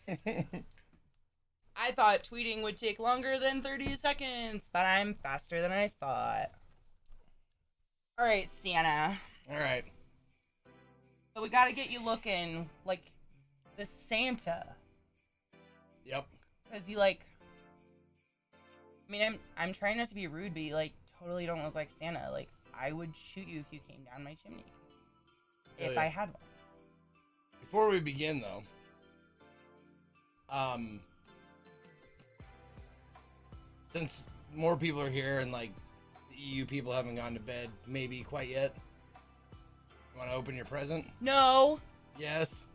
I thought tweeting would take longer than 30 seconds, but I'm faster than I thought. All right, Santa. All right. So we gotta get you looking like the Santa. Yep. Because you like... I mean, I'm trying not to be rude, but you like totally don't look like Santa. Like, I would shoot you if you came down my chimney. If I had one. Before we begin, though, since more people are here and like the EU people haven't gone to bed, maybe quite yet. You want to open your present? No. Yes.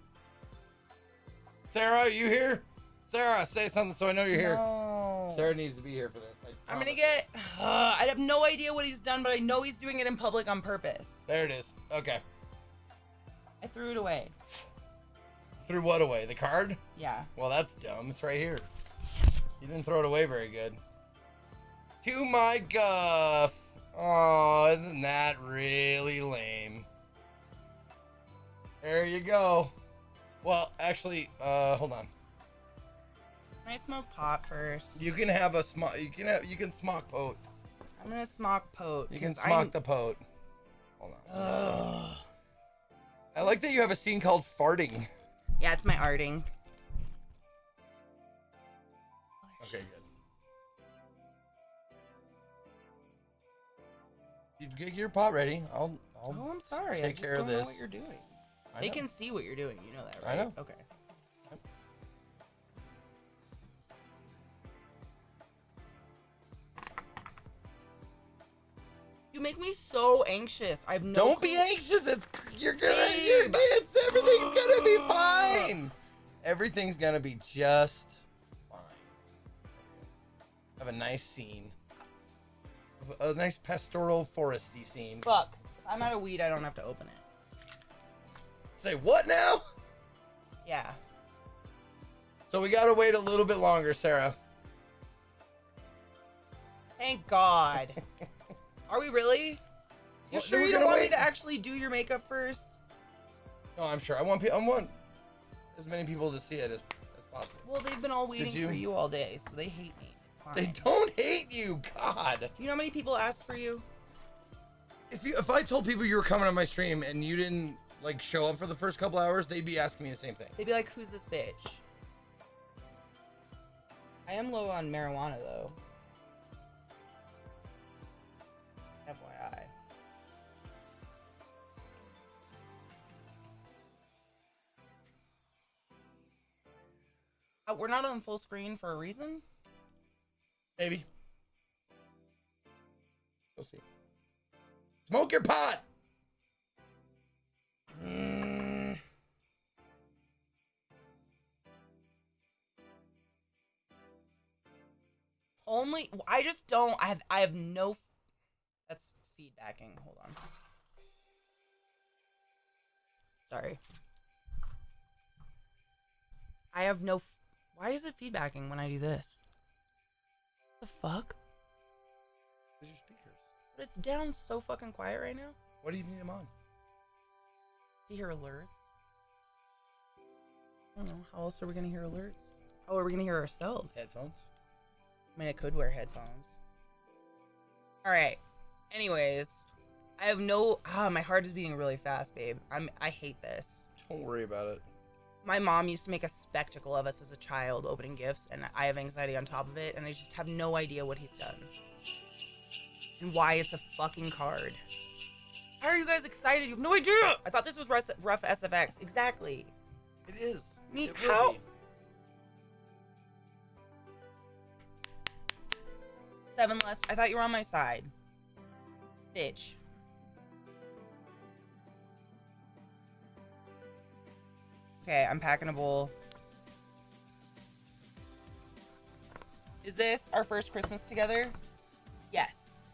Sarah, are you here? Sarah, say something so I know you're here. No. Sarah needs to be here for this. I'm gonna get... I have no idea what he's done, but I know he's doing it in public on purpose. There it is. Okay. I threw it away. Threw what away? The card? Yeah. Well, that's dumb. It's right here. You didn't throw it away very good. To my guff. Oh, isn't that really lame? There you go. Well, actually, hold on. Can I smoke pot first? You can have a smoke. You can smoke pote. I'm gonna smoke pot. You can smoke the pote. Hold on. I like that you have a scene called farting. Yeah, it's my arting. Okay, good. You get your pot ready. I'll Oh, I'm sorry. take I just care don't of know this. what you're doing. I They know. can see what you're doing. You know that, right? I know. Okay. You make me so anxious. I've no Don't clue. be anxious. You're Babe. everything's gonna be fine. Everything's gonna be just fine. Have a nice scene. A nice pastoral foresty scene. Fuck. If I'm out of weed, I don't have to open it. Say what now? Yeah. So we gotta wait a little bit longer, Sarah. Thank God. Are we really? You Well, sure then you we're don't gonna want me wait. to actually do your makeup first? No, I'm sure. I want as many people to see it as possible. Well, they've been all waiting you? for you all day, so they hate me. It's fine. They don't hate you, God. Do you know how many people asked for you? If I told people you were coming on my stream and you didn't like show up for the first couple hours, they'd be asking me the same thing. They'd be like, who's this bitch? I am low on marijuana, though. FYI. We're not on full screen for a reason? Maybe. We'll see. Smoke your pot. Only... I just don't... I have no... That's feedbacking. Hold on. Sorry. I have no... Why is it feedbacking when I do this? The fuck? These are speakers. But it's down so fucking quiet right now. What do you need them on? Do you hear alerts? I don't know. How else are we gonna hear alerts? How are we gonna hear ourselves? Headphones. I mean, I could wear headphones. Alright. Anyways. I have no... my heart is beating really fast, babe. I hate this. Don't worry about it. My mom used to make a spectacle of us as a child opening gifts, and I have anxiety on top of it, and I just have no idea what he's done. And why it's a fucking card. How are you guys excited? You have no idea! I thought this was rough SFX. Exactly. It is. Me, It will how? be. 7 less. I thought you were on my side. Bitch. Okay, I'm packing a bowl. Is this our first Christmas together? Yes.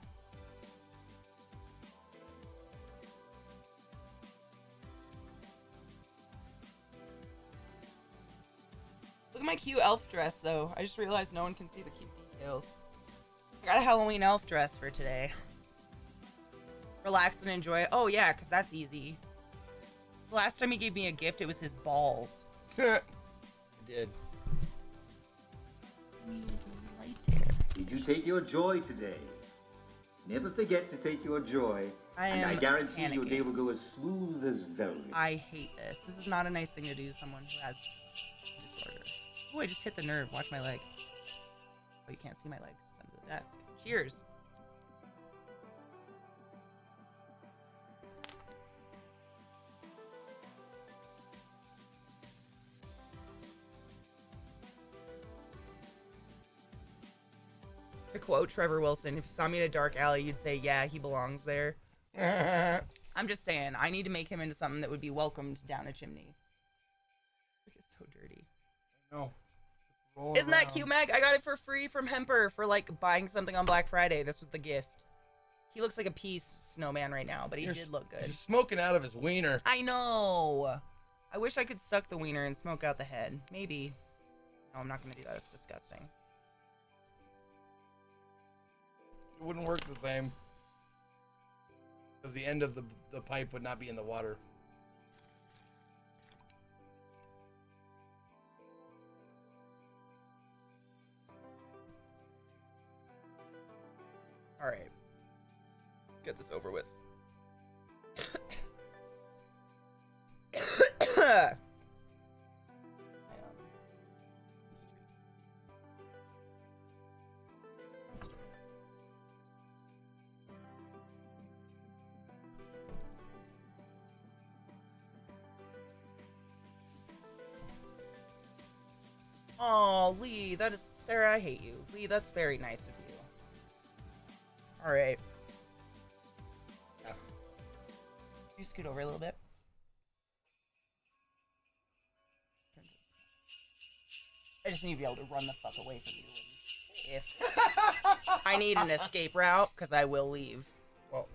Look at my cute elf dress, though. I just realized no one can see the cute details. I got a Halloween elf dress for today. Relax and enjoy it. Oh, yeah, because that's easy. The last time he gave me a gift, it was his balls. I did. take your joy today. Never forget to take your joy, and I guarantee your day will go as smooth as velvet. I hate this. This is not a nice thing to do to someone who has a disorder. Oh, I just hit the nerve. Watch my leg. Oh, you can't see my legs. It's under the desk. Cheers. To quote Trevor Wilson, if you saw me in a dark alley, you'd say, yeah, he belongs there. I'm just saying, I need to make him into something that would be welcomed down a chimney. It's so dirty. No. Isn't that cute, Meg? I got it for free from Hemper for, like, buying something on Black Friday. This was the gift. He looks like a peace snowman right now, but he did look good. He's smoking out of his wiener. I know. I wish I could suck the wiener and smoke out the head. Maybe. No, I'm not going to do that. It's disgusting. It wouldn't work the same. Because the end of the pipe would not be in the water. All right. Get this over with. Oh, Lee, that is... Sarah, I hate you. Lee, that's very nice of you. Alright. Yeah. You scoot over a little bit. I just need to be able to run the fuck away from you, Lee. If I need an escape route, because I will leave. Well.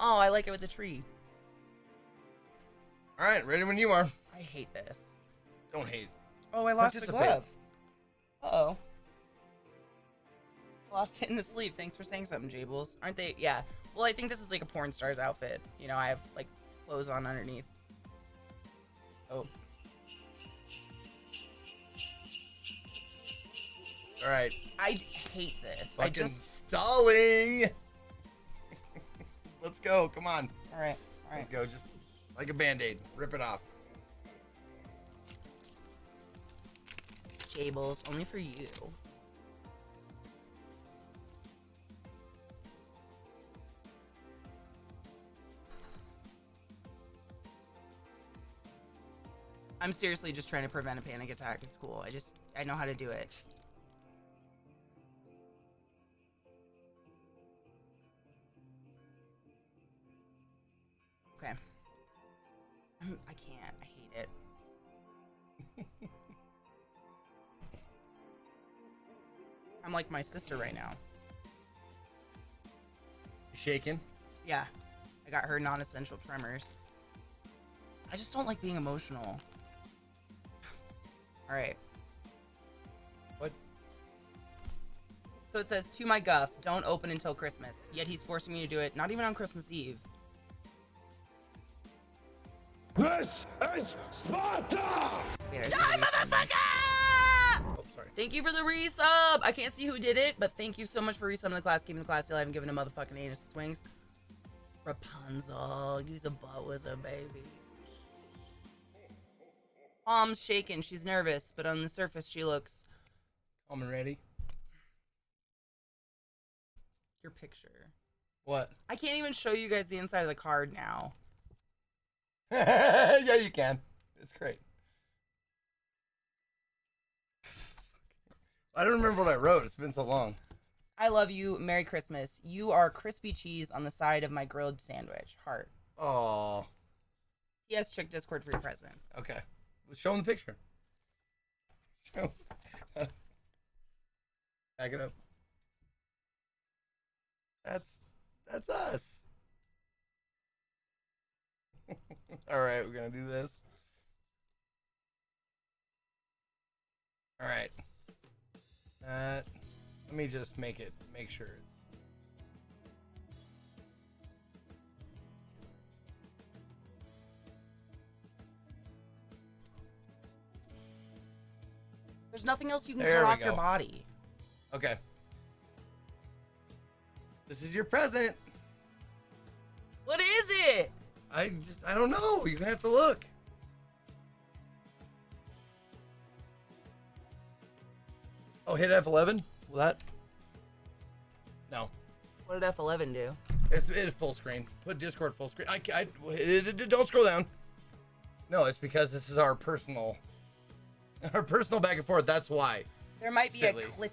Oh, I like it with the tree. All right, ready when you are. I hate this. Don't hate. Oh, I lost a Participate. glove. Uh-oh. Lost it in the sleeve. Thanks for saying something, Jables. Aren't they? Yeah. Well, I think this is like a porn star's outfit. You know, I have like clothes on underneath. Oh. All right. I hate this. Fucking stalling. Let's go. Come on. All right. All right. Let's go. Just like a Band-Aid. Rip it off. Jables, only for you. I'm seriously just trying to prevent a panic attack. It's cool. I know how to do it. Okay. I can't. I hate it. I'm like my sister right now. Shaking? Yeah. I got her non-essential tremors. I just don't like being emotional. Alright. What? So it says, to my guff, don't open until Christmas. Yet he's forcing me to do it, not even on Christmas Eve. This is Sparta! Wait, Oh, sorry. thank you for the resub! I can't see who did it, but thank you so much for resubbing the class, keeping the class still. I haven't given a motherfucking anus its wings. Rapunzel, use a butt wizard, baby. Mom's shaking, she's nervous, but on the surface she looks... Calm and ready. Your picture. What? I can't even show you guys the inside of the card now. Yeah, you can. It's great. I don't remember what I wrote. It's been so long. I love you. Merry Christmas. You are crispy cheese on the side of my grilled sandwich. Heart. Oh. P.S. Check Discord for your present. Okay. Let's show him the picture. Show. Back it up. That's us. All right, we're gonna do this. All right. Let me just make sure it's. There's nothing else you can There cut we off your go. body. Okay. This is your present. What is it? I don't know. You have to look. Oh, hit F11? Will that? No. What did F11 do? It's full screen. Put Discord full screen. Don't scroll down. No, it's because this is our personal back and forth. That's why. There might be Silly. a clip.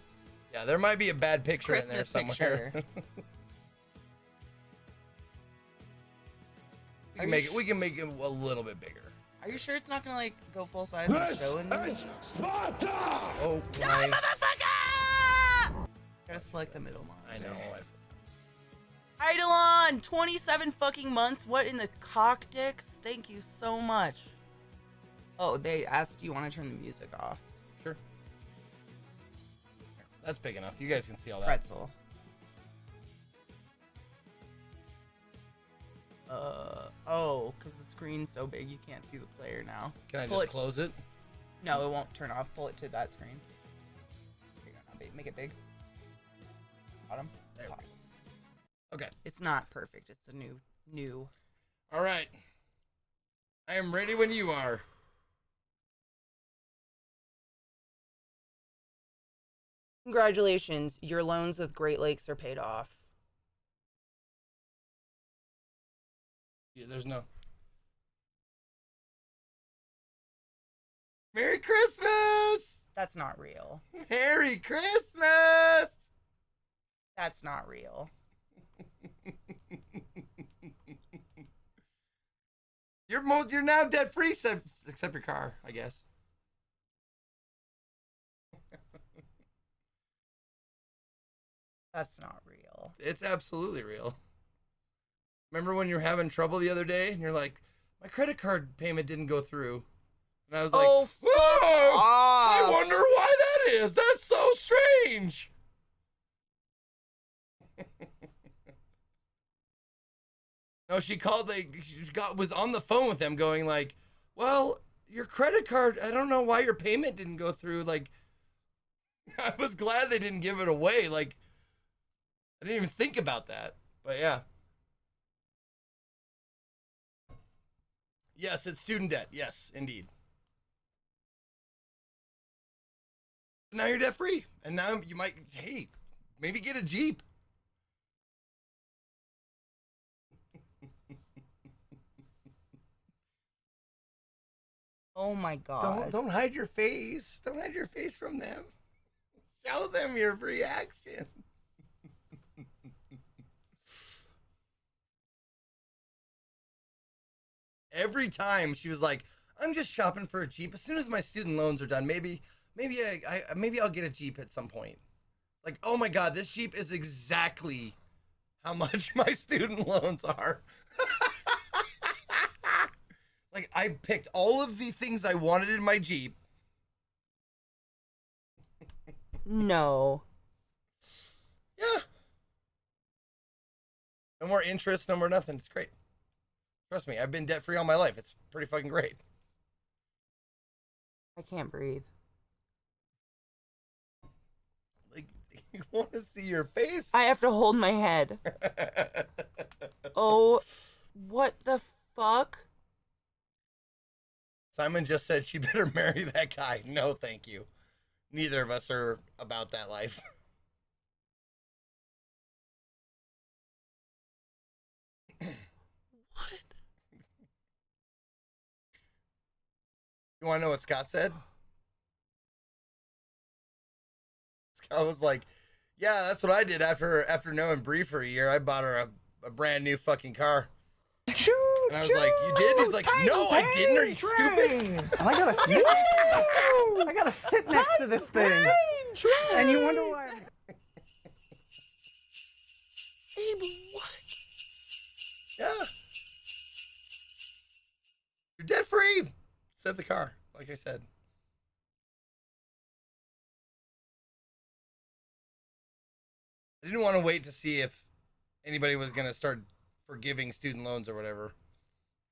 Yeah, there might be a bad picture in there Christmas somewhere. picture. We can make it a little bit bigger. Are you sure it's not gonna like go full size and This show in there? is Sparta! Oh Die, my! motherfucker! Gotta select the middle one. I know. Eidolon, 27 fucking months. What in the cock dicks? Thank you so much. Oh, they asked, do you want to turn the music off? Sure. That's big enough. You guys can see all that. Pretzel. Oh, because the screen's so big you can't see the player now. Can I Pull just close it? No, it won't turn off. Pull it to that screen. Here you go. Now, make it big. Bottom. There we Pause. Okay. It's not perfect. It's a new. All right. I am ready when you are. Congratulations. Your loans with Great Lakes are paid off. Yeah, there's no. Merry Christmas! That's not real. Merry Christmas! That's not real. You're now debt free, except your car, I guess. That's not real. It's absolutely real. Remember when you were having trouble the other day, and you're like, "My credit card payment didn't go through," and I was like, Oh, "Whoa! I off. wonder why that is. That's so strange." No, she called. Was on the phone with them, going like, "Well, your credit card. I don't know why your payment didn't go through. Like, I was glad they didn't give it away. Like, I didn't even think about that. But yeah, yes, it's student debt. Yes, indeed. But now you're debt free, and now you might, hey, maybe get a Jeep." Oh my god. Don't hide your face. Don't hide your face from them. Show them your reaction. Every time she was like, "I'm just shopping for a Jeep. As soon as my student loans are done, maybe I'll get a Jeep at some point." Like, oh my god, this Jeep is exactly how much my student loans are. Like, I picked all of the things I wanted in my Jeep. No. Yeah. No more interest, no more nothing. It's great. Trust me, I've been debt free all my life. It's pretty fucking great. I can't breathe. Like, you want to see your face? I have to hold my head. Oh, what the fuck? Simon just said she better marry that guy. No, thank you. Neither of us are about that life. What? You want to know what Scott said? Scott was like, "Yeah, that's what I did after knowing Bree for a year. I bought her a brand new fucking car." And I was like, "You did?" He's like, "No, I didn't. Are you stupid?" I gotta sit next to this thing. And you wonder why. Babe, what? Yeah. You're debt free. Except the car, like I said. I didn't want to wait to see if anybody was going to start forgiving student loans or whatever.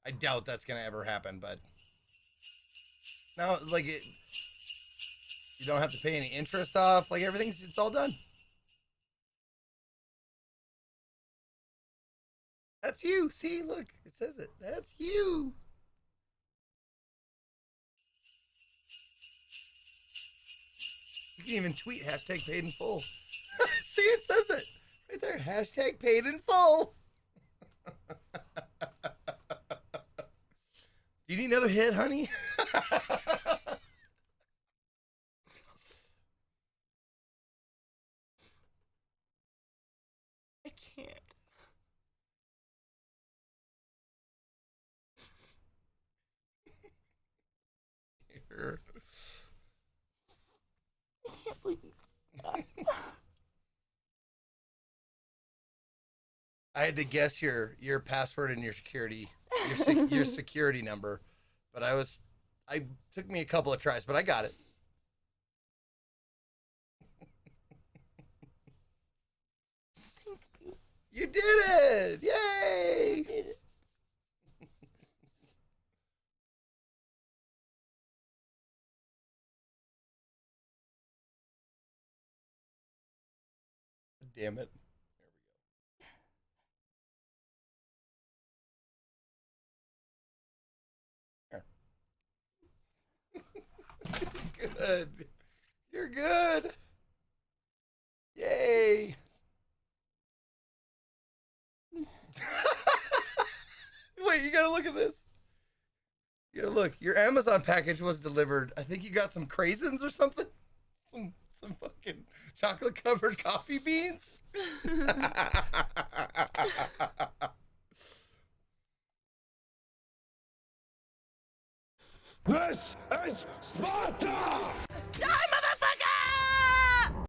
I doubt that's going to ever happen, but now, like, You don't have to pay any interest off. Like it's all done. That's you. See, look, it says it. That's you. You can even tweet hashtag paid in full. See, it says it right there. Hashtag paid in full. Do you need another hit, honey? I can't. Here. I can't believe you. I had to guess your password and your security your security number, but I took me a couple of tries, but I got it. Thank you. You did it! Yay! I did it. Damn it. There we go. Good. You're good. Yay. Wait, you gotta look at this. You gotta look. Your Amazon package was delivered. I think you got some craisins or something. Some fucking chocolate covered coffee beans. This is Sparta! Die, motherfucker!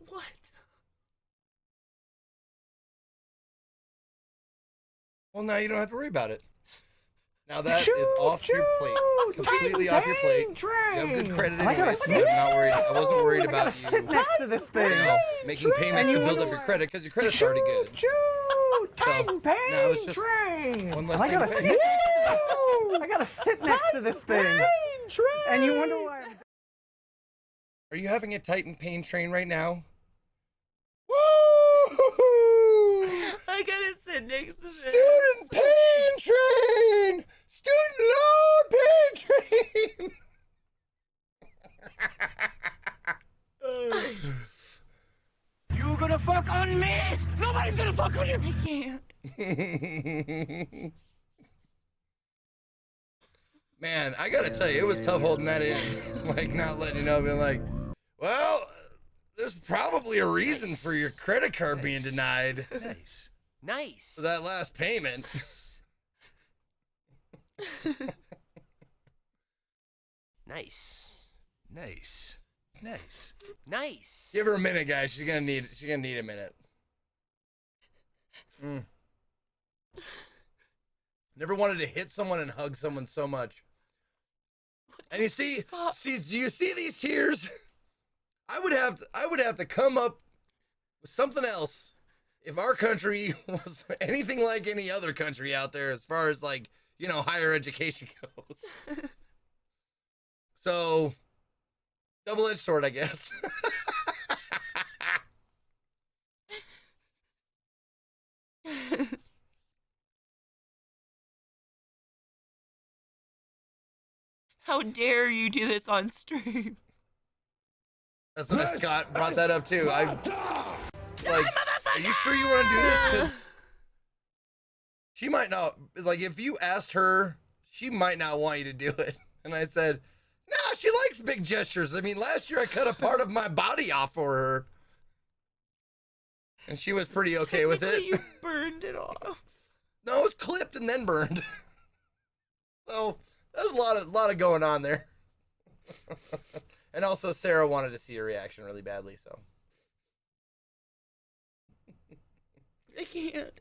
What? Well, now you don't have to worry about it. Now that is off your plate. Completely off your plate. You have good credit anyway, so I'm not worried. I wasn't worried about you, sit next to this thing. making payments to build up your credit because your credit's already good. Titan pain now it's just train. one less I thing gotta to pay. sit. I gotta sit next to this thing. And you wonder why I'm... Are you having a Titan pain train right now? Woo! I gotta sit next to this. Student pain train! Student loan pain train! You gonna fuck on me? Nobody's gonna fuck on you! I can't. Man, I gotta tell you, it was tough holding that in. Like, not letting you know, being like, well, there's probably a reason for your credit card being denied. Nice. For that last payment. Nice. Nice. Nice. Nice. Give her a minute, guys. She's gonna need a minute. Never wanted to hit someone and hug someone so much. And you see, do you see these tears? I would have to come up with something else if our country was anything like any other country out there as far as, like, you know, higher education goes. So, double-edged sword, I guess. How dare you do this on stream? That's what Scott brought that up too. Like, are you sure you want to do this? Because she might not, like, if you asked her, she might not want you to do it. And I said, no, she likes big gestures. I mean, last year I cut a part of my body off for her. And she was pretty okay with it. You burned it off. No, it was clipped and then burned. So there's a lot of going on there. And also Sarah wanted to see your reaction really badly, so. I can't.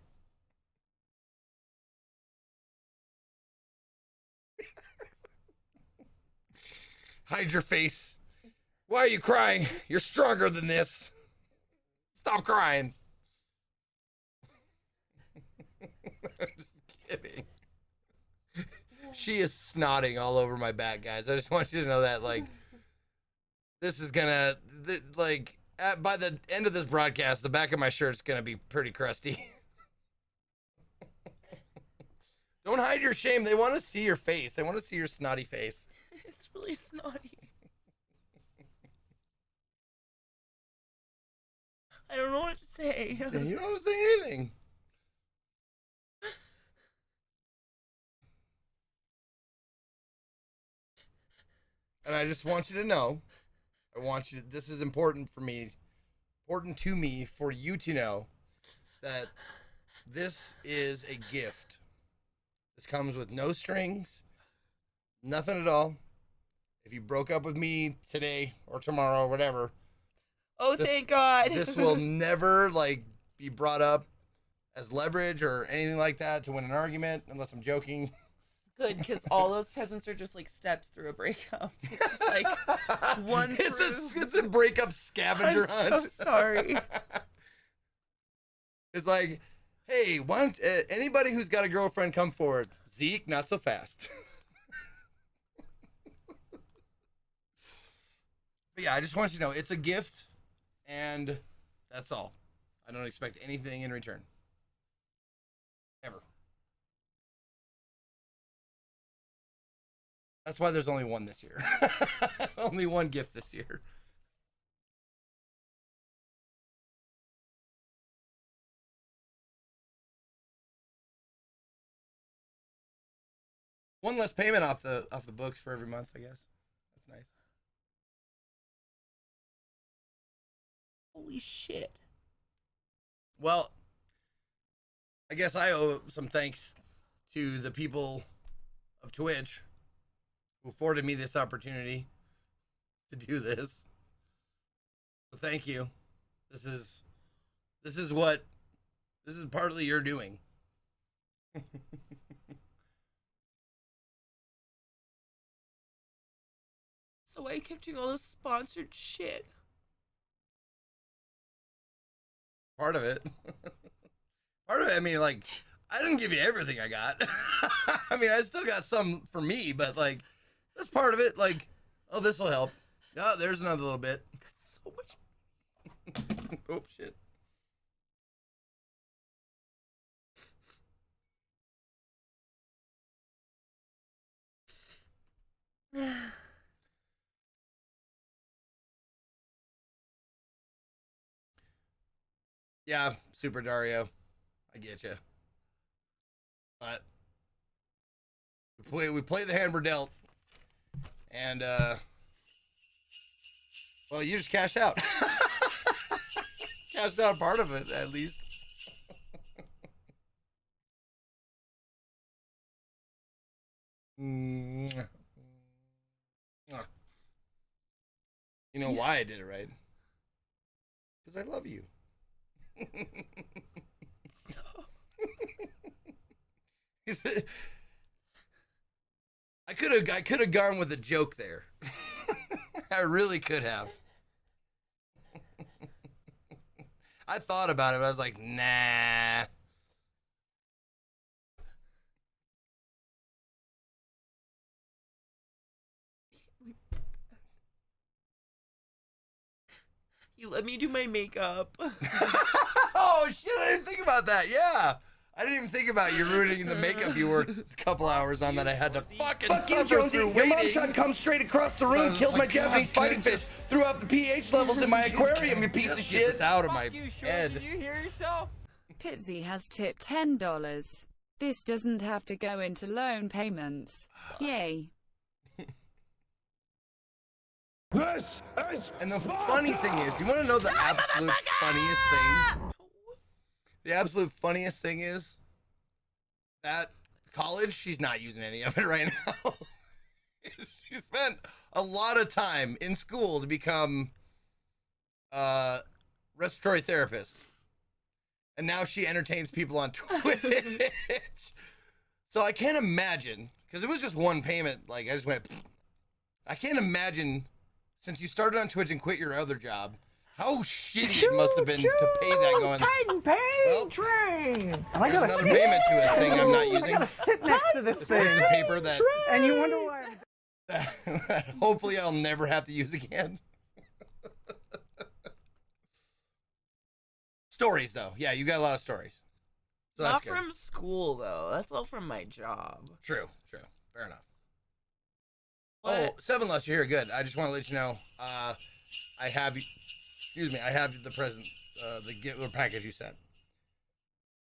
Hide your face. Why are you crying? You're stronger than this. Stop crying. I'm just kidding. She is snotting all over my back, guys. I just want you to know that, like, this is gonna, by the end of this broadcast, the back of my shirt's gonna be pretty crusty. Don't hide your shame. They want to see your face. They want to see your snotty face. It's really snotty. I don't know what to say. You don't want to say anything. And I just want you to know, this is important for me, important to me, for you to know that this is a gift. This comes with no strings, nothing at all. If you broke up with me today or tomorrow or whatever. Oh, thank God. This will never, be brought up as leverage or anything like that to win an argument, unless I'm joking. Good, because all those presents are just steps through a breakup. It's just one It's a breakup scavenger hunt. I'm so sorry. It's like, hey, why don't anybody who's got a girlfriend come forward? Zeke, not so fast. But yeah, I just want you to know it's a gift, and that's all. I don't expect anything in return. Ever. That's why there's only one this year. Only one gift this year. One less payment off the books for every month, I guess. That's nice. Holy shit. Well, I guess I owe some thanks to the people of Twitch who afforded me this opportunity to do this. So thank you. This is partly your doing. So I kept doing all this sponsored shit. Part of it. Part of it, I mean, I didn't give you everything I got. I mean, I still got some for me, but, that's part of it. Oh, this will help. Oh, there's another little bit. That's so much. Oh, shit. Yeah, Super Dario. I get you. But we play the hand we're dealt. And well, you just cashed out. Cashed out part of it, at least. You know why I did it, right? Because I love you. Stop. I could have gone with a joke there. I really could have. I thought about it, but I was like, nah. You let me do my makeup. Oh, shit, I didn't think about that. Yeah. I didn't even think about you ruining the makeup you worked a couple hours on that I had to fucking Fuck you, suffer Jonesy. through Your waiting. mom shot come straight across the room, was killed my like, Japanese God, fighting fist, threw out the pH levels in my aquarium, you piece Just of get shit. this out of my head. Did you hear yourself? Pitsy has tipped $10. This doesn't have to go into loan payments. Yay. This is And the funny thing is, you want to know the absolute funniest thing? The absolute funniest thing is that college, she's not using any of it right now. She spent a lot of time in school to become a respiratory therapist. And now she entertains people on Twitch. So I can't imagine, because it was just one payment, I just went, I can't imagine, since you started on Twitch and quit your other job, How shitty it must have been to pay that going. Titan pain Well, train. And I There's gotta another sit. payment to a thing I'm not I using. gotta sit next to this This thing. piece of paper that And you wonder why I'm hopefully I'll never have to use again. Stories, though. Yeah, you got a lot of stories. So Not that's good. from school though. That's all from my job. True. Fair enough. What? Oh, 7 less, you're here. Good. I just want to let you know. I have the present, the gift or package you sent.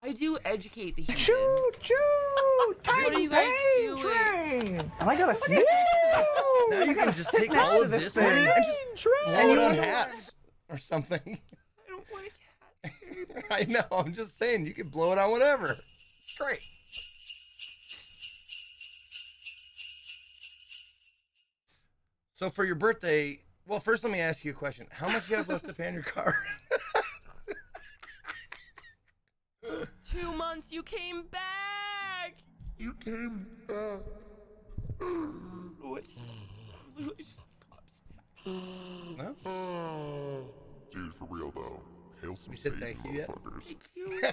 I do educate the humans. choo choo. Titan What are you guys pain doing? train. And I gotta sit. Now you can just take all of this money and just blow it on hats or something. I don't like hats. I know. I'm just saying you can blow it on whatever. It's great. So for your birthday, well, first let me ask you a question. How much do you have left to pay on your car? 2 months, you came back. You came back. Oh, it just pops back. No? Dude, for real though. Hail some You said sage, thank you yet? motherfuckers. Yeah.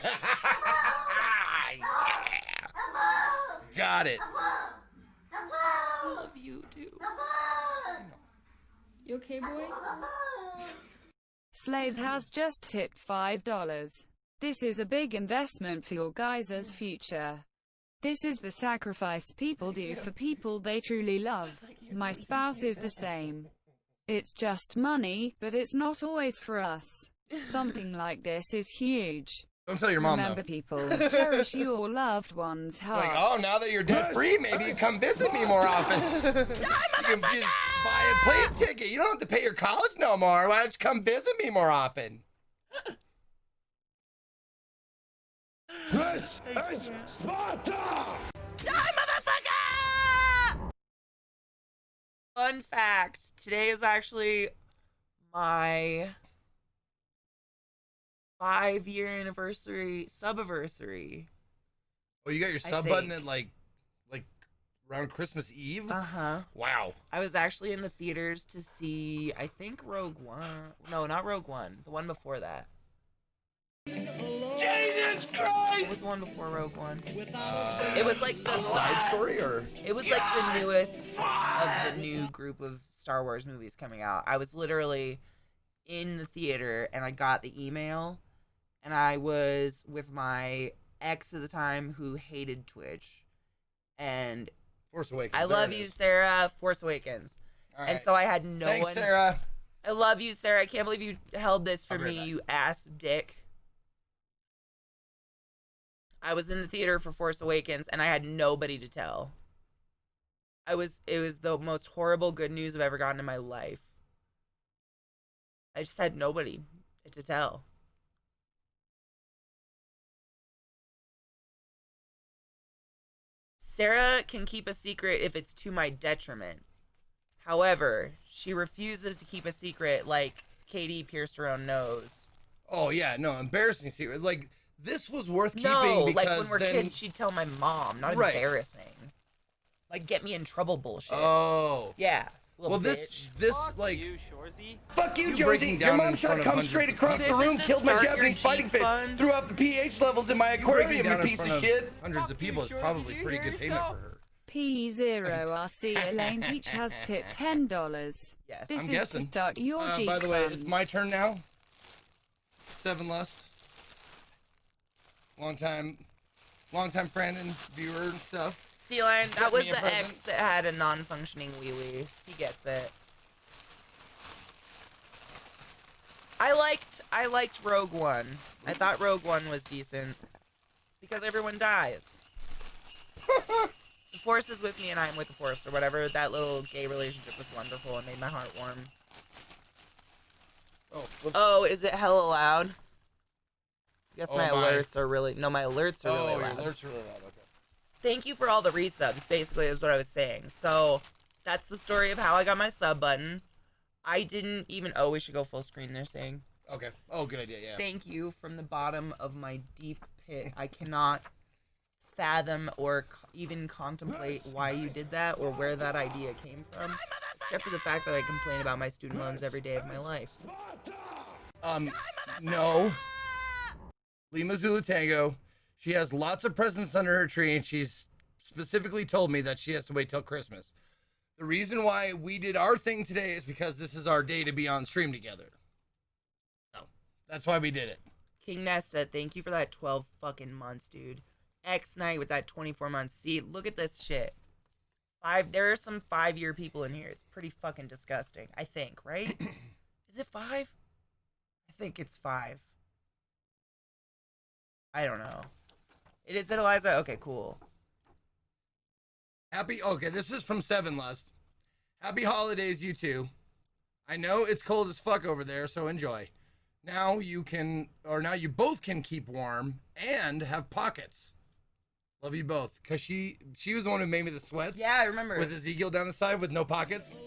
Got it. I love you too. You okay, boy? Slave has just tipped $5. This is a big investment for your guys' future. This is the sacrifice people do for people they truly love. My spouse is the same. It's just money, but it's not always for us. Something like this is huge. Don't tell your mom, Remember, though. people, cherish your loved ones' hearts. Like, oh, now that you're debt free, maybe you come visit me more often. You can just buy a plane ticket. You don't have to pay your college no more. Why don't you come visit me more often? This is Sparta! Fun fact, today is actually my 5-year anniversary, sub-anniversary. Oh, you got your sub button at like around Christmas Eve? Uh-huh. Wow. I was actually in the theaters to see, I think, Rogue One. No, not Rogue One. The one before that. Jesus Christ! What was the one before Rogue One? It was like the Side story or? It was like the newest of the new group of Star Wars movies coming out. I was literally in the theater and I got the email and I was with my ex at the time who hated Twitch. And Force Awakens. I love you, Sarah. Force Awakens. All And right. so I had no Thanks, one. Sarah. I love you, Sarah. I can't believe you held this for I'll be right me, back. you ass dick. I was in the theater for Force Awakens and I had nobody to tell. It was the most horrible good news I've ever gotten in my life. I just had nobody to tell. Sarah can keep a secret if it's to my detriment. However, she refuses to keep a secret like Katie pierced her own nose. Oh, yeah. No, embarrassing secret. Like, this was worth keeping No, because like when we're then... kids, she'd tell my mom. Not Right. embarrassing. Like get me in trouble bullshit. Oh. Yeah. Well, bitch. this like... Fuck you, You Josie! breaking Your down mom in shot front of come hundreds straight of across people. the room, This is killed to my start your Japanese fighting cheat fish, fund? threw out the pH levels in my breaking aquarium, you down in piece front of shit! hundreds of people is probably pretty good payment for her. P0RC Elaine Peach has tipped $10. Yes. This I'm is guessing. to start your Jeep By the way, fund. it's my turn now. 7 Lust. Long time friend and viewer and stuff. Sea-Lion, that Got was me a the present. ex that had a non-functioning wee-wee. He gets it. I liked Rogue One. I thought Rogue One was decent. Because everyone dies. The Force is with me and I'm with the Force, or whatever. That little gay relationship was wonderful and made my heart warm. Oh, whoops. Oh, is it hella loud? I guess Oh, my my. alerts are really... No, my alerts are really your loud. alerts are really loud. Okay. Thank you for all the resubs, basically, is what I was saying. So, that's the story of how I got my sub button. I didn't even... Oh, we should go full screen, they're saying. Okay. Oh, good idea, yeah. Thank you from the bottom of my deep pit. I cannot fathom or even contemplate why you did that or where that idea came from. Except for the fact that I complain about my student loans every day of my life. No. Lima Zulu Tango. She has lots of presents under her tree, and she's specifically told me that she has to wait till Christmas. The reason why we did our thing today is because this is our day to be on stream together. So that's why we did it. King Nesta, thank you for that 12 fucking months, dude. X Night with that 24 months. See, look at this shit. There are some 5-year people in here. It's pretty fucking disgusting. I think, right? Is it 5? I think it's 5. I don't know. Is it Eliza? Okay, cool. Okay, this is from Seven Lust. Happy holidays, you two. I know it's cold as fuck over there, so enjoy. Now you both can keep warm and have pockets. Love you both. Cause she was the one who made me the sweats. Yeah, I remember. With Ezekiel down the side with no pockets.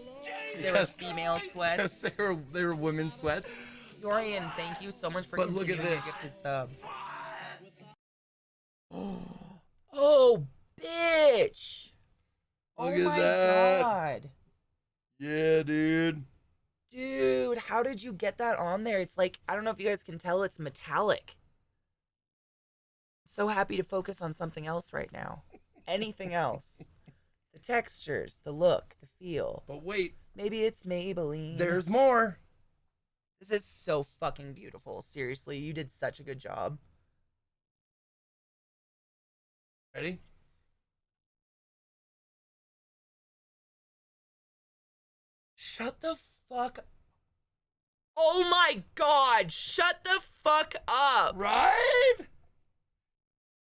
There were female sweats. They were women's sweats. Dorian, thank you so much for But look at this. Gifted sub. Oh, bitch. Look at that. God. Yeah, dude. Dude, how did you get that on there? It's like, I don't know if you guys can tell, it's metallic. I'm so happy to focus on something else right now. Anything else. The textures, the look, the feel. But wait. Maybe it's Maybelline. There's more. This is so fucking beautiful. Seriously, you did such a good job. Ready? Shut the fuck. Oh my God! Shut the fuck up! Right?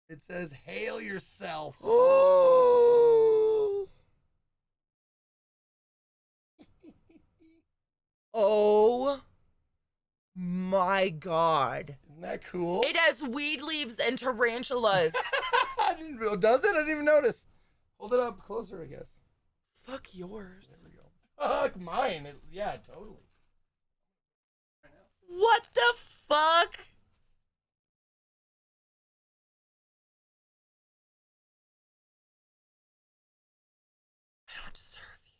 It says, "Hail yourself." Oh. Oh my God! Isn't that cool? It has weed leaves and tarantulas. Does it? I didn't even notice. Hold it up closer, I guess. Fuck yours. There we go. Fuck mine. Yeah, totally. What the fuck? I don't deserve you.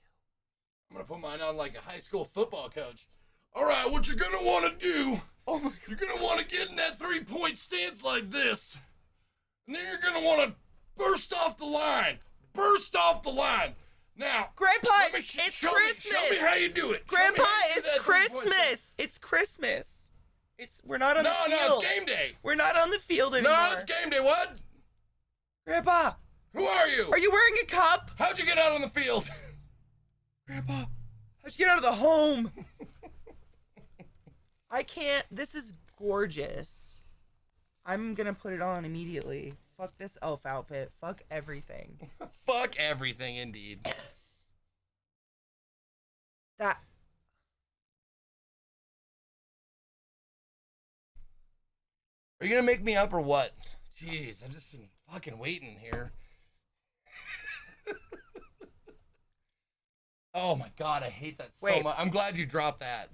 I'm gonna put mine on like a high school football coach. All right, what you're gonna want to do? Oh my God. You're gonna want to get in that 3-point stance like this, and then you're gonna want to burst off the line. Burst off the line. Now, Grandpa, it's Christmas. Show me how you do it. Grandpa, it's Christmas. It's Christmas. We're not on the field. No, it's game day. We're not on the field anymore. No, it's game day. What? Grandpa. Who are you? Are you wearing a cup? How'd you get out on the field? Grandpa, how'd you get out of the home? I can't. This is gorgeous. I'm gonna put it on immediately. Fuck this elf outfit. Fuck everything. Fuck everything, indeed. That. Are you gonna make me up or what? Jeez, I've just been fucking waiting here. Oh my God, I hate that so much. I'm glad you dropped that.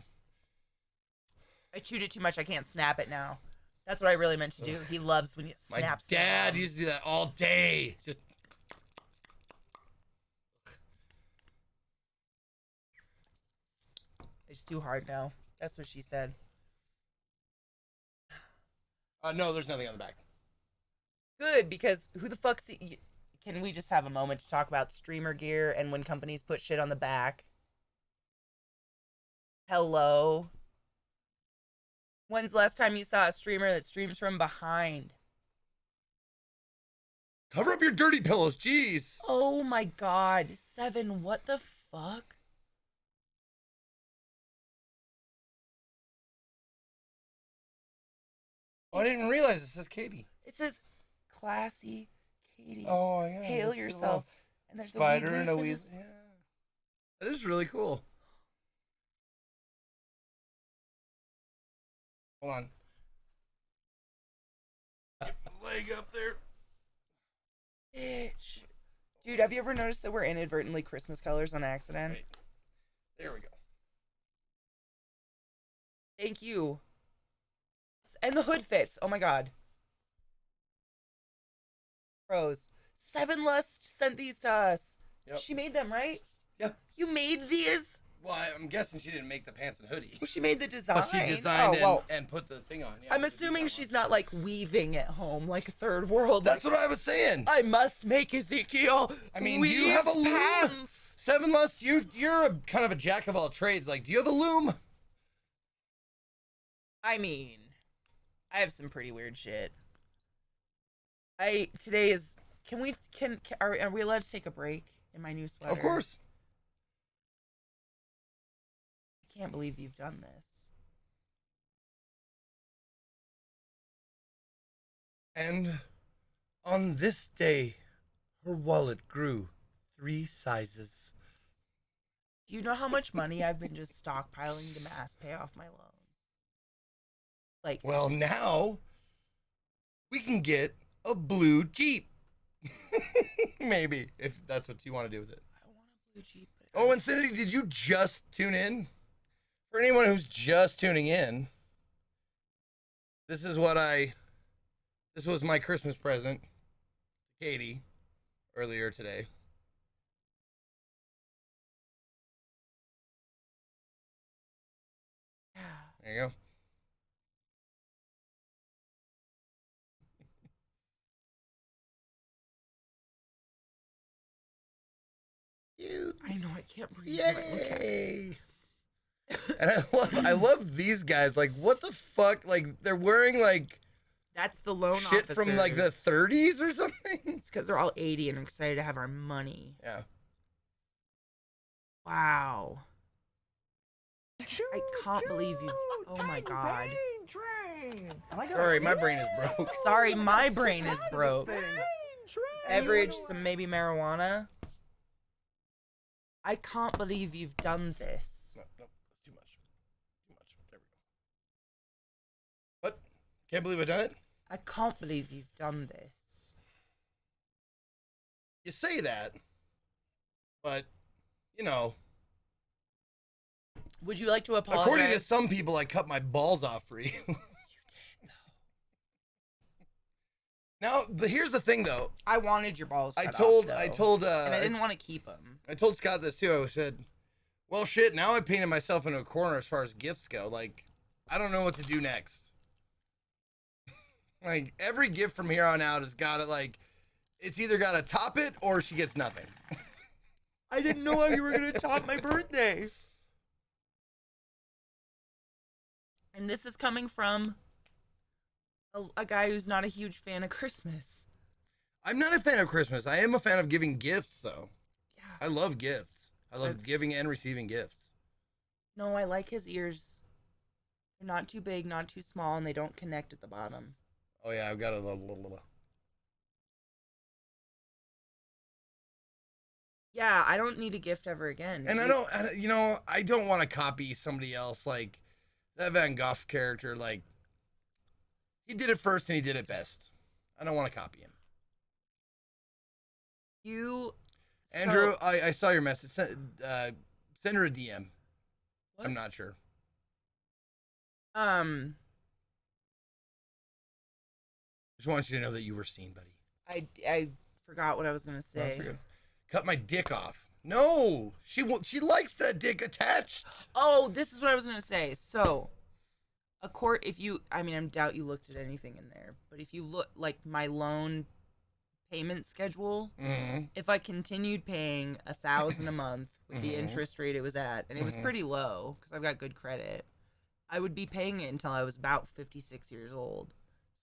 I chewed it too much. I can't snap it now. That's what I really meant to do. He loves when you snaps. My dad used to do that all day. Just. It's too hard now. That's what she said. No, there's nothing on the back. Good, because who the fuck's... Can we just have a moment to talk about streamer gear and when companies put shit on the back? Hello? When's the last time you saw a streamer that streams from behind? Cover up your dirty pillows, jeez. Oh my God. 7, what the fuck? Oh, I didn't realize it says Katie. It says Classy Katie. Oh, yeah. Hail yourself. And there's spider a and a weasel. Yeah. That is really cool. Hold on. Leg up there. Bitch. Dude, have you ever noticed that we're inadvertently Christmas colors on accident? Wait. There we go. Thank you. And the hood fits. Oh my God. Pros. 7 Lust sent these to us. Yep. She made them, right? Yep. You made these? Well, I'm guessing she didn't make the pants and hoodie. Well, she made the design. But she designed and put the thing on. Yeah, I'm assuming she's not like weaving at home like a third world. That's what I was saying. I must make Ezekiel. I mean, do you have a loom? Seven Lust, you're a kind of a jack of all trades. Like, do you have a loom? I mean, I have some pretty weird shit. Are we allowed to take a break in my new sweater? Of course. I can't believe you've done this. And on this day, her wallet grew 3 sizes. Do you know how much money I've been just stockpiling to mass pay off my loans? Like, well, now we can get a blue Jeep. Maybe, if that's what you want to do with it. I want a blue Jeep. Oh, and Cindy, did you just tune in? For anyone who's just tuning in, this was my Christmas present to Katie earlier today. Yeah. There you go. I know, I can't breathe. Yay! And I love these guys. Like, what the fuck? Like, they're wearing like that's the loan shit officers. from like the 30s or something. It's because they're all 80 and excited to have our money. Yeah. Wow. I can't believe you. Oh my god. Sorry, my brain is broke. Sorry, my brain is broke. Beverage, some maybe marijuana. I can't believe you've done this. No, too much. There we go. What? Can't believe I've done it? I can't believe you've done this. You say that, but, you know. Would you like to apologize? According to some people, I cut my balls off for you. You did, though. Now, but here's the thing, though. I wanted your balls cut I told, and I didn't want to keep them. I told Scott this, too. I said, well, shit, now I painted myself into a corner as far as gifts go. Like, I don't know what to do next. Like, every gift from here on out has got to, like, it's either got to top it or she gets nothing. I didn't know how you were going to top my birthday. And this is coming from a guy who's not a huge fan of Christmas. I'm not a fan of Christmas. I am a fan of giving gifts, though. Yeah. I love gifts. I love giving and receiving gifts. No, I like his ears. They're not too big, not too small, and they don't connect at the bottom. Oh, yeah, I've got a little. Yeah, I don't need a gift ever again. And I don't want to copy somebody else. Like, that Van Gogh character, like, he did it first and he did it best. I don't want to copy him. Andrew, I saw your message. Send her a DM. What? I'm not sure. Just want you to know that you were seen, buddy. I forgot what I was gonna say. No, cut my dick off. No, she likes that dick attached. Oh, this is what I was gonna say. So, I doubt you looked at anything in there, but if you look like my loan payment schedule, if I continued paying $1,000 a month with the interest rate it was at, and it was pretty low because I've got good credit, I would be paying it until I was about 56 years old.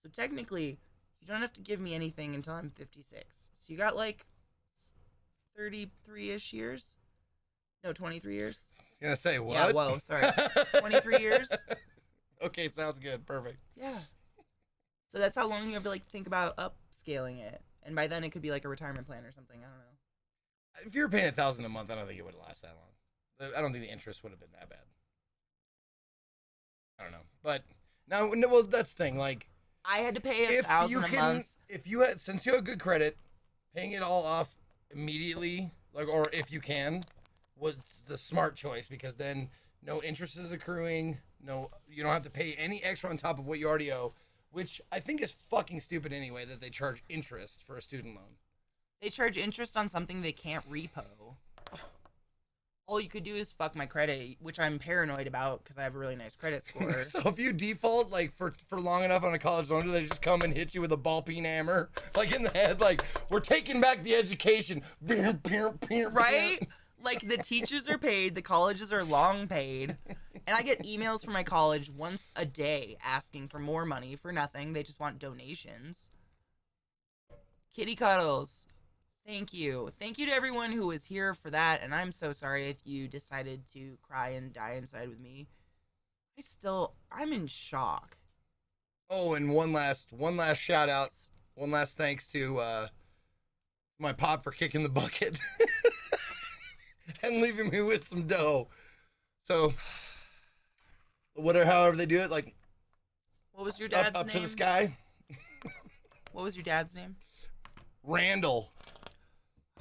So technically, you don't have to give me anything until I'm 56. So you got like 33-ish years? No, 23 years? You gonna say what? Yeah, whoa, sorry. 23 years? Okay, sounds good. Perfect. Yeah. So that's how long you have to like think about upscaling it. And by then it could be like a retirement plan or something. I don't know. If you were paying $1,000 a month, I don't think it would last that long. I don't think the interest would have been that bad. I don't know. But now, well, that's the thing. Like, I had to pay $1,000 a month. If you had, since you have good credit, paying it all off immediately, like, or if you can, was the smart choice, because then no interest is accruing. No, you don't have to pay any extra on top of what you already owe, which I think is fucking stupid anyway, that they charge interest for a student loan. They charge interest on something they can't repo. All you could do is fuck my credit, which I'm paranoid about because I have a really nice credit score. So if you default like for long enough on a college loan, do they just come and hit you with a ball peen hammer, like in the head, like we're taking back the education, Right? Like the teachers are paid, the colleges are long paid, and I get emails from my college once a day asking for more money for nothing. They just want donations. Kitty cuddles. Thank you. Thank you to everyone who was here for that, and I'm so sorry if you decided to cry and die inside with me. I'm in shock. Oh, and one last shout out, one last thanks to my pop for kicking the bucket and leaving me with some dough. So, however they do it, like what was your dad's up name? to the sky. What was your dad's name? Randall.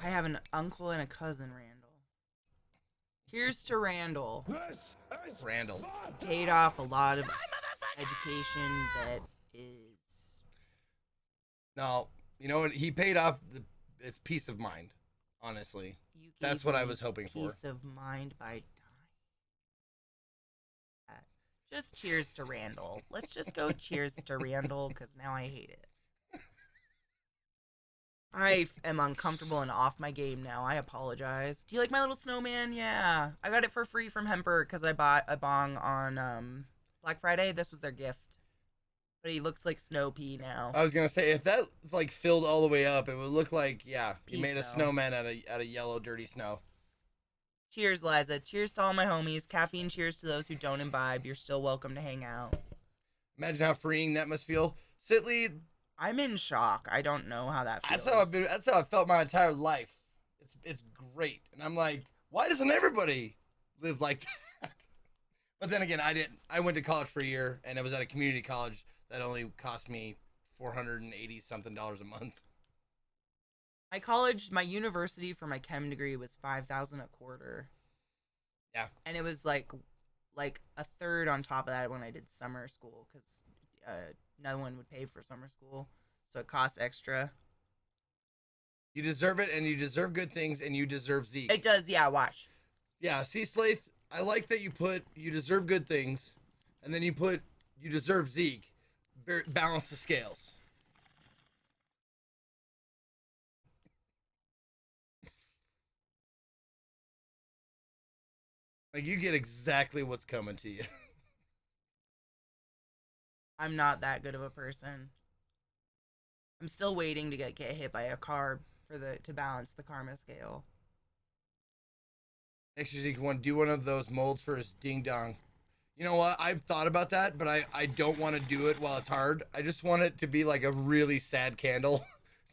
I have an uncle and a cousin, Randall. Here's to Randall. Randall. He paid off a lot of education that is... No, you know what? He paid off it's peace of mind, honestly. That's what I was hoping for. Peace of mind by dying. Just cheers to Randall. Let's just go cheers to Randall, because now I hate it. I am uncomfortable and off my game now. I apologize. Do you like my little snowman? Yeah. I got it for free from Hemper because I bought a bong on Black Friday. This was their gift. But he looks like Snow Pea now. I was going to say, if that like filled all the way up, it would look like, you Pea made a snow. snowman out of yellow, dirty snow. Cheers, Liza. Cheers to all my homies. Caffeine cheers to those who don't imbibe. You're still welcome to hang out. Imagine how freeing that must feel. Sitley... I'm in shock. I don't know how that feels. That's how I felt my entire life. It's great. And I'm like, why doesn't everybody live like that? But then again, I went to college for a year, and it was at a community college that only cost me $480 something a month. My university for my chem degree was $5,000 a quarter. Yeah. And it was like a third on top of that when I did summer school, because no one would pay for summer school, so it costs extra. You deserve it, and you deserve good things, and you deserve Zeke. It does, yeah, watch. Yeah, see, Slaith, I like that you put you deserve good things, and then you put you deserve Zeke. Balance the scales. Like, you get exactly what's coming to you. I'm not that good of a person. I'm still waiting to get hit by a car to balance the karma scale. Next year, Zeke want do one of those molds for his ding dong. You know what? I've thought about that, but I don't want to do it while it's hard. I just want it to be like a really sad candle.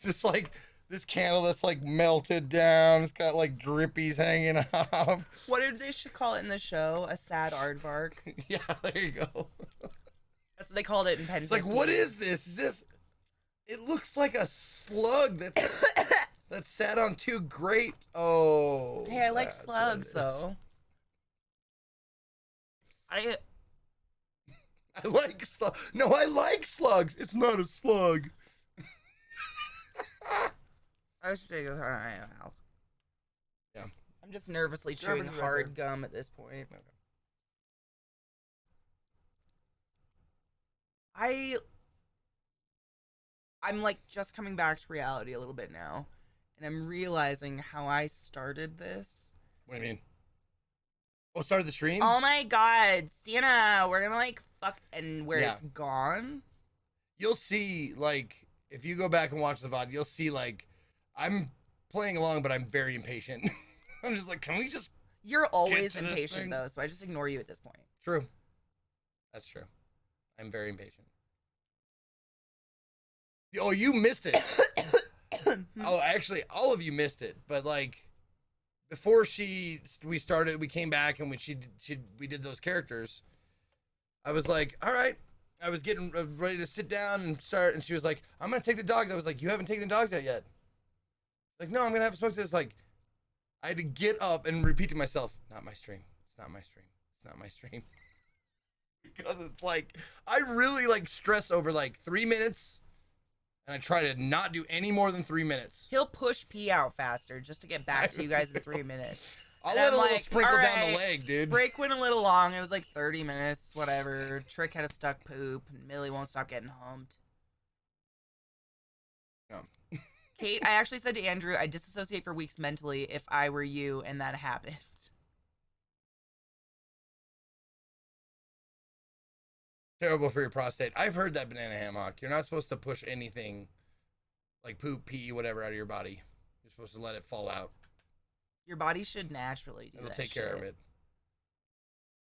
Just like this candle that's like melted down. It's got like drippies hanging off. What did they should call it in the show? A sad aardvark. Yeah, there you go. That's what they called it in Penn. It's like, what is this? Is this? It looks like a slug that sat on two great. Oh. Hey, I like that's what slugs it is. though. I like slugs. No, I like slugs. It's not a slug. I should take this out of my mouth. Yeah. I'm just nervously chewing hard gum at this point. Okay. I'm like just coming back to reality a little bit now, and I'm realizing how I started this. What do you mean? Oh, started the stream? Oh my god, Sienna, we're gonna like fuck, and where Yeah. it's gone. You'll see, like, if you go back and watch the VOD, you'll see, like, I'm playing along, but I'm very impatient. I'm just like, can we just... You're always to this impatient thing? though, so I just ignore you at this point. True. That's true. I'm very impatient. Oh, you missed it. Oh, actually, all of you missed it. But, like, before we started, we came back and we did those characters. I was like, all right. I was getting ready to sit down and start, and she was like, I'm going to take the dogs. I was like, you haven't taken the dogs out yet. Like, no, I'm going to have a smoke to this. Like, I had to get up and repeat to myself, not my stream. It's not my stream. It's not my stream. Because it's like, I really, like, stress over, like, 3 minutes, and I try to not do any more than 3 minutes. He'll push pee out faster just to get back to you guys in 3 minutes. I'll And let I'm a little like, sprinkle all down the right, leg, dude. Break went a little long. It was like 30 minutes, whatever. Trick had a stuck poop, and Millie won't stop getting humped. Kate, I actually said to Andrew, I'd disassociate for weeks mentally if I were you, and that happened. Terrible for your prostate. I've heard that banana hammock. You're not supposed to push anything like poop, pee, whatever out of your body. You're supposed to let it fall out. Your body should naturally do It'll that take care of shit. it.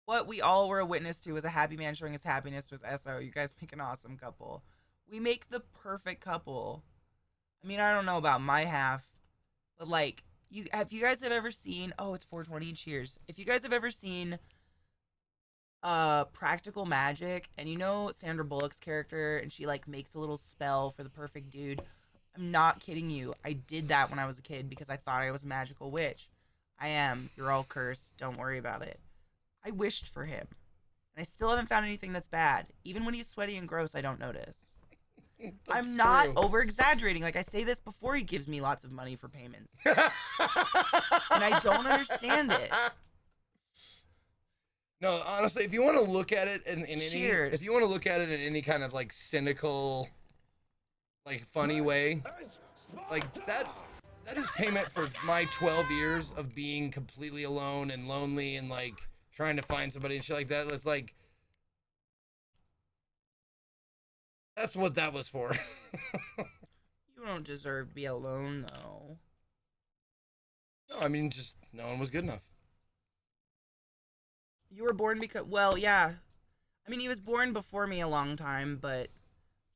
What we all were a witness to was a happy man showing his happiness to his SO. You guys make an awesome couple. We make the perfect couple. I mean, I don't know about my half, but like, you guys have ever seen? Oh, it's 420. Cheers! If you guys have ever seen, Practical Magic, and you know Sandra Bullock's character, and she like makes a little spell for the perfect dude. I'm not kidding you. I did that when I was a kid because I thought I was a magical witch. I am. You're all cursed. Don't worry about it. I wished for him. And I still haven't found anything that's bad. Even when he's sweaty and gross, I don't notice. I'm not over-exaggerating. Like, I say this before he gives me lots of money for payments. And I don't understand it. No, honestly, if you want to look at it in any, Cheers. if you want to look at it in any kind of like cynical, like funny way, like that is payment for my 12 years of being completely alone and lonely and like trying to find somebody and shit like that. It's like, that's what that was for. You don't deserve to be alone, though. No, I mean, just no one was good enough. You were born because, well, yeah. I mean, he was born before me a long time, but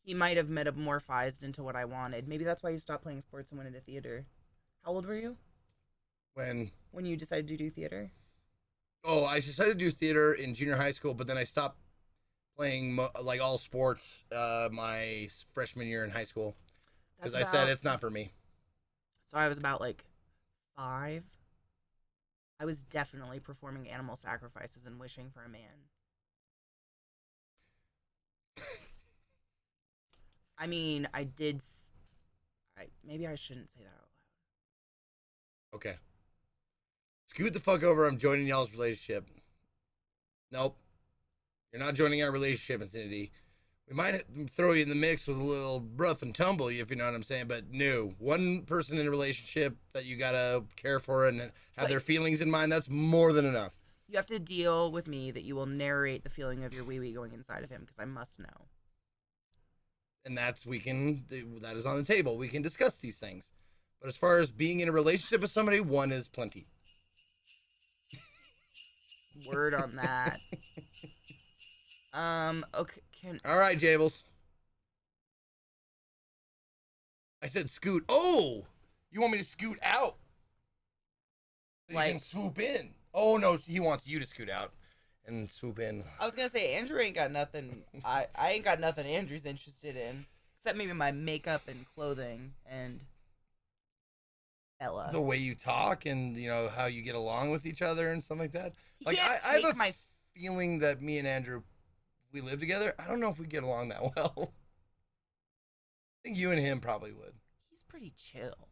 he might have metamorphized into what I wanted. Maybe that's why you stopped playing sports and went into theater. How old were you? When you decided to do theater? Oh, I decided to do theater in junior high school, but then I stopped playing like all sports my freshman year in high school because I said it's not for me. So I was about like 5. I was definitely performing animal sacrifices and wishing for a man. I mean, I did. Maybe I shouldn't say that out loud. Okay. Scoot the fuck over. I'm joining y'all's relationship. Nope. You're not joining our relationship, Infinity. We might throw you in the mix with a little rough and tumble, if you know what I'm saying, but no. One person in a relationship that you gotta care for and have their feelings in mind, that's more than enough. You have to deal with me that you will narrate the feeling of your wee-wee going inside of him, because I must know. And that is on the table. We can discuss these things. But as far as being in a relationship with somebody, one is plenty. Word on that. Okay, all right, Jables. I said scoot. Oh, you want me to scoot out? So you can swoop in. Oh no, he wants you to scoot out and swoop in. I was gonna say Andrew ain't got nothing. I ain't got nothing Andrew's interested in, except maybe my makeup and clothing and Ella. The way you talk and how you get along with each other and stuff like that. Like I have a feeling that me and Andrew, we live together. I don't know if we get along that well. I think you and him probably would. He's pretty chill.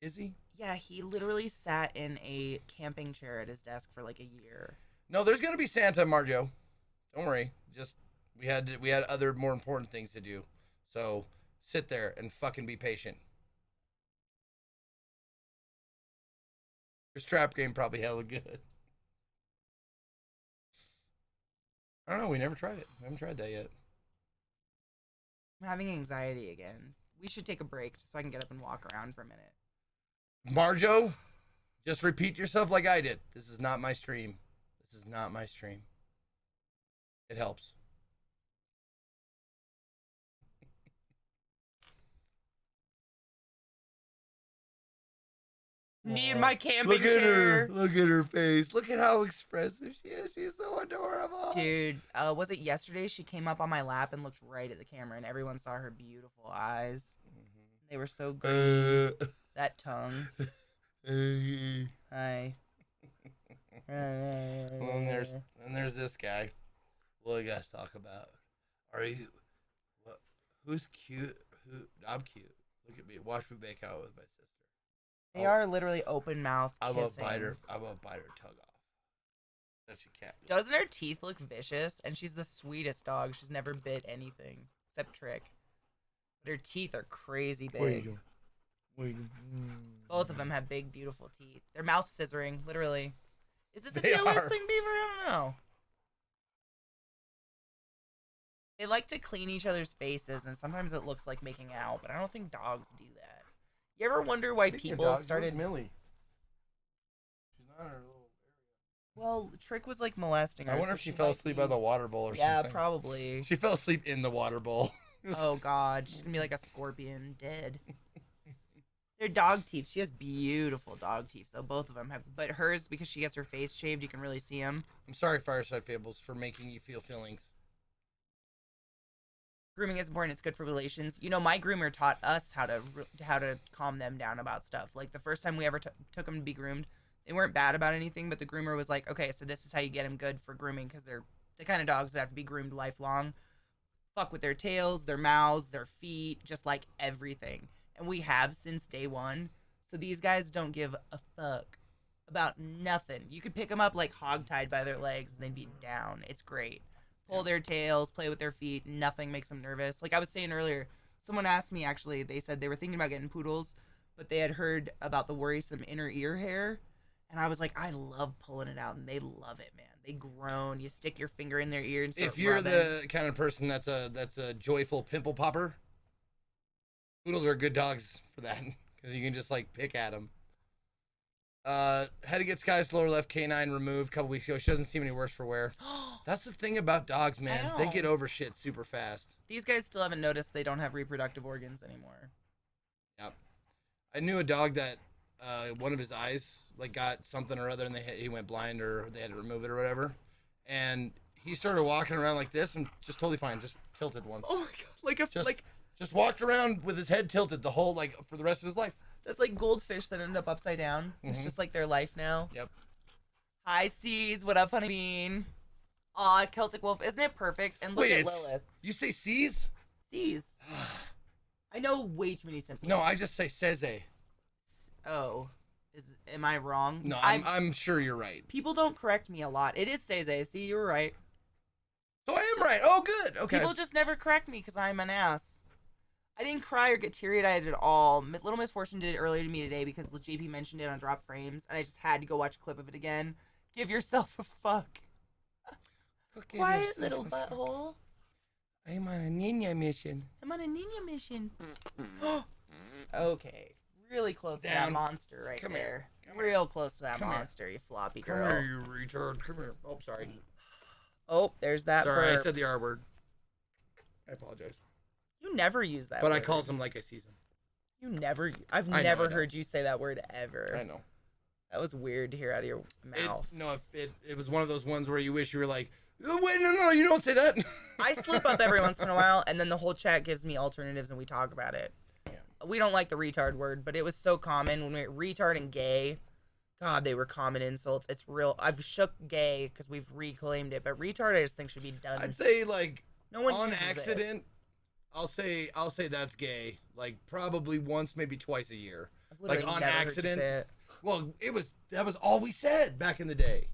Is he? Yeah, he literally sat in a camping chair at his desk for like a year. No, there's gonna be Santa, Marjo. Don't worry. Just we had other more important things to do. So sit there and fucking be patient. Your strap game probably hella good. I don't know. We never tried it. We haven't tried that yet. I'm having anxiety again. We should take a break just so I can get up and walk around for a minute. Marjo, just repeat yourself like I did. This is not my stream. This is not my stream. It helps. Me and my camping chair. Look at her face. Look at how expressive she is. She's so adorable. Dude, was it yesterday? She came up on my lap and looked right at the camera, and everyone saw her beautiful eyes. Mm-hmm. They were so green. That tongue. Hi. And there's this guy. What do you guys talk about? Are you? What? Who's cute? I'm cute. Look at me. Watch me make out with my sister. They are literally open mouth I kissing. will bite her tug off. That she can't. Doesn't her teeth look vicious? And she's the sweetest dog. She's never bit anything except Trick. But her teeth are crazy big. Both of them have big, beautiful teeth. Their mouth scissoring, literally. Is this a tailless thing, Beaver? I don't know. They like to clean each other's faces, and sometimes it looks like making out, but I don't think dogs do that. You ever wonder why people started... Millie. She's not in her little area. Well, Trick was like molesting her. I wonder if she fell asleep by the water bowl or something. Yeah, probably. She fell asleep in the water bowl. Oh, God. She's going to be like a scorpion, dead. They're dog teeth. She has beautiful dog teeth, so both of them have. But hers, because she gets her face shaved, you can really see them. I'm sorry, Fireside Fables, for making you feel feelings. Grooming is important. It's good for relations. You know, my groomer taught us how to calm them down about stuff. Like, the first time we ever took them to be groomed, they weren't bad about anything, but the groomer was like, okay, so this is how you get them good for grooming, because they're the kind of dogs that have to be groomed lifelong. Fuck with their tails, their mouths, their feet, just like everything. And we have since day one. So these guys don't give a fuck about nothing. You could pick them up like hogtied by their legs and they'd be down. It's great. Pull their tails, play with their feet. Nothing makes them nervous. Like I was saying earlier, someone asked me actually, they said they were thinking about getting poodles, but they had heard about the worrisome inner ear hair. And I was like, I love pulling it out, and they love it, man. They groan. You stick your finger in their ear and start If you're rubbing. the kind of person that's a joyful pimple popper, poodles are good dogs for that because you can just like pick at them. Had to get Sky's lower left canine removed a couple weeks ago. She doesn't seem any worse for wear. That's the thing about dogs, man. They get over shit super fast. These guys still haven't noticed they don't have reproductive organs anymore. Yep. I knew a dog that one of his eyes like got something or other, and he went blind, or they had to remove it or whatever. And he started walking around like this and just totally fine, just tilted once. Oh my god, just walked around with his head tilted the whole for the rest of his life. That's like goldfish that end up upside down. Mm-hmm. It's just like their life now. Yep. Hi, C's. What up, honey bean? Aw, Celtic Wolf. Isn't it perfect? And look at Lilith. You say C's? C's. I know way too many simple. No, I just say Ceze. Oh. Am I wrong? No, I'm sure you're right. People don't correct me a lot. It is Ceze. See, you were right. So I am right. Oh, good. Okay. People just never correct me because I'm an ass. I didn't cry or get teary-eyed at all. Little Misfortune did it earlier to me today because JP mentioned it on Drop Frames, and I just had to go watch a clip of it again. Give yourself a fuck. Quiet little butthole. I'm on a Nina mission. Okay. Really close to that monster right there. Real close to that monster, you floppy girl. Come here, you retard. Come here. Oh, sorry. Oh, there's that Sorry, burp. I said the R word. I apologize. You never use that word. But I calls him like I sees him. I've never heard you say that word ever. I know. That was weird to hear out of your mouth. It was one of those ones where you wish you were like, oh, wait, no, you don't say that. I slip up every once in a while, and then the whole chat gives me alternatives, and we talk about it. Yeah. We don't like the retard word, but it was so common when retard and gay. God, they were common insults. It's real. I've shook gay because we've reclaimed it, but retard I just think should be done. I'd say no one on accident. I'll say that's gay. Like probably once, maybe twice a year. Like on accident. Well, that was all we said back in the day.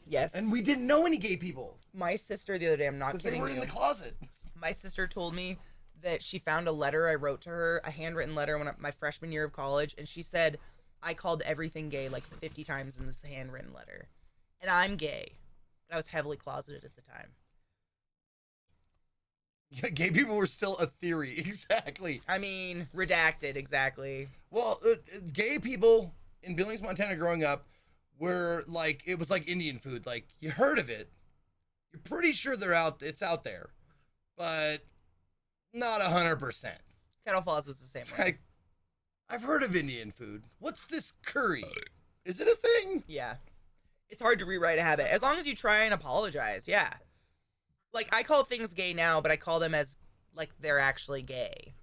Yes. And we didn't know any gay people. My sister the other day, I'm not kidding. They were in the closet. My sister told me that she found a letter I wrote to her, a handwritten letter my freshman year of college, and she said I called everything gay like 50 times in this handwritten letter. And I'm gay. But I was heavily closeted at the time. Yeah, gay people were still a theory. Exactly. I mean, redacted, exactly. Well, gay people in Billings, Montana growing up were like, it was like Indian food. Like, you heard of it. You're pretty sure it's out there. But not 100%. Kettle Falls was the same way. Like, I've heard of Indian food. What's this curry? Is it a thing? Yeah. It's hard to rewrite a habit. As long as you try and apologize, yeah. Like, I call things gay now, but I call them as, like, they're actually gay.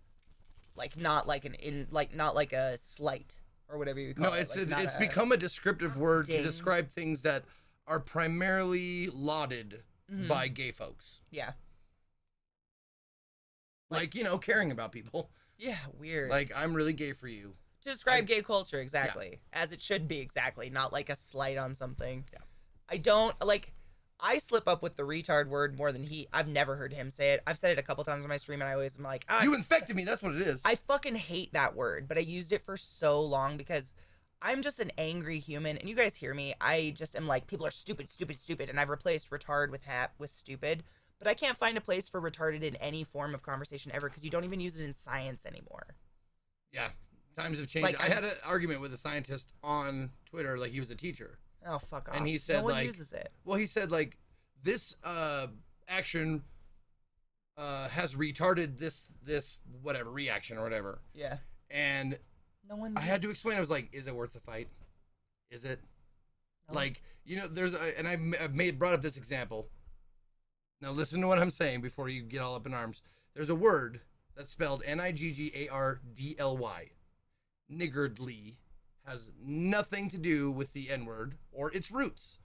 Like, not like not like a slight or whatever you call it. No, it's become a descriptive word to describe things that are primarily lauded by gay folks. Yeah. Like, caring about people. Yeah, weird. Like, I'm really gay for you. To describe gay culture, exactly. Yeah. As it should be, exactly. Not like a slight on something. Yeah. I don't, like, I slip up with the retard word more than I've never heard him say it. I've said it a couple times on my stream, and I always am like, you infected me, that's what it is. I fucking hate that word, but I used it for so long because I'm just an angry human, and you guys hear me. I just am like, people are stupid, stupid, stupid, and I've replaced retard with stupid, but I can't find a place for retarded in any form of conversation ever because you don't even use it in science anymore. Yeah, times have changed. Like, I had an argument with a scientist on Twitter, like he was a teacher. Oh, fuck off. And he said, no one like, uses it. Well, he said, like, this action has retarded this whatever reaction or whatever. Yeah. And no one. I had to explain. I was like, is it worth the fight? Is it? No. Like, you know, I've brought up this example. Now listen to what I'm saying before you get all up in arms. There's a word that's spelled Niggardly. Niggardly has nothing to do with the N-word or its roots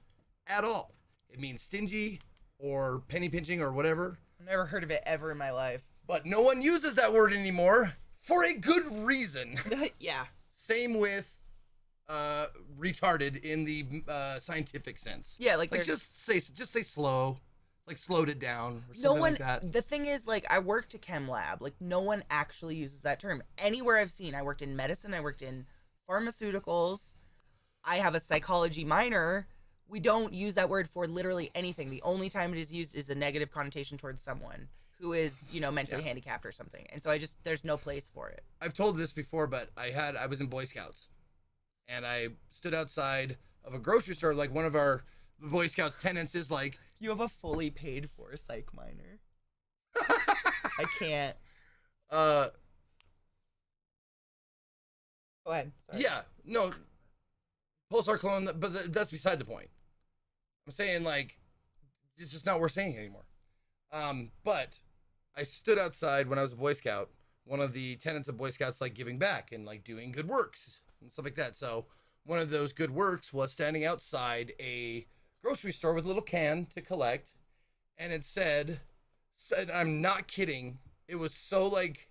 at all. It means stingy or penny pinching or whatever. I've never heard of it ever in my life. But no one uses that word anymore for a good reason. Yeah. Same with retarded in the scientific sense. Yeah, like just say slow. Like slowed it down or something like that. The thing is, like, I worked a chem lab. Like, no one actually uses that term. Anywhere I've seen, I worked in medicine, I worked in pharmaceuticals. I have a psychology minor. We don't use that word for literally anything. The only time it is used is a negative connotation towards someone who is, you know, mentally handicapped or something. And so there's no place for it. I've told this before, but I was in Boy Scouts. And I stood outside of a grocery store, like one of our Boy Scouts tenants is like, you have a fully paid for psych minor. I can't. Go ahead. Sorry. Yeah, no. Pulsar clone, but that's beside the point. I'm saying, like, it's just not worth saying anymore. But I stood outside when I was a Boy Scout. One of the tenets of Boy Scouts like giving back and like doing good works and stuff like that. So one of those good works was standing outside a grocery store with a little can to collect, and it said I'm not kidding, it was so like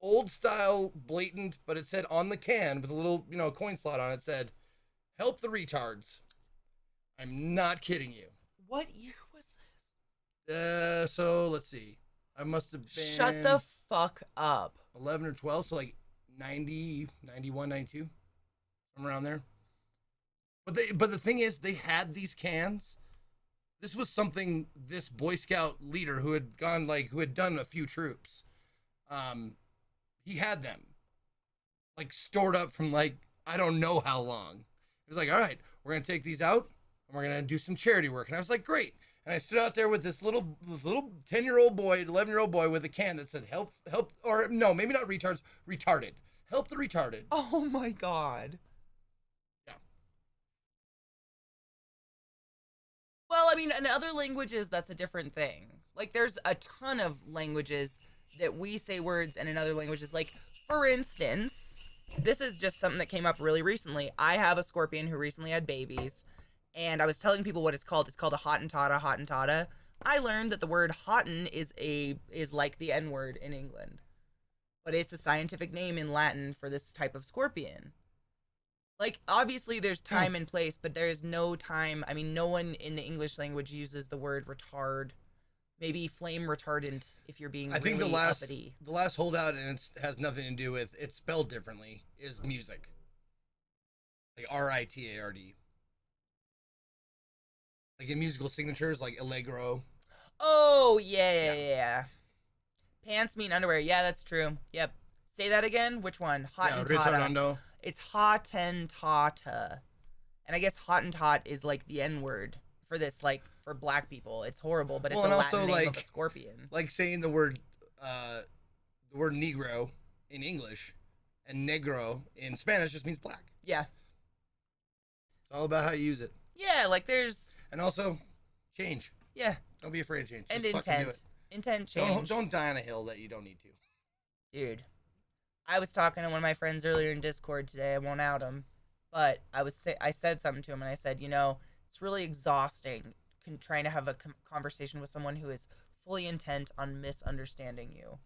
old style blatant, but it said on the can with a little, you know, coin slot on it, said, help the retards. I'm not kidding you. What year was this? So let's see, I must have been, shut the fuck up, 11 or 12, so like 90, 91, 92, somewhere around there. But the thing is, they had these cans. This was something this Boy Scout leader who had done a few troops, he had them like stored up from like I don't know how long. He was like, all right, we're gonna take these out and we're gonna do some charity work. And I was like, great. And I stood out there with this little 10-year-old boy, 11-year-old boy with a can that said help, or no, maybe not retards, retarded. Help the retarded. Oh my God. Well, I mean, in other languages, that's a different thing. Like, there's a ton of languages that we say words, and in other languages, like, for instance, this is just something that came up really recently. I have a scorpion who recently had babies, and I was telling people what it's called. It's called a Hottentotta. I learned that the word Hotten is like the N-word in England, but it's a scientific name in Latin for this type of scorpion. Like, obviously, there's time and place, but there is no time. I mean, no one in the English language uses the word retard. Maybe flame retardant if you're being really uppity. The last holdout, and it has nothing to do with, it's spelled differently, is music. Like Ritard. Like in musical signatures, like Allegro. Oh, yeah. Pants mean underwear. Yeah, that's true. Yep. Say that again. Which one? Hottentotta. It's Hottentotta. And I guess Hottentot is like the N-word for this, like, for black people. It's horrible, but it's a Latin name of a scorpion. Like saying the word Negro in English and Negro in Spanish just means black. Yeah. It's all about how you use it. Yeah, like there's... And also, change. Yeah. Don't be afraid of change. And just intent. Do it. Intent change. Don't die on a hill that you don't need to. Dude. I was talking to one of my friends earlier in Discord today. I won't out him. But I said something to him, and I said, you know, it's really exhausting trying to have a conversation with someone who is fully intent on misunderstanding you.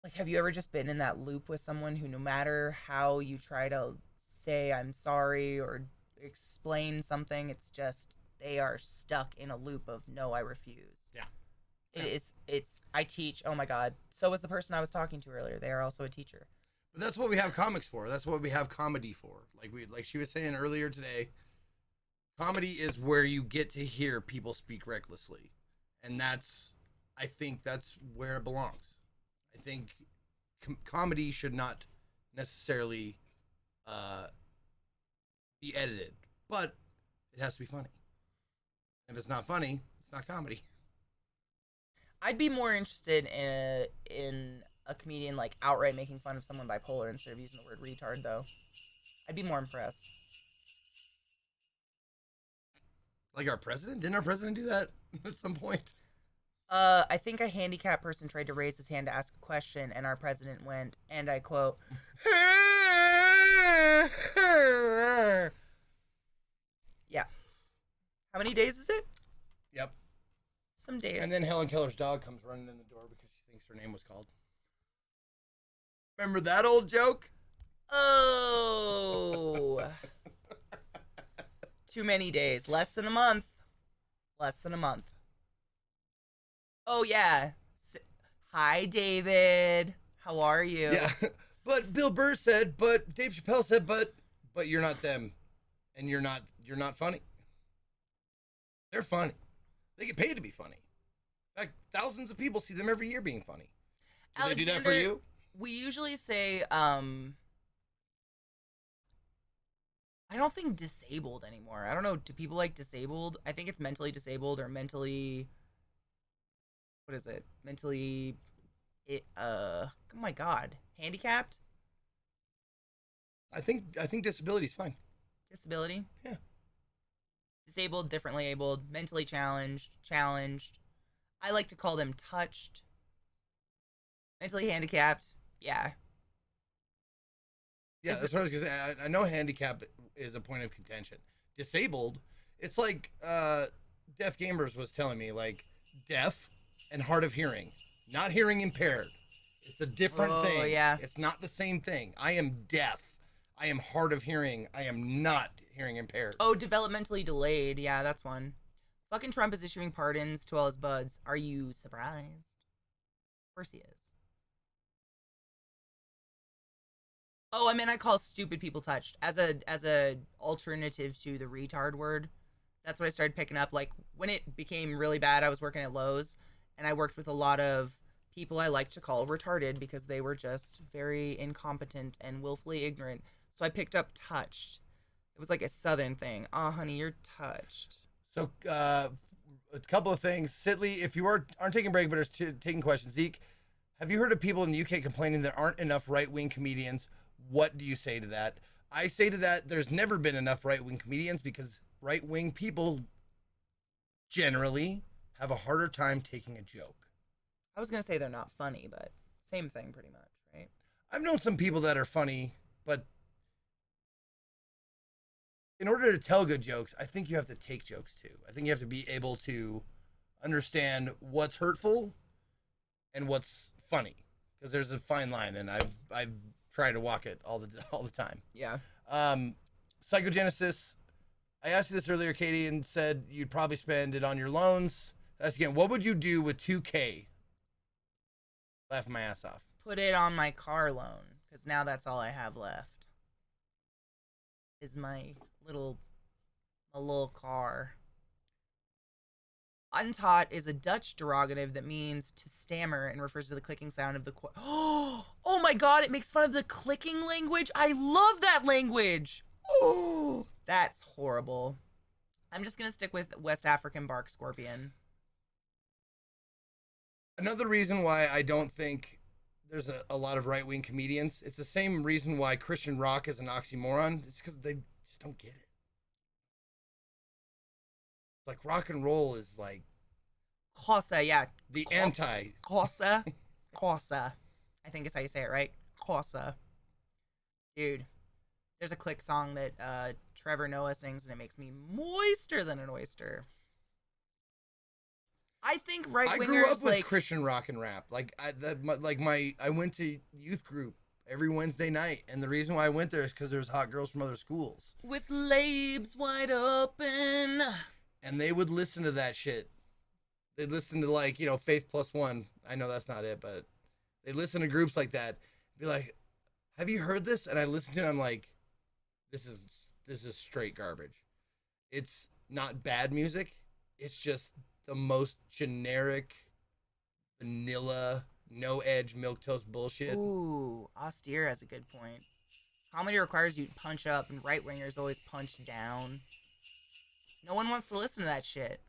Like, have you ever just been in that loop with someone who, no matter how you try to say I'm sorry or explain something, it's just they are stuck in a loop of no, I refuse. Yeah. I teach. Oh my God. So was the person I was talking to earlier. They are also a teacher. But that's what we have comics for. That's what we have comedy for. Like she was saying earlier today, comedy is where you get to hear people speak recklessly. And I think that's where it belongs. I think comedy should not necessarily be edited, but it has to be funny. If it's not funny, it's not comedy. I'd be more interested in a comedian like outright making fun of someone bipolar instead of using the word retard, though. I'd be more impressed. Like our president? Didn't our president do that at some point? I think a handicapped person tried to raise his hand to ask a question, and our president went, and I quote, yeah. How many days is it? Yep. Some days. And then Helen Keller's dog comes running in the door because she thinks her name was called. Remember that old joke? Oh. Too many days. Less than a month. Less than a month. Oh, yeah. Hi, David. How are you? Yeah. But Bill Burr said, but Dave Chappelle said, but you're not them. And you're not funny. They're funny. They get paid to be funny. In fact, thousands of people see them every year being funny. Do they do that for you? We usually say, I don't think disabled anymore. I don't know. Do people like disabled? I think it's mentally disabled or mentally, what is it? Oh my God. Handicapped? I think disability is fine. Disability? Yeah. Disabled, differently abled, mentally challenged. I like to call them touched. Mentally handicapped. Yeah. Yeah, that's what I was going to say. I know handicap is a point of contention. Disabled, it's like Deaf Gamers was telling me, like deaf and hard of hearing, not hearing impaired. It's a different thing. Yeah. It's not the same thing. I am deaf. I am hard of hearing. I am not hearing impaired. Oh, developmentally delayed. Yeah, that's one. Fucking Trump is issuing pardons to all his buds. Are you surprised? Of course he is. Oh, I mean, I call stupid people touched as a alternative to the retard word. That's what I started picking up. Like when it became really bad, I was working at Lowe's, and I worked with a lot of people I like to call retarded because they were just very incompetent and willfully ignorant. So I picked up touched. It was like a Southern thing. Oh, honey, you're touched. So a couple of things. Sidley, if you aren't taking a break but are taking questions, Zeke, have you heard of people in the UK complaining there aren't enough right-wing comedians? What do you say to that? I say to that, there's never been enough right-wing comedians because right-wing people generally have a harder time taking a joke. I was going to say they're not funny, but same thing pretty much, right? I've known some people that are funny, but in order to tell good jokes, I think you have to take jokes too. I think you have to be able to understand what's hurtful and what's funny, because there's a fine line, and I've tried to walk it all the time. Yeah. Psychogenesis. I asked you this earlier, Katie, and said you'd probably spend it on your loans. That's again, what would you do with $2,000? Laugh my ass off. Put it on my car loan, because now that's all I have left. Is my little car. Untaught is a Dutch derogative that means to stammer and refers to the clicking sound of the Oh my God, it makes fun of the clicking language. I love that language. Oh, that's horrible. I'm just going to stick with West African bark scorpion. Another reason why I don't think there's a lot of right-wing comedians, it's the same reason why Christian rock is an oxymoron. It's because they just don't get it. Like rock and roll is like Kosa, yeah. The anti. Kosa. I think is how you say it, right? Kosa. Dude, there's a Click song that Trevor Noah sings, and it makes me moister than an oyster. I think right wingers I grew up with like Christian rock and rap. I went to youth group every Wednesday night, and the reason why I went there is because there's hot girls from other schools, with labes wide open. and they would listen to that shit. They'd listen to like Faith Plus One. I know that's not it, but they listen to groups like that. Be like, have you heard this? And I listen to it. I'm like, this is straight garbage. It's not bad music. It's just the most generic, vanilla, no edge milquetoast bullshit. Ooh, Austere has a good point. Comedy requires you to punch up, and right wingers always punch down. No one wants to listen to that shit.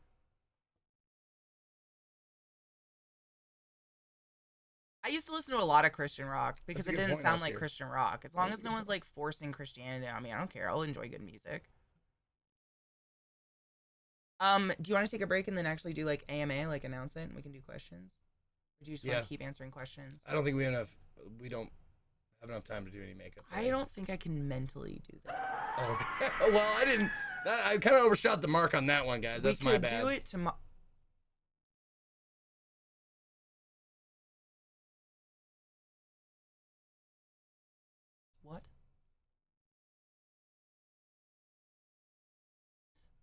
I used to listen to a lot of Christian rock because it didn't sound like Christian rock. As long as no one's like forcing Christianity on me, I don't care. I'll enjoy good music. Do you want to take a break and then actually do like AMA, like announce it, and we can do questions? Or do you just want to keep answering questions? I don't think we don't have enough time to do any makeup. I don't think I can mentally do this. Oh, okay. Well, I kind of overshot the mark on that one, guys. That's my bad. We could do it tomorrow. What?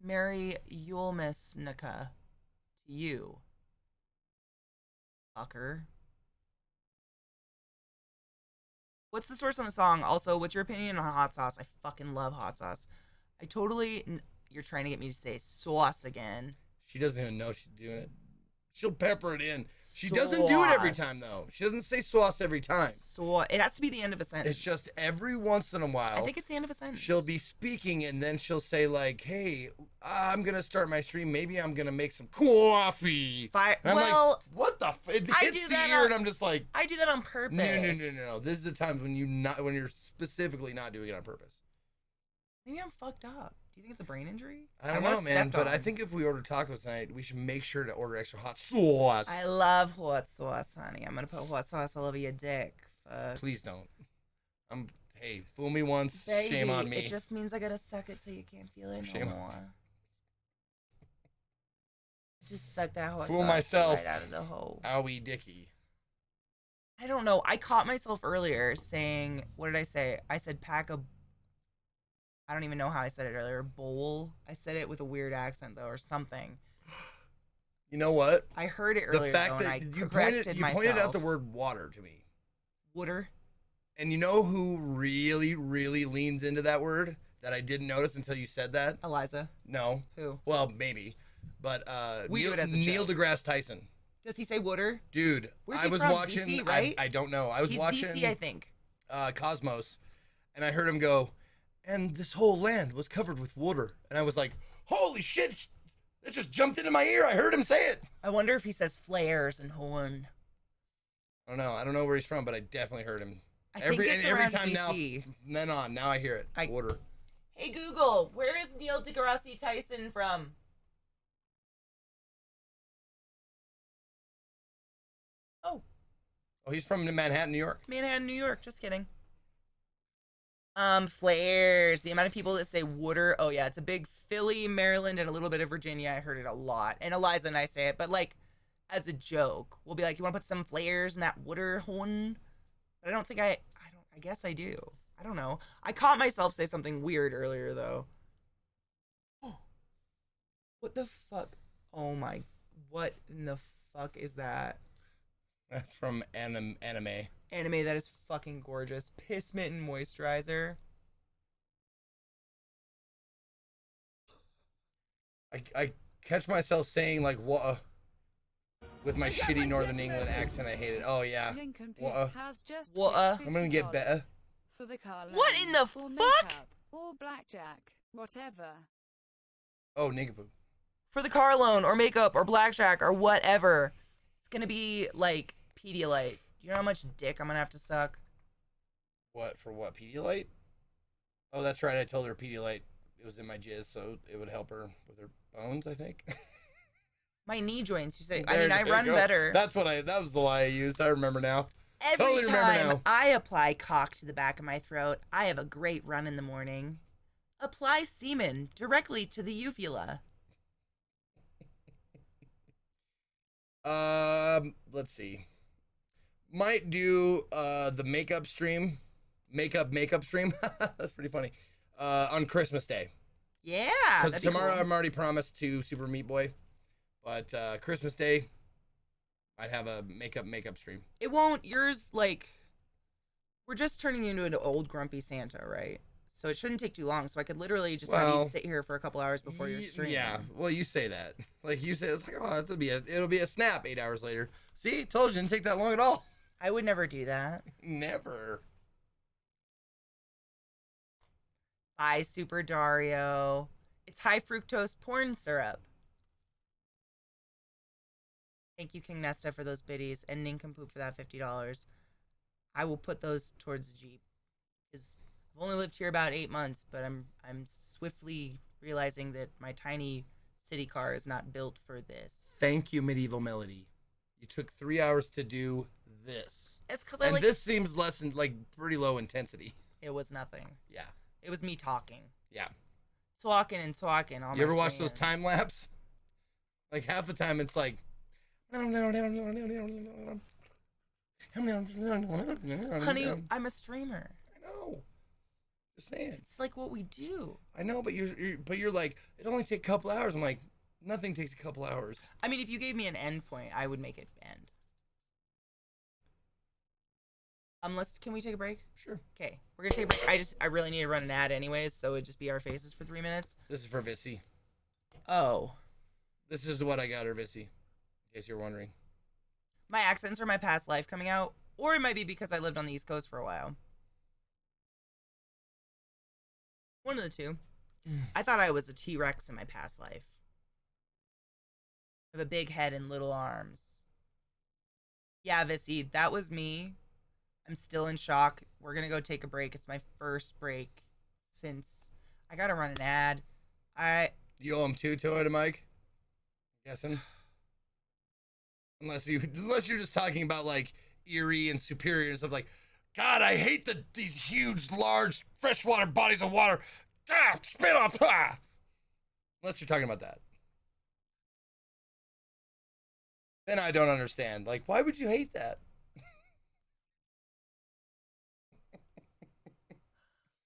Merry Yulmasnica to you, fucker. What's the source on the song? Also, what's your opinion on hot sauce? I fucking love hot sauce. You're trying to get me to say sauce again. She doesn't even know she's doing it. She'll pepper it in. She doesn't do it every time, though. She doesn't say sauce every time. It has to be the end of a sentence. It's just every once in a while. I think it's the end of a sentence. She'll be speaking, and then she'll say, like, hey, I'm going to start my stream. Maybe I'm going to make some coffee. And I'm like, what the It hits the ear, and I'm just like. I do that on purpose. No. This is the times when you're specifically not doing it on purpose. Maybe I'm fucked up. Do you think it's a brain injury? I don't know, man, but I think if we order tacos tonight, we should make sure to order extra hot sauce. I love hot sauce, honey. I'm going to put hot sauce all over your dick. Please don't. Hey, fool me once, Baby, shame on me. It just means I got to suck it till you can't feel it no more. Just suck that hot Fool sauce myself. right out of the hole. Owie dicky. I don't know. I caught myself earlier saying, what did I say? I said I don't even know how I said it earlier. Bowl. I said it with a weird accent, though, or something. You know what? I heard it earlier, the fact though, that and you myself. pointed out the word water to me. Water? And you know who really, really leans into that word that I didn't notice until you said that? Eliza. No. Who? Well, maybe. But do it as a Neil joke. deGrasse Tyson. Does he say water? Dude, Where's I he was from? watching. DC, right? I don't know. He's watching DC, I think. Cosmos, and I heard him go, and this whole land was covered with water. And I was like, holy shit, it just jumped into my ear. I heard him say it. I wonder if he says flares and horn. I don't know. I don't know where he's from, but I definitely heard him. Every time DC. Now I hear it. Water. Hey, Google, where is Neil deGrasse Tyson from? Oh, he's from Manhattan, New York. Manhattan, New York. Just kidding. Flares. The amount of people that say water. Oh, yeah, it's a big Philly, Maryland, and a little bit of Virginia. I heard it a lot. And Eliza and I say it, but like as a joke. We'll be like, you want to put some flares in that water horn? But I don't think I guess I do. I don't know. I caught myself say something weird earlier, though. What the fuck? Oh my. What in the fuck is that? That's from anime. Anime that is fucking gorgeous. Piss Mitten moisturizer. I catch myself saying like what with my shitty Northern England accent. I hate it. Oh yeah. What? I'm gonna get better. For the car what in the fuck? Makeup, or blackjack, whatever. Oh, niggaboo. For the car loan or makeup or blackjack or whatever. It's gonna be like Pedialyte. Do you know how much dick I'm gonna have to suck? What, for what, Pedialyte? Oh, that's right. I told her Pedialyte, it was in my jizz, so it would help her with her bones, I think. My knee joints, you say. I run better. That was the lie I used. I remember now. Every time I apply cock to the back of my throat, I have a great run in the morning. Apply semen directly to the uvula. Let's see. Might do the makeup stream. Makeup stream. That's pretty funny. On Christmas Day. Yeah. Because tomorrow I'm already promised to Super Meat Boy. But Christmas Day, I'd have a makeup stream. It won't. Yours, like, we're just turning you into an old grumpy Santa, right? So it shouldn't take too long. So I could literally just have you sit here for a couple hours before your stream. Yeah. Well, you say that. Like, you say, it's like, oh, it'll be a snap 8 hours later. See? Told you, it didn't take that long at all. I would never do that. Never. Bye, Super Dario. It's high fructose corn syrup. Thank you, King Nesta, for those biddies, and Nincompoop for that $50. I will put those towards the Jeep. I've only lived here about 8 months, but I'm swiftly realizing that my tiny city car is not built for this. Thank you, Medieval Melody. You took 3 hours to do this. It's because and this seems less than, like, pretty low intensity. It was nothing. Yeah. It was me talking. Yeah. Talking and talking. You ever watch those time lapse? Like, half the time it's like... Honey, I'm a streamer. I know. Just saying. It's like what we do. I know, but you're like, it only takes a couple hours. I'm like, nothing takes a couple hours. I mean, if you gave me an end point, I would make it end. Can we take a break? Sure. Okay, we're gonna take a break. I really need to run an ad anyways, so it'd just be our faces for 3 minutes. This is for Vissy. Oh. This is what I got her, Vissy. In case you're wondering. My accents are my past life coming out, or it might be because I lived on the East Coast for a while. One of the two. I thought I was a T-Rex in my past life. I have a big head and little arms. Yeah, Vissy, that was me. I'm still in shock. We're going to go take a break. It's my first break since I got to run an ad. You owe him 2 Toyota, Mike? I'm guessing. Unless you're just talking about, like, Erie and Superior and stuff like, God, I hate these huge, large, freshwater bodies of water. Ah, spit off. Ah. Unless you're talking about that. Then I don't understand. Like, why would you hate that?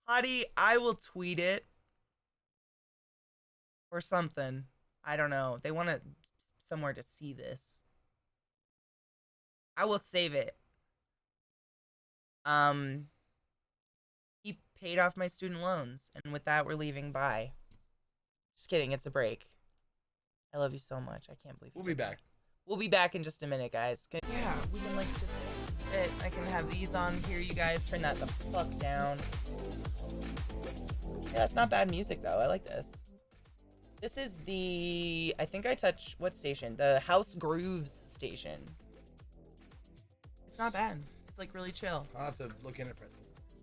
Hottie, I will tweet it. Or something. I don't know. They want somewhere to see this. I will save it. He paid off my student loans. And with that, we're leaving. Bye. Just kidding. It's a break. I love you so much. I can't believe We'll be back. We'll be back in just a minute, guys. Yeah, we can, like, just sit. I can have these on here, you guys. Turn that the fuck down. Yeah, it's not bad music, though. I like this. This is the... I think I touch... What station? The House Grooves station. It's not bad. It's, like, really chill. I'll have to look in it present.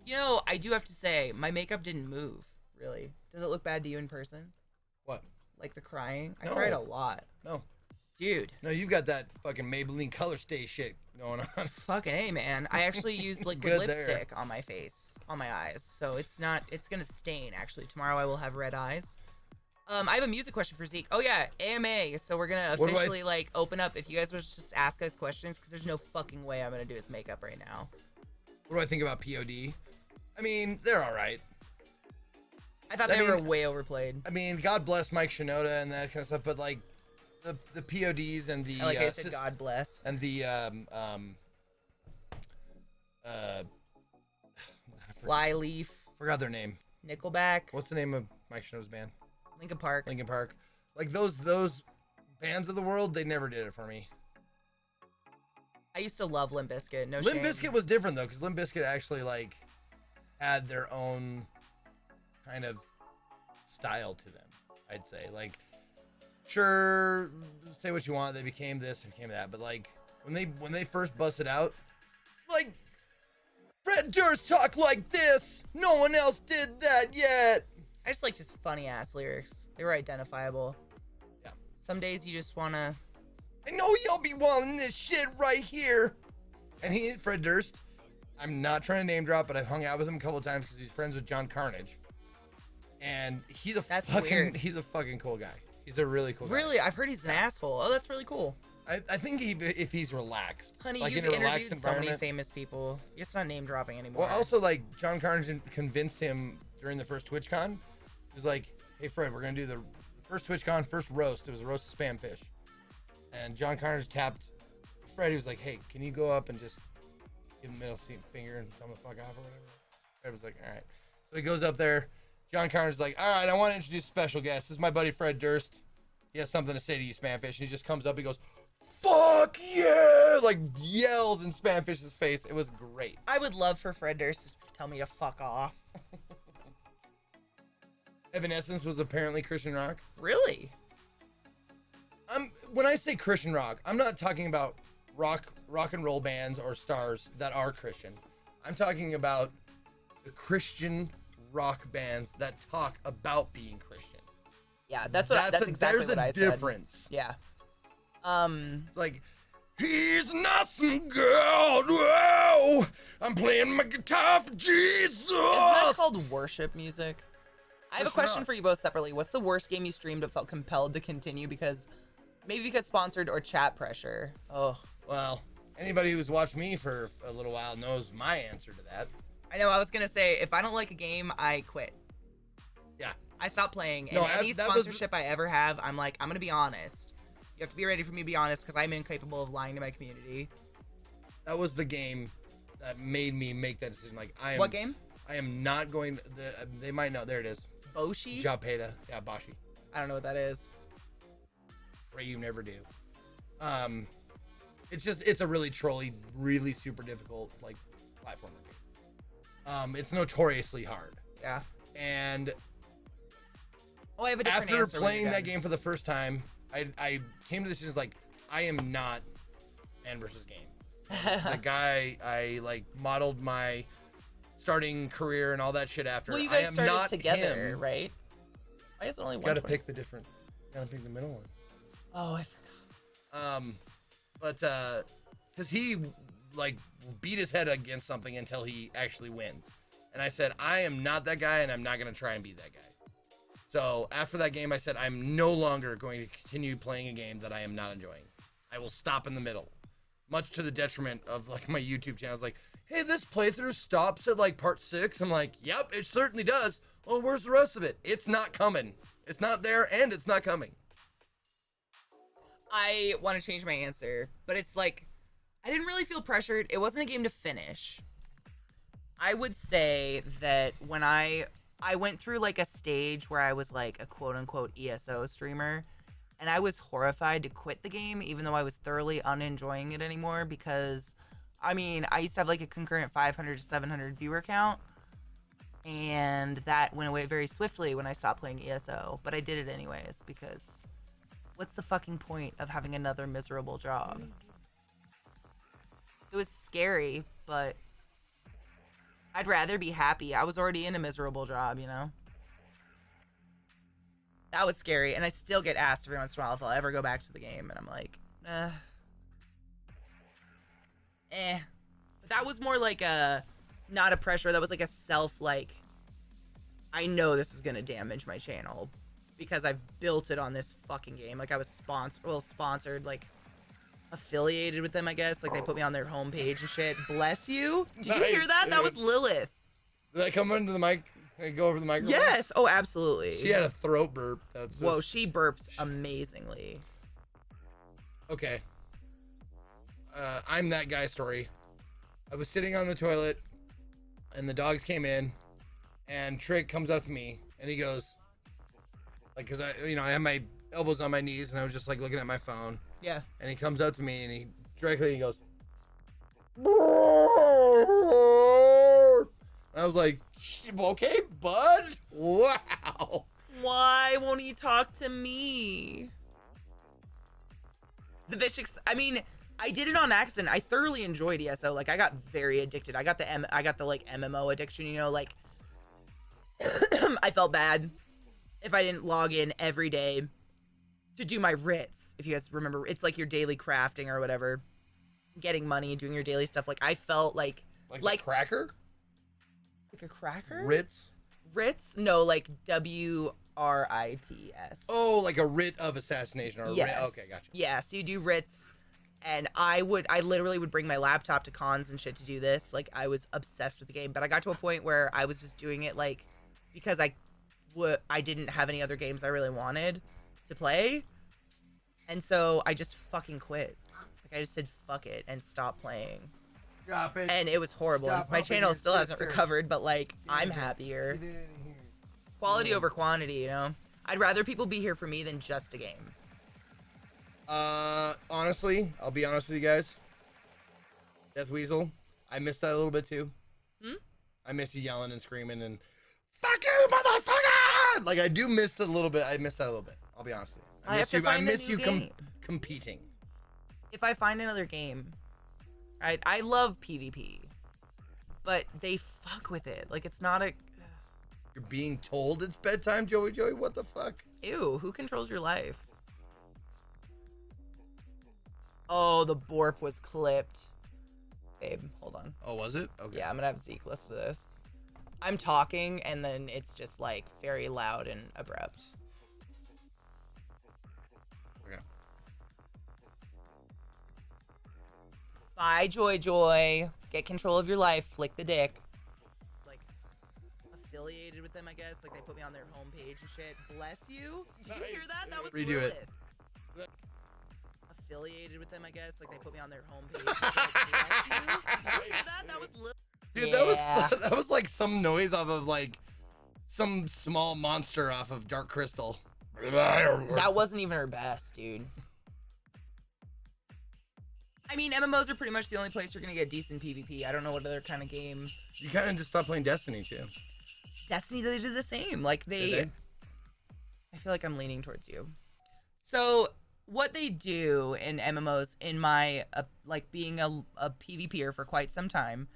You know, I do have to say, my makeup didn't move, really. Does it look bad to you in person? What? Like the crying? No. I cried a lot. No. Dude. No, you've got that fucking Maybelline Color Stay shit going on. Fucking A, man. I actually used liquid lipstick on my face, on my eyes. So it's gonna stain, actually. Tomorrow I will have red eyes. I have a music question for Zeke. Oh, yeah, AMA. So we're gonna officially, like, open up. If you guys would just ask us questions, because there's no fucking way I'm gonna do his makeup right now. What do I think about POD? I mean, they're all right. I thought they were way overplayed. I mean, God bless Mike Shinoda and that kind of stuff, but, like, the PODs and the... I said God bless. And the, Flyleaf. Forgot their name. Nickelback. What's the name of Mike Shinoda's band? Linkin Park. Linkin Park. Like, those bands of the world, they never did it for me. I used to love Limp Bizkit. No Limp shame. Bizkit was different, though, because Limp Bizkit actually, like, had their own kind of style to them, I'd say. Like, sure, say what you want, they became this, they became that, but, like, when they first busted out, like, Fred Durst talk like this, no one else did that yet. I just liked his funny ass lyrics. They were identifiable. Yeah. Some days you just wanna... I know you'll be wanting this shit right here. And Fred Durst, I'm not trying to name drop, but I've hung out with him a couple of times because he's friends with John Carnage. And he's a fucking cool guy. He's a really cool guy. Really? I've heard he's an asshole. Oh, that's really cool. I think if he's relaxed, Honey, like you've in a relaxed interviewed so many environment. famous people. It's not name dropping anymore. Well, also like John Carnage convinced him during the first TwitchCon. He was like, "Hey Fred, we're gonna do the first TwitchCon, first roast. It was a roast of spam fish." And John Carnage tapped Fred. He was like, "Hey, can you go up and just give him the middle finger and tell him to fuck off or whatever?" Fred was like, "All right." So he goes up there. John Carnage is like, "All right, I want to introduce a special guest. This is my buddy Fred Durst. He has something to say to you, Spamfish." And he just comes up. He goes, "Fuck yeah!" Like yells in Spamfish's face. It was great. I would love for Fred Durst to tell me to fuck off. Evanescence was apparently Christian rock. Really? When I say Christian rock, I'm not talking about rock and roll bands or stars that are Christian. I'm talking about the Christian rock bands that talk about being Christian. Yeah, that's exactly what I said. There's a difference. Yeah. It's like, he's an awesome God. Whoa, I'm playing my guitar for Jesus. Isn't that called worship music? I have a question rock. for you both separately. What's the worst game you streamed but felt compelled to continue because sponsored or chat pressure? Oh. Well, anybody who's watched me for a little while knows my answer to that. I know, I was gonna say, if I don't like a game, I quit. Yeah. I stop playing. And No, any that was- sponsorship I ever have, I'm like, I'm gonna be honest. You have to be ready for me to be honest because I'm incapable of lying to my community. That was the game that made me make that decision. Like, What game? I am not going. They might know. There it is. Boshi? Japeta. Yeah, Bashi. I don't know what that is. Pray you never do. It's a really trolly, really super difficult like platformer game. It's notoriously hard. Yeah. And I have a different after answer playing that game for the first time, I came to this decision like I am not man versus game. The guy I like modeled my starting career and all that shit after. Well, you I guys am started not together, him. right? Why is it only one? Gotta pick the different. Gotta pick the middle one. Oh, I forgot. But because he like beat his head against something until he actually wins, and I said I am not that guy, and I'm not gonna try and be that guy. So after that game, I said I'm no longer going to continue playing a game that I am not enjoying. I will stop in the middle, much to the detriment of like my YouTube channel. It's like, hey, this playthrough stops at like part 6. I'm like, yep, it certainly does. Well, where's the rest of it? It's not coming. It's not there, and it's not coming. I want to change my answer, but it's like, I didn't really feel pressured. It wasn't a game to finish. I would say that when I went through like a stage where I was like a quote unquote ESO streamer, and I was horrified to quit the game, even though I was thoroughly unenjoying it anymore because, I mean, I used to have like a concurrent 500 to 700 viewer count, and that went away very swiftly when I stopped playing ESO, but I did it anyways because what's the fucking point of having another miserable job? It was scary, but I'd rather be happy. I was already in a miserable job, you know? That was scary, and I still get asked every once in a while if I'll ever go back to the game, and I'm like, But that was more like not a pressure, that was like a self, like, I know this is gonna damage my channel because I've built it on this fucking game. Like, I was sponsored, like, affiliated with them, I guess. Like, they put me on their homepage and shit. Bless you. Did you hear that? That was Lilith. Did I come into the mic? Can I go over the microphone? Yes. Oh, absolutely. She had a throat burp. Whoa, she burps amazingly. Okay. I'm that guy story. I was sitting on the toilet, and the dogs came in, and Trick comes up to me, and he goes, like, because I have my elbows on my knees, and I was just like looking at my phone. Yeah. And he comes up to me, and he goes, and I was like, okay, bud. Wow. Why won't he talk to me? The bitch, I mean, I did it on accident. I thoroughly enjoyed ESO. Like, I got very addicted. I got the like MMO addiction, you know, like I felt bad if I didn't log in every day to do my writs. If you guys remember, it's like your daily crafting or whatever, getting money, doing your daily stuff. Like, I felt like a cracker? Like a cracker? Writs? No, like WRITS. Oh, like a writ of assassination or yes. a writ. Okay, gotcha. Yeah, so you do writs And I literally would bring my laptop to cons and shit to do this. Like, I was obsessed with the game. But I got to a point where I was just doing it, like, because I didn't have any other games I really wanted to play. And so I just fucking quit. Like, I just said fuck it and stopped playing. Drop it. And it was horrible. Stop My humping channel your still hasn't sister. recovered, but, like, I'm happier. Quality over quantity, you know? I'd rather people be here for me than just a game. Honestly, I'll be honest with you guys. Death Weasel, I miss that a little bit too. I miss you yelling and screaming and fuck you, motherfucker! Like, I do miss it a little bit. I miss that a little bit. I'll be honest with you. I miss you competing. If I find another game, right? I love PvP, but they fuck with it. Like, it's not a... You're being told it's bedtime, Joey? What the fuck? Ew, who controls your life? Oh, the borp was clipped. Babe, hold on. Oh, was it? Okay. Yeah, I'm gonna have Zeke listen to this. I'm talking, and then it's just, like, very loud and abrupt. Okay. Bye, Joy. Get control of your life. Flick the dick. Like, affiliated with them, I guess. Like, they put me on their homepage and shit. Bless you. Did you hear that? That was Redo Lilith. it. Affiliated with them, I guess. Like, they put me on their homepage. And shit. Bless you. Did you hear that? That was Lilith. Dude, Yeah. that was like some noise off of, like, some small monster off of Dark Crystal. That wasn't even her best, dude. I mean, MMOs are pretty much the only place you're gonna get decent PvP. I don't know what other kind of game. You kind of just stopped playing Destiny, too. Destiny, they did the same. Like, Did they? I feel like I'm leaning towards you. So, what they do in MMOs, in my, like, being a PvPer for quite some time,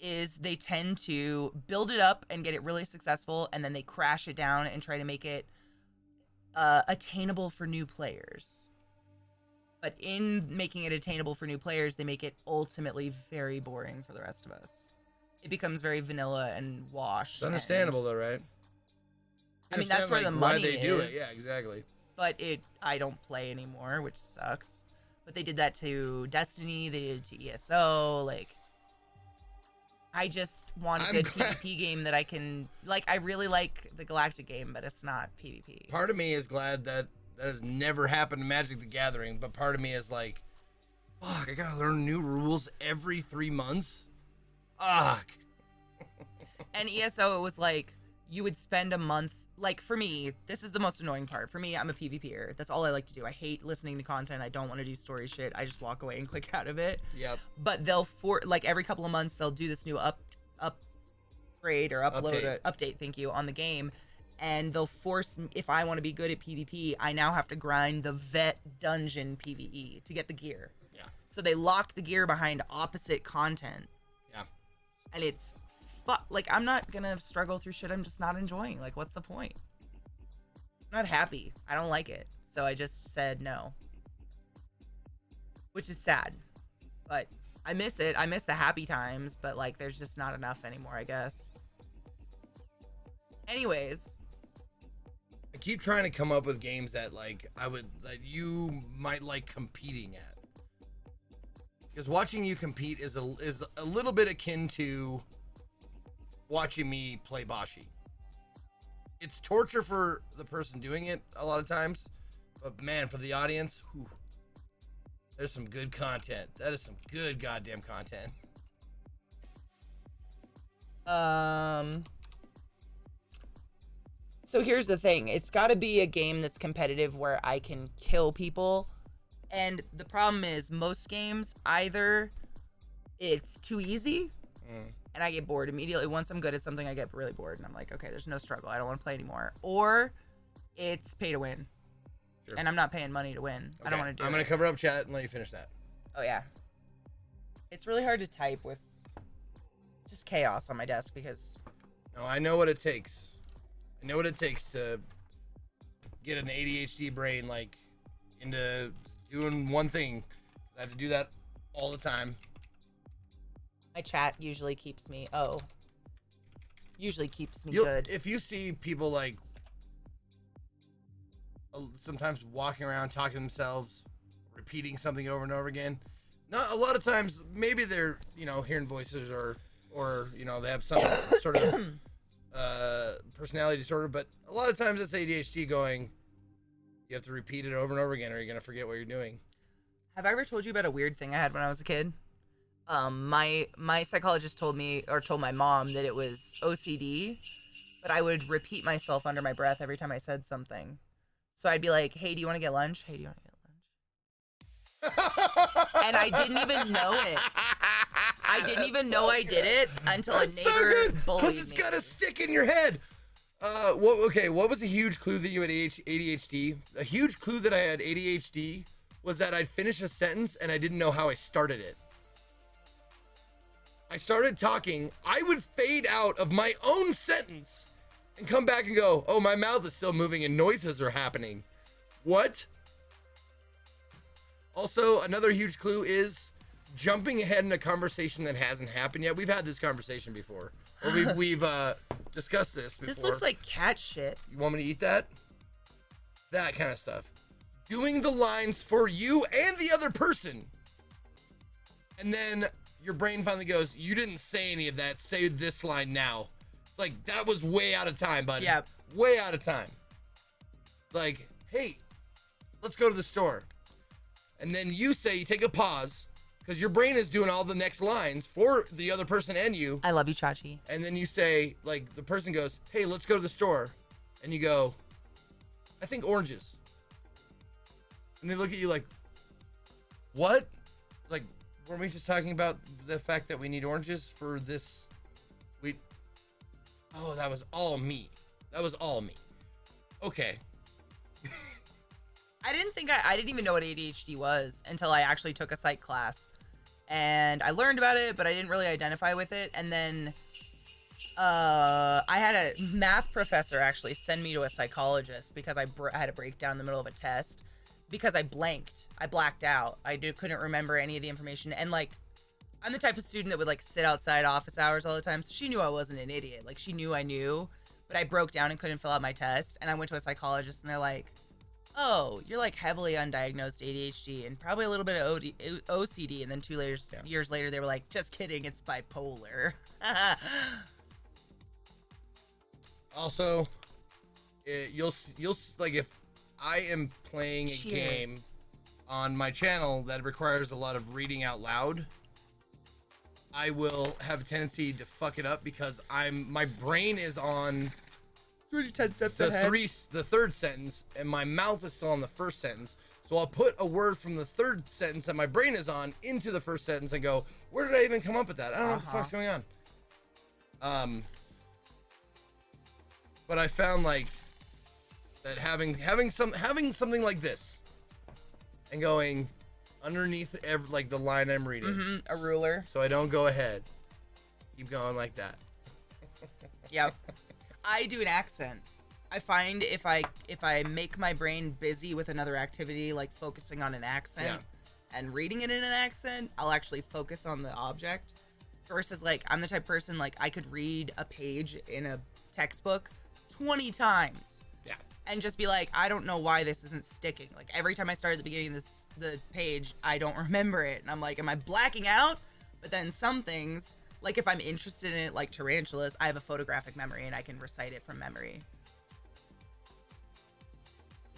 is they tend to build it up and get it really successful, and then they crash it down and try to make it attainable for new players. But in making it attainable for new players, they make it ultimately very boring for the rest of us. It becomes very vanilla and washed. It's understandable, though, right? I mean, that's where the why money they do it. is. Yeah, exactly. But I don't play anymore, which sucks. But they did that to Destiny. They did it to ESO. Like, I just want a good PvP game that I can... Like, I really like the Galactic game, but it's not PvP. Part of me is glad that has never happened in Magic the Gathering, but part of me is like, fuck, I gotta learn new rules every 3 months? Fuck. And ESO, it was like, you would spend a month... Like, for me, this is the most annoying part. For me, I'm a PvPer. That's all I like to do. I hate listening to content. I don't want to do story shit. I just walk away and click out of it. Yep. But they'll, like, every couple of months, they'll do this new upgrade or update, thank you, on the game. And they'll force, if I want to be good at PvP, I now have to grind the vet dungeon PvE to get the gear. Yeah. So they locked the gear behind opposite content. Yeah. And it's, like, I'm not going to struggle through shit I'm just not enjoying. Like, what's the point? I'm not happy. I don't like it. So I just said no. Which is sad. But I miss it. I miss the happy times, but, like, there's just not enough anymore, I guess. Anyways. I keep trying to come up with games that, like, that you might like competing at. Because watching you compete is a little bit akin to watching me play Bashi. It's torture for the person doing it a lot of times, but man, for the audience, whew, there's some good content. That is some good goddamn content. So here's the thing. It's got to be a game that's competitive where I can kill people. And the problem is most games, either it's too easy and I get bored immediately. Once I'm good at something, I get really bored and I'm like, okay, there's no struggle. I don't want to play anymore. Or it's pay to win. Sure. And I'm not paying money to win. Okay. I don't want to do it. I'm going to cover up chat and let you finish that. Oh, yeah. It's really hard to type with just chaos on my desk because... No, I know what it takes. I know what it takes to get an ADHD brain, like, into doing one thing. I have to do that all the time. My chat usually keeps me, good. If you see people, like, sometimes walking around talking to themselves repeating something over and over again. Not a lot of times, maybe they're, hearing voices or they have some sort of personality disorder, but a lot of times it's ADHD going, you have to repeat it over and over again or you're going to forget what you're doing. Have I ever told you about a weird thing I had when I was a kid? My psychologist told my mom that it was OCD, but I would repeat myself under my breath every time I said something. So I'd be like, hey, do you want to get lunch? Hey, do you want to get lunch? And I didn't even know it. I didn't even know I did it until a neighbor bullied me. Because it's got to stick in your head. What was a huge clue that you had ADHD? A huge clue that I had ADHD was that I'd finish a sentence and I didn't know how I started it. I started talking, I would fade out of my own sentence and come back and go, oh, my mouth is still moving and noises are happening. What? Also, another huge clue is jumping ahead in a conversation that hasn't happened yet. We've had this conversation before, or we've discussed this before. This looks like cat shit. You want me to eat that? That kind of stuff. Doing the lines for you and the other person. And then your brain finally goes, you didn't say any of that. Say this line now. It's like, that was way out of time, buddy. Yep. Way out of time. Like, hey, let's go to the store. And then you take a pause because your brain is doing all the next lines for the other person and you. I love you, Chachi. And then you say, like, the person goes, hey, let's go to the store. And you go, I think oranges. And they look at you like, what? Like, weren't we just talking about the fact that we need oranges for this? Oh, that was all me. That was all me. Okay. I didn't even know what ADHD was until I actually took a psych class. And I learned about it, but I didn't really identify with it. And then I had a math professor actually send me to a psychologist because I had a breakdown in the middle of a test because I blanked. I blacked out. Couldn't remember any of the information. And like, I'm the type of student that would like sit outside office hours all the time. So she knew I wasn't an idiot. Like she knew I knew, but I broke down and couldn't fill out my test. And I went to a psychologist and they're like, oh, you're like heavily undiagnosed ADHD and probably a little bit of OCD. And then years later, they were like, just kidding, it's bipolar. Also, you'll like if I am playing a game on my channel that requires a lot of reading out loud, I will have a tendency to fuck it up because my brain is on 10 steps the ahead. the third sentence, and my mouth is still on the first sentence. So I'll put a word from the third sentence that my brain is on into the first sentence and go, where did I even come up with that? I don't know what the fuck's going on. But I found like that having something like this and going underneath the line I'm reading, a ruler, so I don't go ahead. Keep going like that. Yep. I do an accent. I find if I make my brain busy with another activity, like focusing on an accent and reading it in an accent, I'll actually focus on the object. Versus like, I'm the type of person, like I could read a page in a textbook 20 times. Yeah. And just be like, I don't know why this isn't sticking. Like every time I start at the beginning of the page, I don't remember it. And I'm like, am I blacking out? But then some things, like if I'm interested in it, like tarantulas, I have a photographic memory and I can recite it from memory.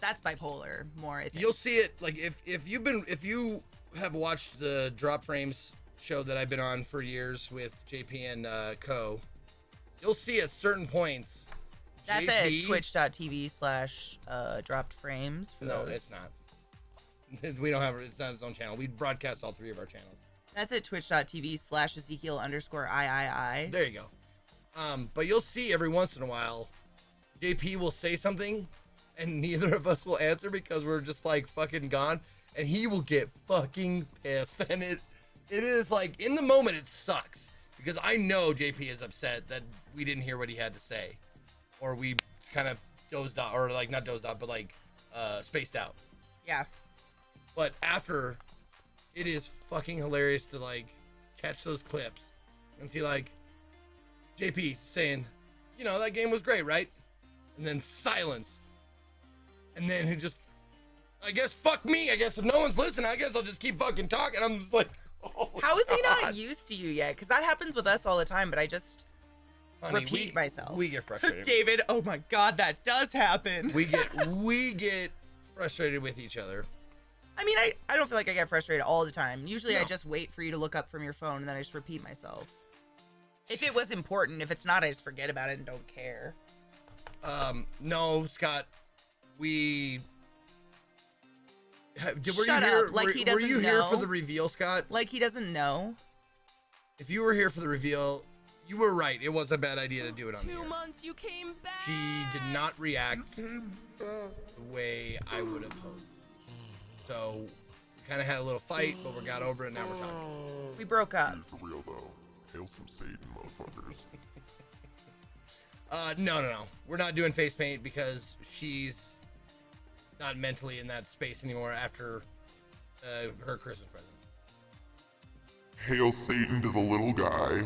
That's bipolar more, I think. You'll see it like if you have watched the Drop Frames show that I've been on for years with JP and Co. You'll see at certain points. That's at twitch.tv/dropped frames. No, it's not. We don't have it's not his own channel. We broadcast all three of our channels. That's at twitch.tv/Ezekiel_III. There you go. But you'll see every once in a while, JP will say something, and neither of us will answer because we're just like fucking gone, and he will get fucking pissed. And it is like in the moment it sucks because I know JP is upset that we didn't hear what he had to say, or we kind of dozed off, or like not dozed off, but like spaced out. Yeah. But after, it is fucking hilarious to like catch those clips and see like JP saying, you know, that game was great, right? And then silence. And then he just, I guess fuck me. I guess if no one's listening, I guess I'll just keep fucking talking. I'm just like, oh, how is he God. not used to you yet? Because that happens with us all the time, but I just Honey, repeat myself. We get frustrated. David, oh my God, that does happen. We get frustrated with each other. I mean, I don't feel like I get frustrated all the time. Usually I No. just wait for you to look up from your phone and then I just repeat myself. If it was important, if it's not, I just forget about it and don't care. No, Scott, we... Were Shut you here, up, like he were you doesn't here for know? the reveal, Scott? Like he doesn't know. If you were here for the reveal, you were right. It was a bad idea to do it on the 2 air. months, you came back. She did not react the way I would have hoped. So, we kind of had a little fight, but we got over it, now we're talking. We broke up. For real though. Hail some Satan, motherfuckers. No. We're not doing face paint because she's not mentally in that space anymore after her Christmas present. Hail Satan to the little guy.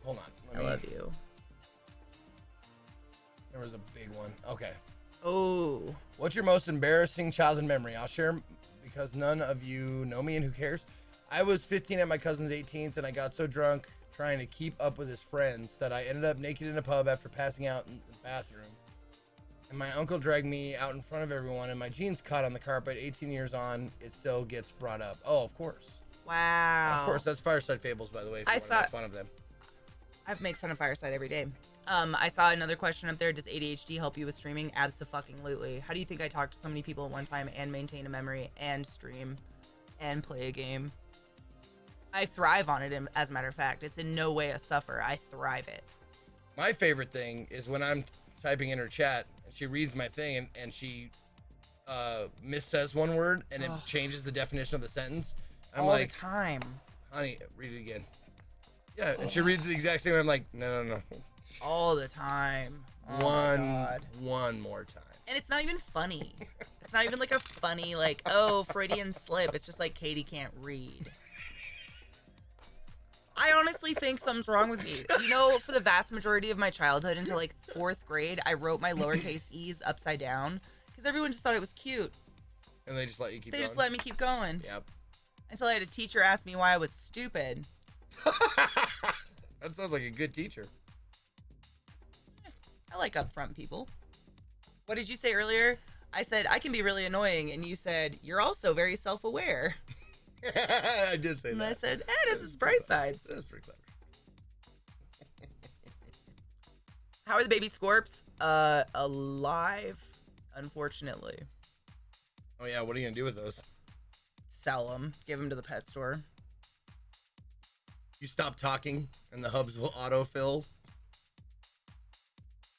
Hold on. I love you. There was a big one. Okay. Oh. What's your most embarrassing childhood memory? I'll share because none of you know me and who cares. I was 15 at my cousin's 18th and I got so drunk trying to keep up with his friends that I ended up naked in a pub after passing out in the bathroom. And my uncle dragged me out in front of everyone and my jeans caught on the carpet. 18 years on, it still gets brought up. Oh, of course. Wow. Of course. That's Fireside Fables, by the way, if you want to make fun of them. I make fun of Fireside every day. I saw another question up there. Does ADHD help you with streaming? Abso-fucking-lutely. How do you think I talk to so many people at one time and maintain a memory and stream and play a game? I thrive on it, as a matter of fact. It's in no way a suffer. I thrive it. My favorite thing is when I'm typing in her chat and she reads my thing and she missays one word and it changes the definition of the sentence. I'm all like, the time. honey, read it again. Yeah, and she reads the exact same way. I'm like, no. All the time. Oh One more time. And it's not even funny. It's not even like a funny, like, oh, Freudian slip. It's just like Katie can't read. I honestly think something's wrong with me. You know, for the vast majority of my childhood until like 4th grade, I wrote my lowercase e's upside down because everyone just thought it was cute. And they just let you keep going? They just let me keep going. Yep. Until I had a teacher ask me why I was stupid. That sounds like a good teacher. I like upfront people. What did you say earlier? I said, I can be really annoying. And you said, you're also very self-aware. I did say And that. I said, this is bright sides. That's pretty clever. How are the baby scorps? Alive, unfortunately. Oh, yeah. What are you going to do with those? Sell them. Give them to the pet store. You stop talking and the hubs will autofill.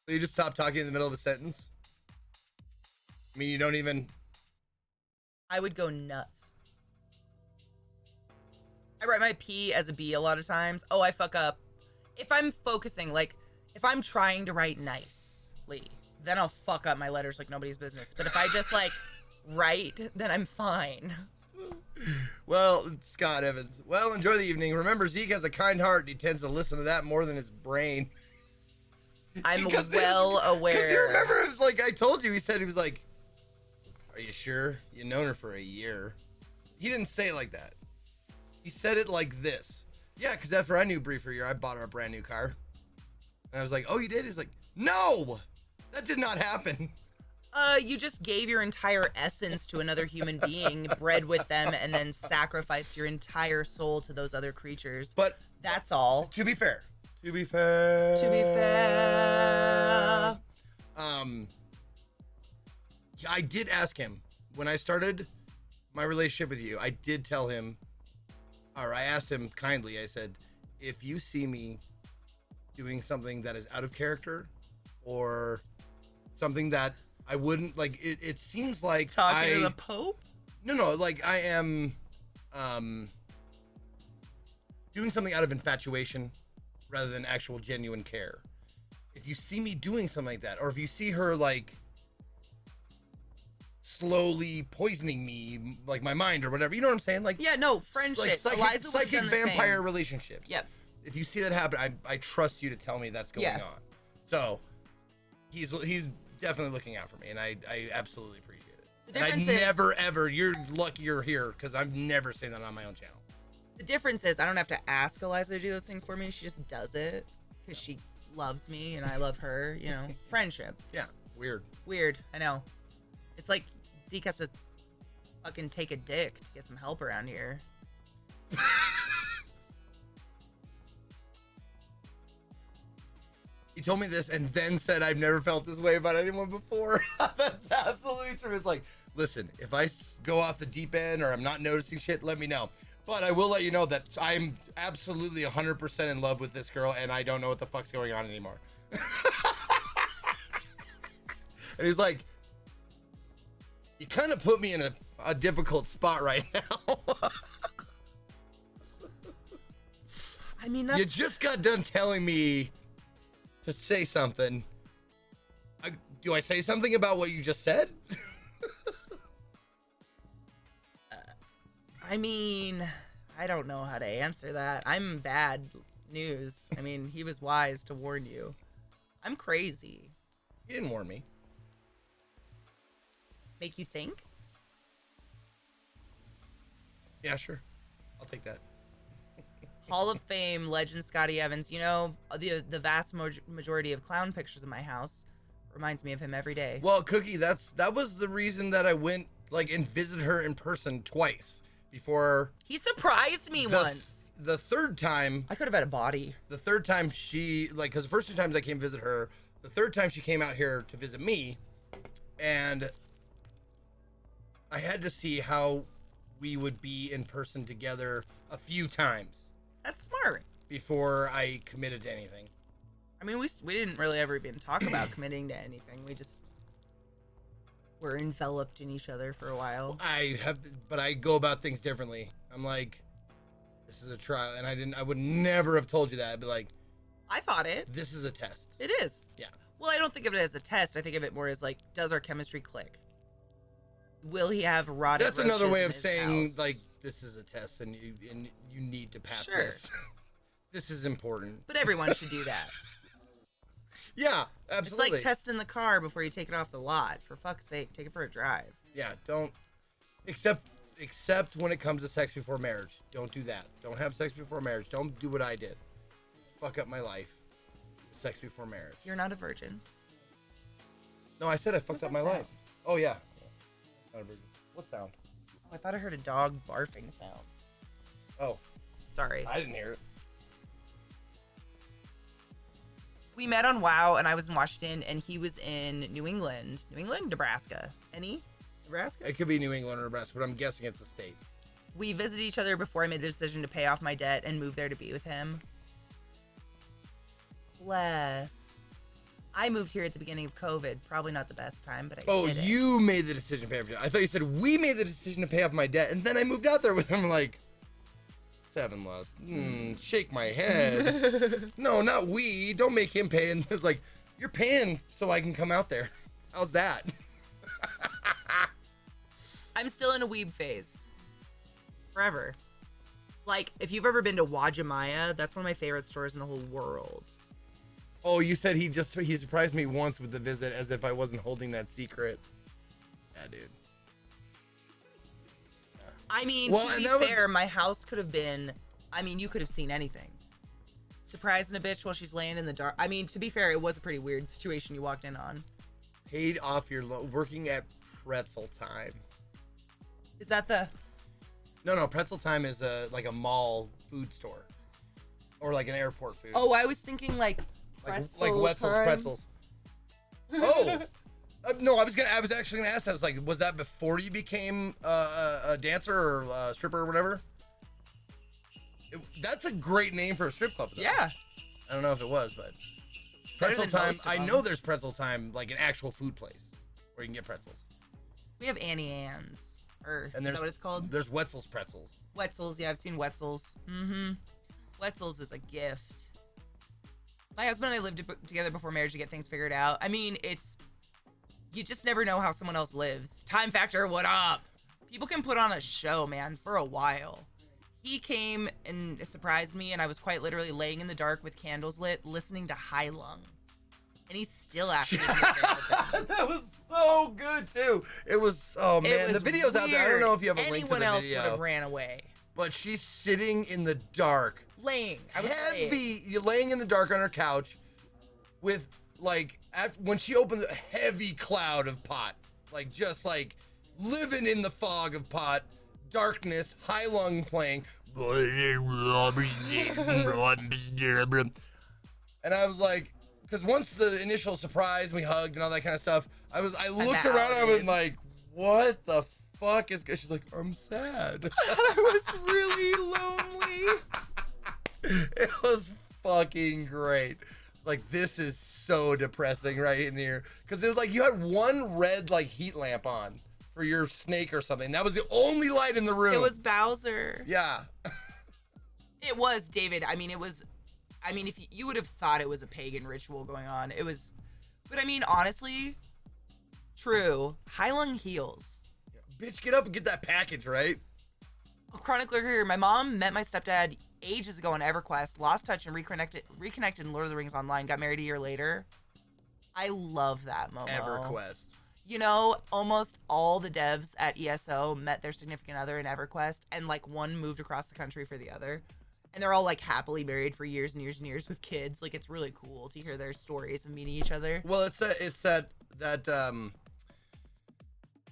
So you just stop talking in the middle of a sentence? I mean, you don't even... I would go nuts. I write my P as a B a lot of times. Oh, I fuck up. If I'm focusing, like, if I'm trying to write nicely, then I'll fuck up my letters like nobody's business. But if I just, like, write, then I'm fine. Well, Scott Evans. Well, enjoy the evening. Remember, Zeke has a kind heart. And he tends to listen to that more than his brain. I'm well aware. Because you remember, like I told you, he said, he was like, are you sure? You've known her for a year. He didn't say it like that. He said it like this. Yeah, because after I knew Bree for a year, I bought her a brand new car. And I was like, oh, you did? He's like, no, that did not happen. You just gave your entire essence to another human being, bred with them, and then sacrificed your entire soul to those other creatures. But that's all. To be fair. I did ask him when I started my relationship with you. I did tell him, or I asked him kindly. I said, if you see me doing something that is out of character or something that I wouldn't like, it seems like talking to the Pope. No, like I am doing something out of infatuation rather than actual genuine care. If you see me doing something like that, or if you see her like slowly poisoning me, like my mind or whatever, you know what I'm saying? Like, yeah, no, friendship, like psychic vampire relationships. Yep. If you see that happen, I trust you to tell me that's going on. So he's definitely looking out for me, and I absolutely appreciate it. The And I difference is- never, ever, you're lucky you're here, because I've never seen that on my own channel. The difference is I don't have to ask Eliza to do those things for me. She just does it because she loves me and I love her, you know. Friendship. Yeah, weird. Weird, I know. It's like Zeke has to fucking take a dick to get some help around here. He told me this and then said, I've never felt this way about anyone before. That's absolutely true. It's like, listen, if I go off the deep end or I'm not noticing shit, let me know. But I will let you know that I'm absolutely 100% in love with this girl and I don't know what the fuck's going on anymore. And he's like, you kind of put me in a difficult spot right now. I mean, that's... You just got done telling me to say something. Do I say something about what you just said? I mean, I don't know how to answer that. I'm bad news. I mean, he was wise to warn you. I'm crazy. You didn't warn me. Make you think? Yeah, sure. I'll take that. Hall of Fame legend Scotty Evans. You know, the vast majority of clown pictures in my house reminds me of him every day. Well, Cookie, that was the reason that I went and visited her in person twice before. He surprised me once. The third time, I could have had a body. The third time she because the first two times I came visit her, the third time she came out here to visit me, and I had to see how we would be in person together a few times. That's smart. Before I committed to anything. I mean, we didn't really ever even talk about committing to anything. We just were enveloped in each other for a while. But I go about things differently. I'm like, this is a trial, and I would never have told you that. I'd be like, I thought it. This is a test. It is. Yeah. Well, I don't think of it as a test. I think of it more as like, does our chemistry click? Will he have rotted That's another way roaches of in his saying house? like, this is a test, and you need to pass Sure. this. This is important. But everyone should do that. Yeah, absolutely. It's like testing the car before you take it off the lot. For fuck's sake, take it for a drive. Yeah, don't. Except when it comes to sex before marriage. Don't do that. Don't have sex before marriage. Don't do what I did. Fuck up my life. Sex before marriage. You're not a virgin. No, I said I fucked up my life. Oh, yeah. Not a virgin. What sound? Oh, I thought I heard a dog barfing sound. Oh. Sorry. I didn't hear it. We met on WoW, and I was in Washington, and he was in New England. Nebraska. Nebraska? It could be New England or Nebraska, but I'm guessing it's a state. We visited each other before I made the decision to pay off my debt and move there to be with him. Bless. I moved here at the beginning of COVID. Probably not the best time, but I did it. You made the decision to pay off your debt. I thought you said we made the decision to pay off my debt, and then I moved out there with him like... 7 lost. Shake my head. No, not we. Don't make him pay. And it's like, you're paying so I can come out there. How's that? I'm still in a weeb phase. Forever. Like, if you've ever been to Wajimaya, that's one of my favorite stores in the whole world. Oh, you said he surprised me once with the visit as if I wasn't holding that secret. Yeah, dude. I mean, to be fair, my house could have been... I mean, you could have seen anything. Surprising a bitch while she's laying in the dark. I mean, to be fair, it was a pretty weird situation you walked in on. Paid off your loan. Working at Pretzel Time. Is that the... No, Pretzel Time is like a mall food store. Or like an airport food. Oh, I was thinking like Wetzel's time. Pretzels. Oh! No, I was actually gonna ask that. I was like, was that before you became a dancer or a stripper or whatever? That's a great name for a strip club, though. Yeah. I don't know if it was, but Pretzel Time. I know there's Pretzel Time, like an actual food place where you can get pretzels. We have Annie Ann's, or And is that what it's called? There's Wetzel's Pretzels. Wetzel's, yeah, I've seen Wetzel's. Wetzel's is a gift. My husband and I lived together before marriage to get things figured out. I mean, you just never know how someone else lives. Time Factor, what up? People can put on a show, man, for a while. He came and surprised me, and I was quite literally laying in the dark with candles lit, listening to High Lung. And he's still acting in the van. That was so good too. It was, oh man, the video's out there. I don't know if you have a link to the Anyone else video. would have ran away. But she's sitting in the dark. Laying. You're laying in the dark on her couch with, like, when she opened a heavy cloud of pot. Like, just, like, living in the fog of pot. Darkness, high lung playing. And I was like, because once the initial surprise, we hugged and all that kind of stuff, I looked around and I was like, what the fuck is good? She's like, I'm sad. I was really lonely. It was fucking great. Like, this is so depressing right in here. Because it was like you had one red, like, heat lamp on for your snake or something. That was the only light in the room. It was Bowser. Yeah. It was, David. I mean, if you would have thought it was a pagan ritual going on. It was, but I mean, honestly, true. High lung heals. Bitch, get up and get that package, right? Chronicler here. My mom met my stepdad ages ago on EverQuest, lost touch and reconnected in Lord of the Rings Online, got married a year later. I love that Momo. EverQuest. You know, almost all the devs at ESO met their significant other in EverQuest, and like one moved across the country for the other. And they're all like happily married for years and years and years with kids. Like, it's really cool to hear their stories of meeting each other. Well, it's that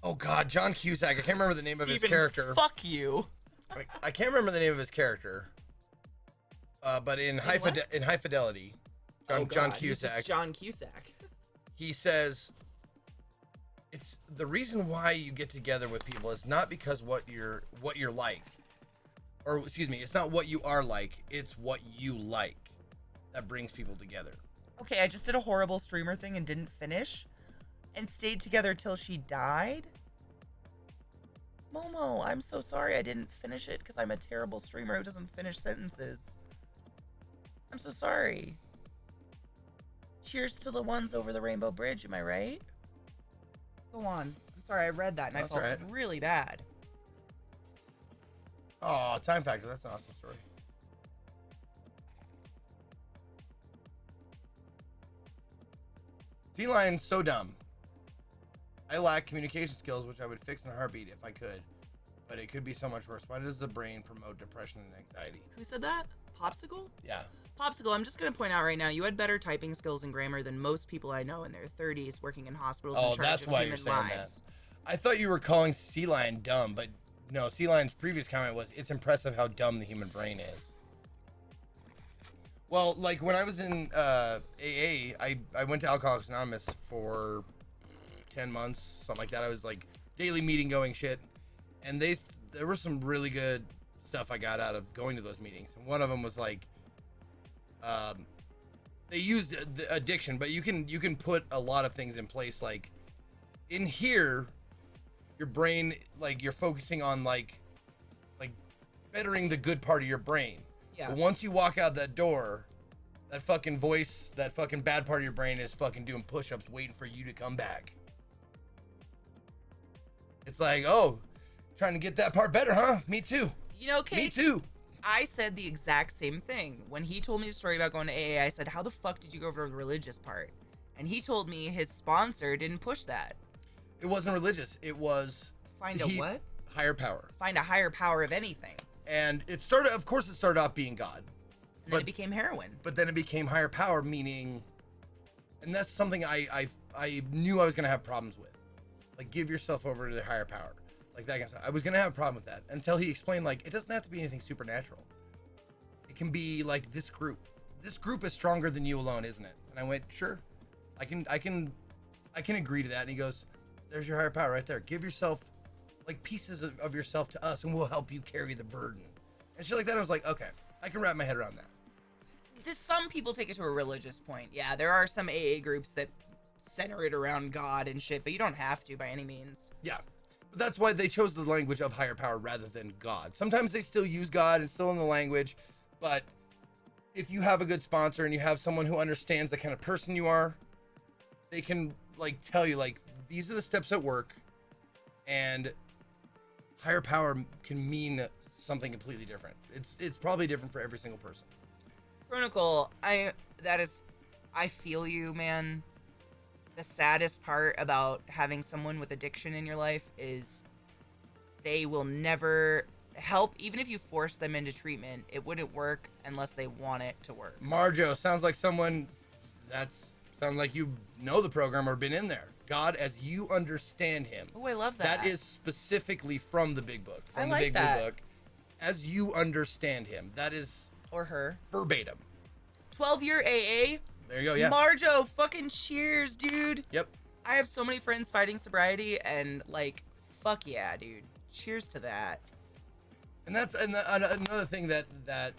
oh God, John Cusack. I can't remember the name of his character. Fuck you. I can't remember the name of his character. But in High Fidelity, John Cusack. He's John Cusack. He says, it's the reason why you get together with people is not because what you're like, or excuse me, it's not what you are like, it's what you like that brings people together. Okay, I just did a horrible streamer thing and didn't finish, and stayed together till she died. Momo, I'm so sorry I didn't finish it because I'm a terrible streamer who doesn't finish sentences. I'm so sorry. Cheers to the ones over the Rainbow Bridge, am I right? Go on. I'm sorry, I read that and I felt really bad. Oh, Time Factor, that's an awesome story. T-Line's so dumb. I lack communication skills, which I would fix in a heartbeat if I could. But it could be so much worse. Why does the brain promote depression and anxiety? Who said that? Popsicle? Yeah. Popsicle, I'm just going to point out right now, you had better typing skills and grammar than most people I know in their 30s working in hospitals in charge of human lives. I thought you were calling Sea Lion dumb, but no, Sea Lion's previous comment was, it's impressive how dumb the human brain is. Well, like when I was in AA, I went to Alcoholics Anonymous for 10 months, something like that. I was like daily meeting going shit. And there was some really good stuff I got out of going to those meetings. And one of them was like, they used the addiction, but you can put a lot of things in place. Like in here, your brain, like you're focusing on like bettering the good part of your brain. Yeah. But once you walk out that door, that fucking voice, that fucking bad part of your brain is fucking doing push-ups waiting for you to come back. It's like, oh, trying to get that part better, huh? Me too. You know, Kate, me too. I said the exact same thing. When he told me the story about going to AA, I said, how the fuck did you go over the religious part? And he told me his sponsor didn't push that. It wasn't religious. It was... Find a what? Higher power. Find a higher power of anything. And it started, of course, it started off being God. And then it became heroin. But then it became higher power, meaning... And that's something I knew I was going to have problems with. Like, give yourself over to the higher power. Like that kind of stuff. I was going to have a problem with that until he explained, like, it doesn't have to be anything supernatural. It can be like this group. This group is stronger than you alone, isn't it? And I went, sure. I can agree to that. And he goes, there's your higher power right there. Give yourself, like, pieces of yourself to us and we'll help you carry the burden. And shit like that. I was like, okay, I can wrap my head around that. Some people take it to a religious point. Yeah, there are some AA groups that center it around God and shit, but you don't have to by any means. Yeah. That's why they chose the language of higher power rather than God. Sometimes they still use God and still in the language, but if you have a good sponsor and you have someone who understands the kind of person you are, they can like tell you like these are the steps at work, and higher power can mean something completely different. It's probably different for every single person. Chronicle, I I feel you, man. The saddest part about having someone with addiction in your life is they will never help. Even if you force them into treatment, it wouldn't work unless they want it to work. Marjo, sounds like someone sounds like you know the program or been in there. God as you understand him. Oh, I love that. That is specifically from the Big Book. From I the like Big that. Blue Book. As you understand him. That is Or her. verbatim. 12-year AA. There you go, yeah. Marjo, fucking cheers, dude. Yep. I have so many friends fighting sobriety, and like, fuck yeah, dude. Cheers to that. And that's another thing that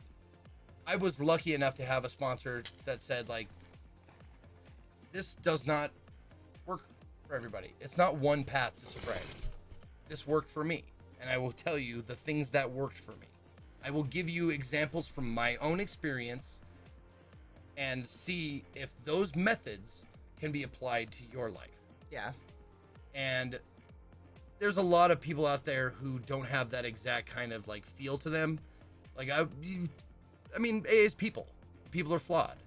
I was lucky enough to have a sponsor that said, like, this does not work for everybody. It's not one path to sobriety. This worked for me, and I will tell you the things that worked for me. I will give you examples from my own experience and see if those methods can be applied to your life. Yeah. And there's a lot of people out there who don't have that exact kind of like feel to them. Like I mean, AA is people. People are flawed,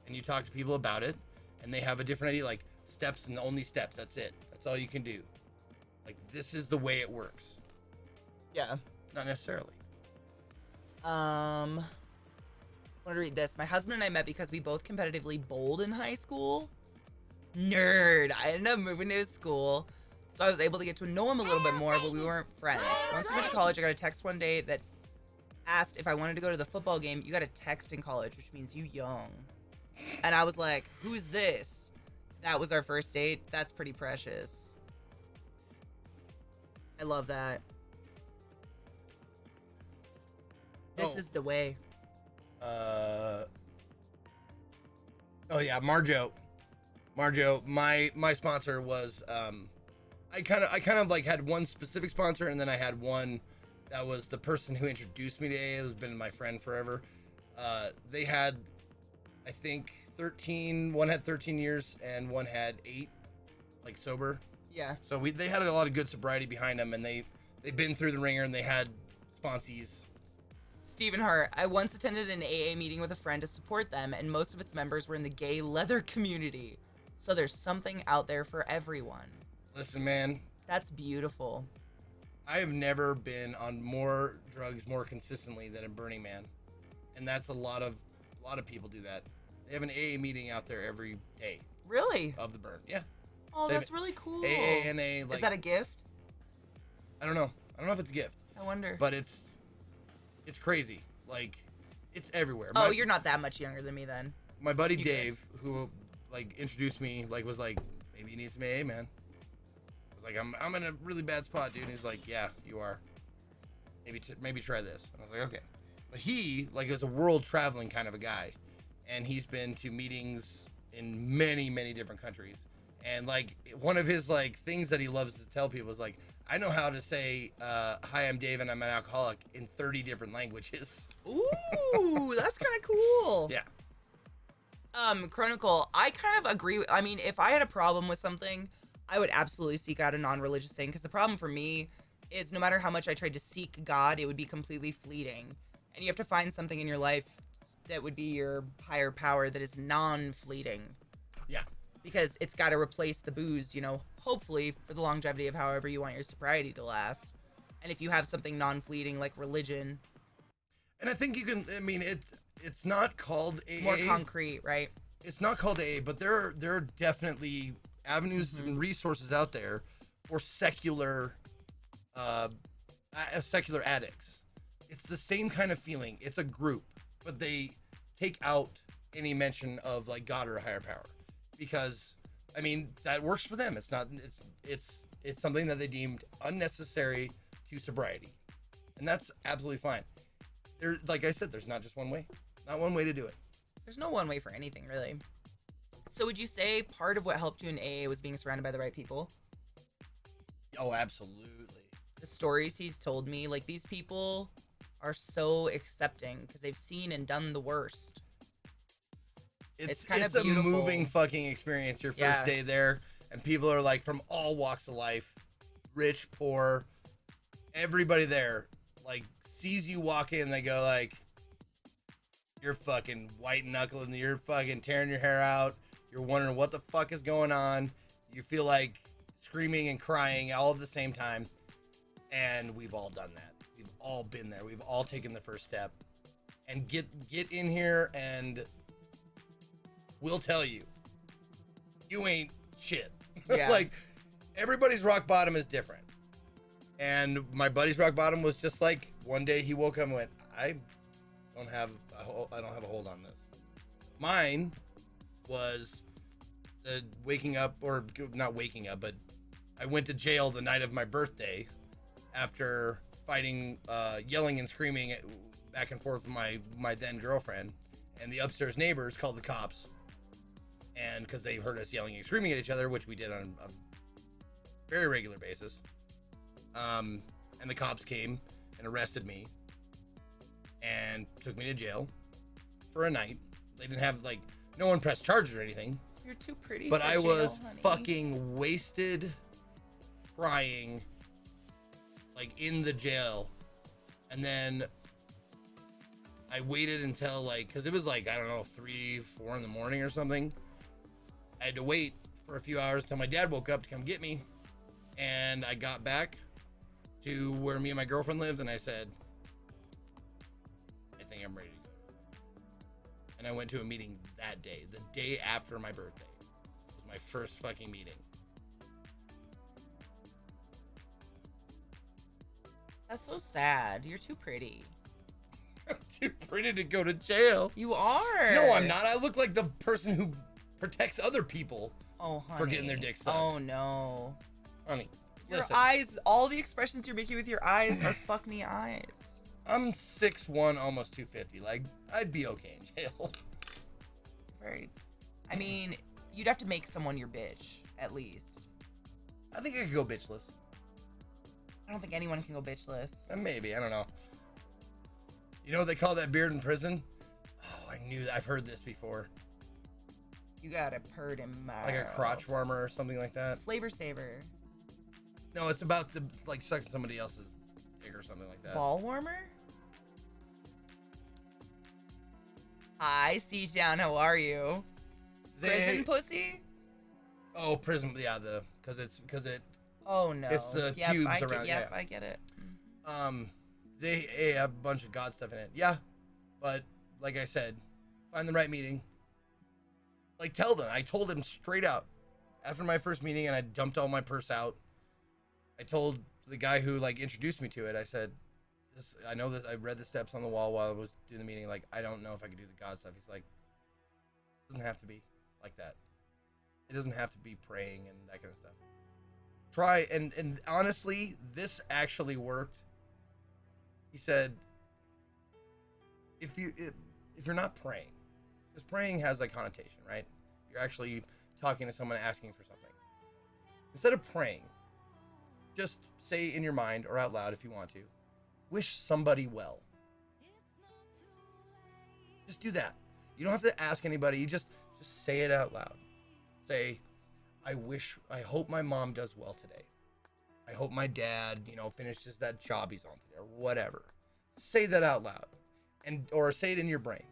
and you talk to people about it, and they have a different idea. Like steps and only steps. That's it. That's all you can do. Like this is the way it works. Yeah. Not necessarily. I want to read this. My husband and I met because we both competitively bowled in high school. Nerd. I ended up moving to his school, so I was able to get to know him a little bit more, but we weren't friends. Once we went to college, I got a text one day that asked if I wanted to go to the football game. You got a text in college, which means you young. And I was like, who's this? That was our first date. That's pretty precious. I love that. This is the way. Oh yeah, Marjo, my sponsor was I kind of like had one specific sponsor, and then I had one that was the person who introduced me to AA, who's been my friend forever. They had, I think, 13. One had 13 years, and one had 8, like sober. Yeah. So they had a lot of good sobriety behind them, and they've been through the ringer, and they had sponsees. Stephen Hart, I once attended an AA meeting with a friend to support them, and most of its members were in the gay leather community. So there's something out there for everyone. Listen, man. That's beautiful. I have never been on more drugs more consistently than in Burning Man. And that's a lot of people do that. They have an AA meeting out there every day. Really? Of the burn. Yeah. Oh, that's really cool. AANA, like, is that a gift? I don't know. I don't know if it's a gift. I wonder. But it's crazy. Like, it's everywhere. Oh, you're not that much younger than me then. My buddy Dave, who like introduced me, like was like, maybe you need some AA, man. I was like, I'm in a really bad spot, dude. And he's like, yeah, you are. Maybe try this. And I was like, okay. But he like is a world traveling kind of a guy, and he's been to meetings in many, many different countries. And like one of his like things that he loves to tell people is like, I know how to say, hi, I'm Dave and I'm an alcoholic in 30 different languages. Ooh, that's kind of cool. Yeah. Chronicle, I kind of agree. I mean, if I had a problem with something, I would absolutely seek out a non-religious thing, because the problem for me is no matter how much I tried to seek God, it would be completely fleeting. And you have to find something in your life that would be your higher power that is non-fleeting. Yeah. Because it's got to replace the booze, you know, hopefully for the longevity of however you want your sobriety to last. And if you have something non-fleeting like religion. And I think you can, I mean, it's not called AA. More concrete, right? It's not called AA, but there are definitely avenues and resources out there for secular addicts. It's the same kind of feeling. It's a group, but they take out any mention of like God or a higher power, because I mean that works for them. It's not. It's something that they deemed unnecessary to sobriety, and that's absolutely fine. There, like I said, there's not just one way. Not one way to do it. There's no one way for anything, really. So would you say part of what helped you in AA was being surrounded by the right people? Oh, absolutely. The stories he's told me, like, these people are so accepting because they've seen and done the worst. It's kind of beautiful. A moving fucking experience your first day there, and people are like from all walks of life, rich, poor, everybody there like sees you walk in, they go like, You're fucking white knuckling. You're fucking tearing your hair out. You're wondering what the fuck is going on. You feel like screaming and crying all at the same time. And we've all done that. We've all been there. We've all taken the first step. And get in here and we'll tell you, you ain't shit. Yeah. Like, everybody's rock bottom is different. And my buddy's rock bottom was just like, one day he woke up and went, I don't have a hold on this. Mine was waking up, or not waking up, but I went to jail the night of my birthday after fighting, yelling and screaming back and forth with my then girlfriend, and the upstairs neighbors called the cops, and because they heard us yelling and screaming at each other, which we did on a very regular basis, and the cops came and arrested me and took me to jail for a night. They didn't have, like, no one pressed charges or anything. You're too pretty. But for I jail, was honey. fucking wasted, crying, like, in the jail. And then I waited until, like, because it was like, I don't know, 3, 4 in the morning or something. I had to wait for a few hours till my dad woke up to come get me. And I got back to where me and my girlfriend lived, and I said, I think I'm ready to go. And I went to a meeting that day, the day after my birthday. It was my first fucking meeting. That's so sad. You're too pretty. I'm too pretty to go to jail. You are. No, I'm not. I look like the person who protects other people Oh, honey. for getting their dick sucked. Oh, no. Honey, Your listen. eyes, all the expressions you're making with your eyes are fuck me eyes. I'm 6'1", almost 250. Like, I'd be okay in jail. Very. I mean, you'd have to make someone your bitch, at least. I think I could go bitchless. I don't think anyone can go bitchless. Maybe, I don't know. You know what they call that beard in prison? Oh, I knew that. I've heard this before. You got a purd in mouth. Like a crotch warmer or something like that. Flavor saver. No, it's about to, like, suck somebody else's dick or something like that. Ball warmer? Hi, C-Town, how are you? Prison pussy? Oh, prison, yeah, because it, Oh, no. it's the Yep, cubes I around, Yep, yeah. I get it. They have a bunch of God stuff in it. Yeah, but like I said, find the right meeting. Like, tell them. I told him straight out after my first meeting, and I dumped all my purse out. I told the guy who, like, introduced me to it, I said, I know that I read the steps on the wall while I was doing the meeting. Like, I don't know if I could do the God stuff. He's like, it doesn't have to be like that. It doesn't have to be praying and that kind of stuff. Try, and honestly, this actually worked. He said, if you're not praying, because praying has a connotation, right? You're actually talking to someone, asking for something. Instead of praying, just say in your mind or out loud if you want to, wish somebody well. Just do that. You don't have to ask anybody. You just say it out loud. Say, I hope my mom does well today. I hope my dad, finishes that job he's on today, or whatever. Say that out loud, or say it in your brain.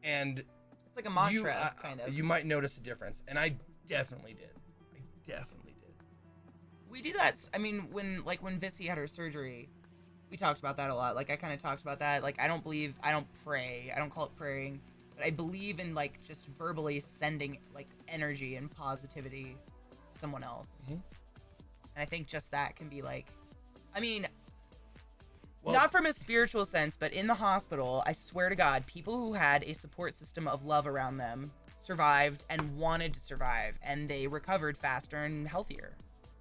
And It's like a mantra, kind of. You might notice a difference, and I definitely did. We do that. I mean, when Vissy had her surgery, we talked about that a lot. Like, I kind of talked about that. Like, I don't pray. I don't call it praying. But I believe in, like, just verbally sending, like, energy and positivity to someone else. Mm-hmm. And I think just that can be, like, I mean, not from a spiritual sense, but in the hospital, I swear to God, people who had a support system of love around them survived and wanted to survive, and they recovered faster and healthier.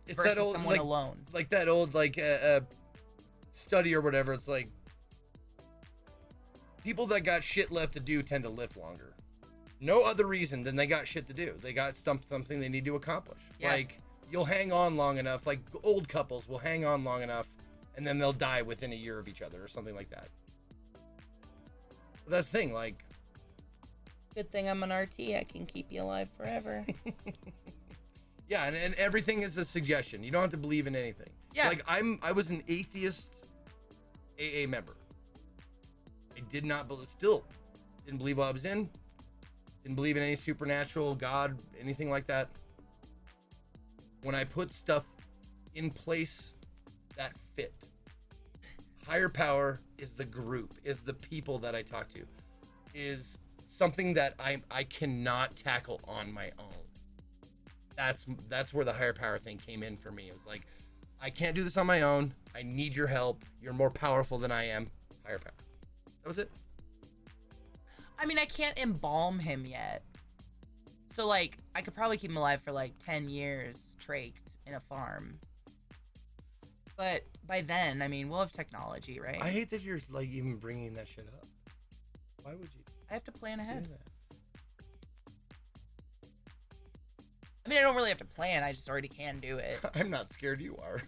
It's versus that old, someone like, alone. Like that old, like, study or whatever. It's like, people that got shit left to do tend to live longer. No other reason than they got shit to do. They got something they need to accomplish. Yeah. Like, you'll hang on long enough. Like, old couples will hang on long enough, and then they'll die within a year of each other or something like that. But that's the thing, like... Good thing I'm an RT. I can keep you alive forever. Yeah, and everything is a suggestion. You don't have to believe in anything. Yeah. Like, I was an atheist AA member. I did not believe, still didn't believe what I was in. Didn't believe in any supernatural, God, anything like that. When I put stuff in place that fit, higher power is the group, is the people that I talk to, is something that I cannot tackle on my own. That's where the higher power thing came in for me. It was like, I can't do this on my own. I need your help. You're more powerful than I am. Higher power. That was it. I mean, I can't embalm him yet. So, like, I could probably keep him alive for, like, 10 years, traked in a farm. But by then, I mean, we'll have technology, right? I hate that you're, like, even bringing that shit up. Why would you? I have to plan ahead. Do that? I mean, I don't really have to plan. I just already can do it. I'm not scared. You are.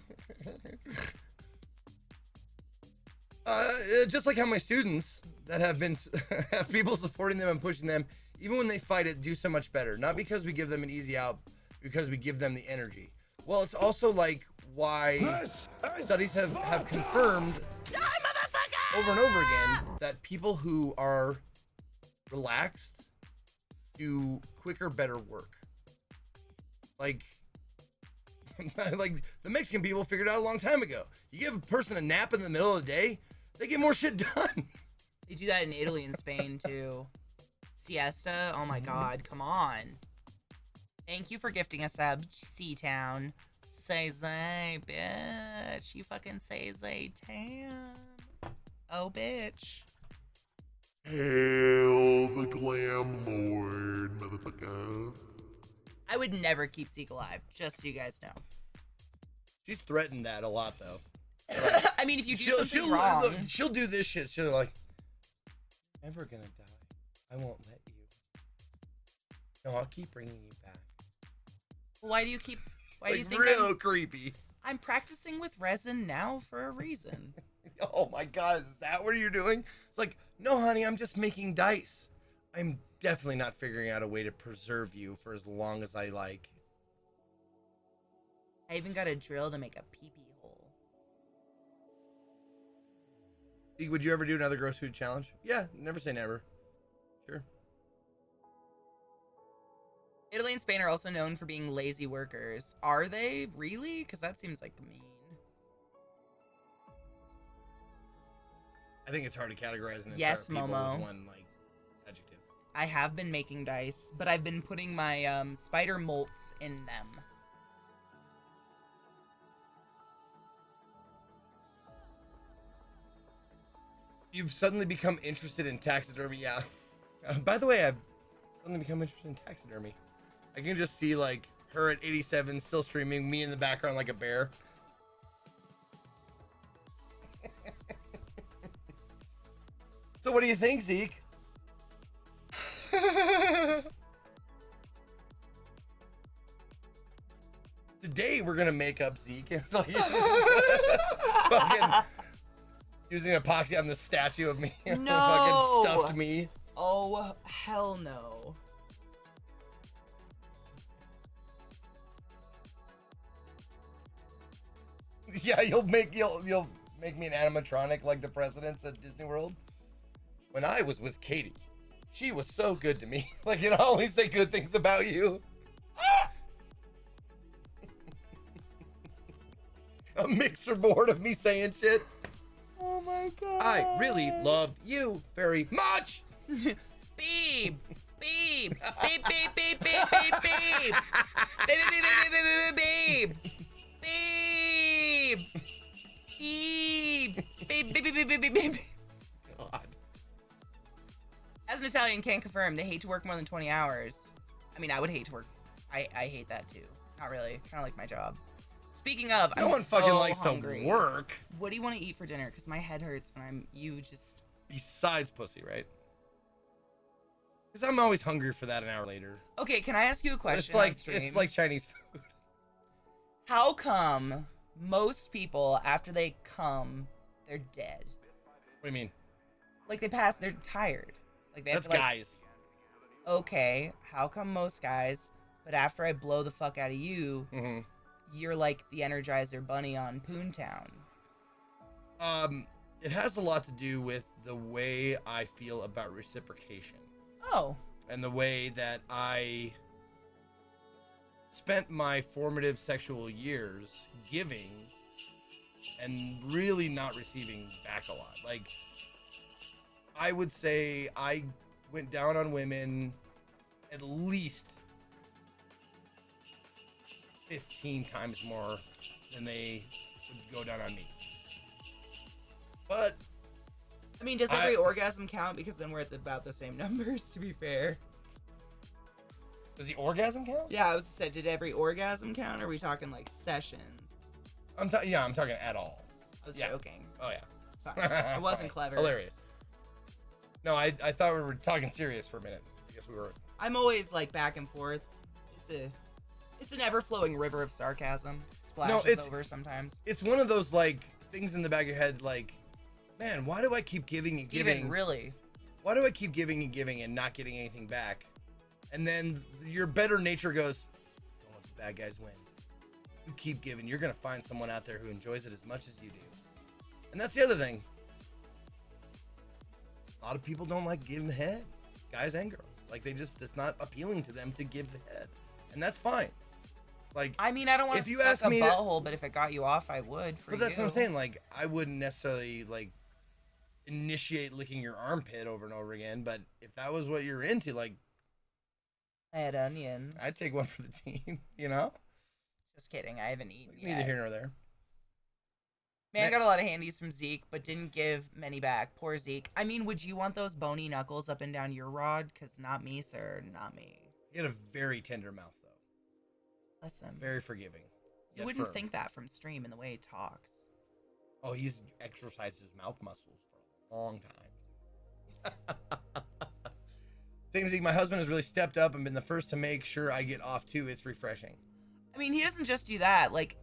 Just like how my students that have been have people supporting them and pushing them, even when they fight it, do so much better. Not because we give them an easy out, because we give them the energy. Well, it's also like why studies have confirmed over and over again that people who are relaxed do quicker, better work. Like the Mexican people figured out a long time ago. You give a person a nap in the middle of the day, they get more shit done. They do that in Italy and Spain too. Siesta. Oh my God, come on. Thank you for gifting us sub, C-Town. Say zay, bitch. You fucking say zay, tam. Oh, bitch. Hail the Glam Lord, motherfuckers. I would never keep Zeke alive, just so you guys know. She's threatened that a lot, though. I mean, if you do something wrong... Look, she'll do this shit. She'll like, never gonna die. I won't let you. No, I'll keep bringing you back. Why do you keep... Why like, do you think real creepy. I'm practicing with resin now for a reason. Oh my God, is that what you're doing? It's like, no, honey, I'm just making dice. I'm definitely not figuring out a way to preserve you for as long as I like. I even got a drill to make a pee-pee hole. Would you ever do another gross food challenge? Yeah, never say never. Sure. Italy and Spain are also known for being lazy workers. Are they really? Because that seems like mean. I think it's hard to categorize an yes, entire people Momo. with one like adjective. I have been making dice, but I've been putting my spider molts in them. You've suddenly become interested in taxidermy. Yeah. By the way, I've suddenly become interested in taxidermy. I can just see like her at 87 still streaming, me in the background like a bear. So what do you think, Zeke? Today we're gonna make up Zeke. Fucking using epoxy on the statue of me. No. Fucking stuffed me. Oh, hell no. Yeah, you'll make me an animatronic like the presidents at Disney World. When I was with Katie, she was so good to me. Like, you know, I always say good things about you. A mixer board of me saying shit. Oh my God. I really love you very much. Beep. Beep. Beep, beep, beep, beep, beep, beep. Beep, beep, beep, beep, beep, beep. Beep. Beep, beep, beep, beep, beep, beep, beep. God. As an Italian, can confirm they hate to work more than 20 hours. I mean, I would hate to work. I hate that too. Not really. Kind of like my job. Speaking of, No I'm one so fucking likes hungry. to work. What do you want to eat for dinner? Because my head hurts and you just... Besides pussy, right? Because I'm always hungry for that an hour later. Okay, can I ask you a question? It's like Chinese food. How come most people, after they come, they're dead? What do you mean? Like they're tired. Like they have That's to, like, guys. Okay, how come most guys, but after I blow the fuck out of you, you're like the Energizer Bunny on Poontown? It has a lot to do with the way I feel about reciprocation. Oh. And the way that I spent my formative sexual years giving and really not receiving back a lot. Like, I would say I went down on women at least 15 times more than they would go down on me. But I mean, does every orgasm count? Because then we're at about the same numbers, to be fair. Does the orgasm count? Yeah, I was said, did every orgasm count? Or are we talking like sessions? I'm talking at all. I was joking. Oh, yeah. It's fine. It wasn't clever. Hilarious. No, I thought we were talking serious for a minute. I guess we were. I'm always like back and forth. It's an ever-flowing river of sarcasm. Splashes over sometimes. It's one of those like things in the back of your head, like, man, why do I keep giving and giving? Really? Why do I keep giving and giving and not getting anything back? And then your better nature goes, don't let the bad guys win. You keep giving, you're gonna find someone out there who enjoys it as much as you do. And that's the other thing. A lot of people don't like giving head, guys and girls. Like it's not appealing to them to give the head, and that's fine. Like, I mean, I don't want to suck a butthole, but if it got you off, I would. But that's what I'm saying. Like, I wouldn't necessarily like initiate licking your armpit over and over again. But if that was what you're into, like, I had onions. I'd take one for the team. You know? Just kidding. I haven't eaten yet. Neither here nor there. Man, I got a lot of handies from Zeke, but didn't give many back. Poor Zeke. I mean, would you want those bony knuckles up and down your rod? Because not me, sir. Not me. You had a very tender mouth, though. Listen. Very forgiving. You wouldn't think that from stream and the way he talks. Oh, he's exercised his mouth muscles for a long time. Same thing. My husband has really stepped up and been the first to make sure I get off, too. It's refreshing. I mean, he doesn't just do that. Like,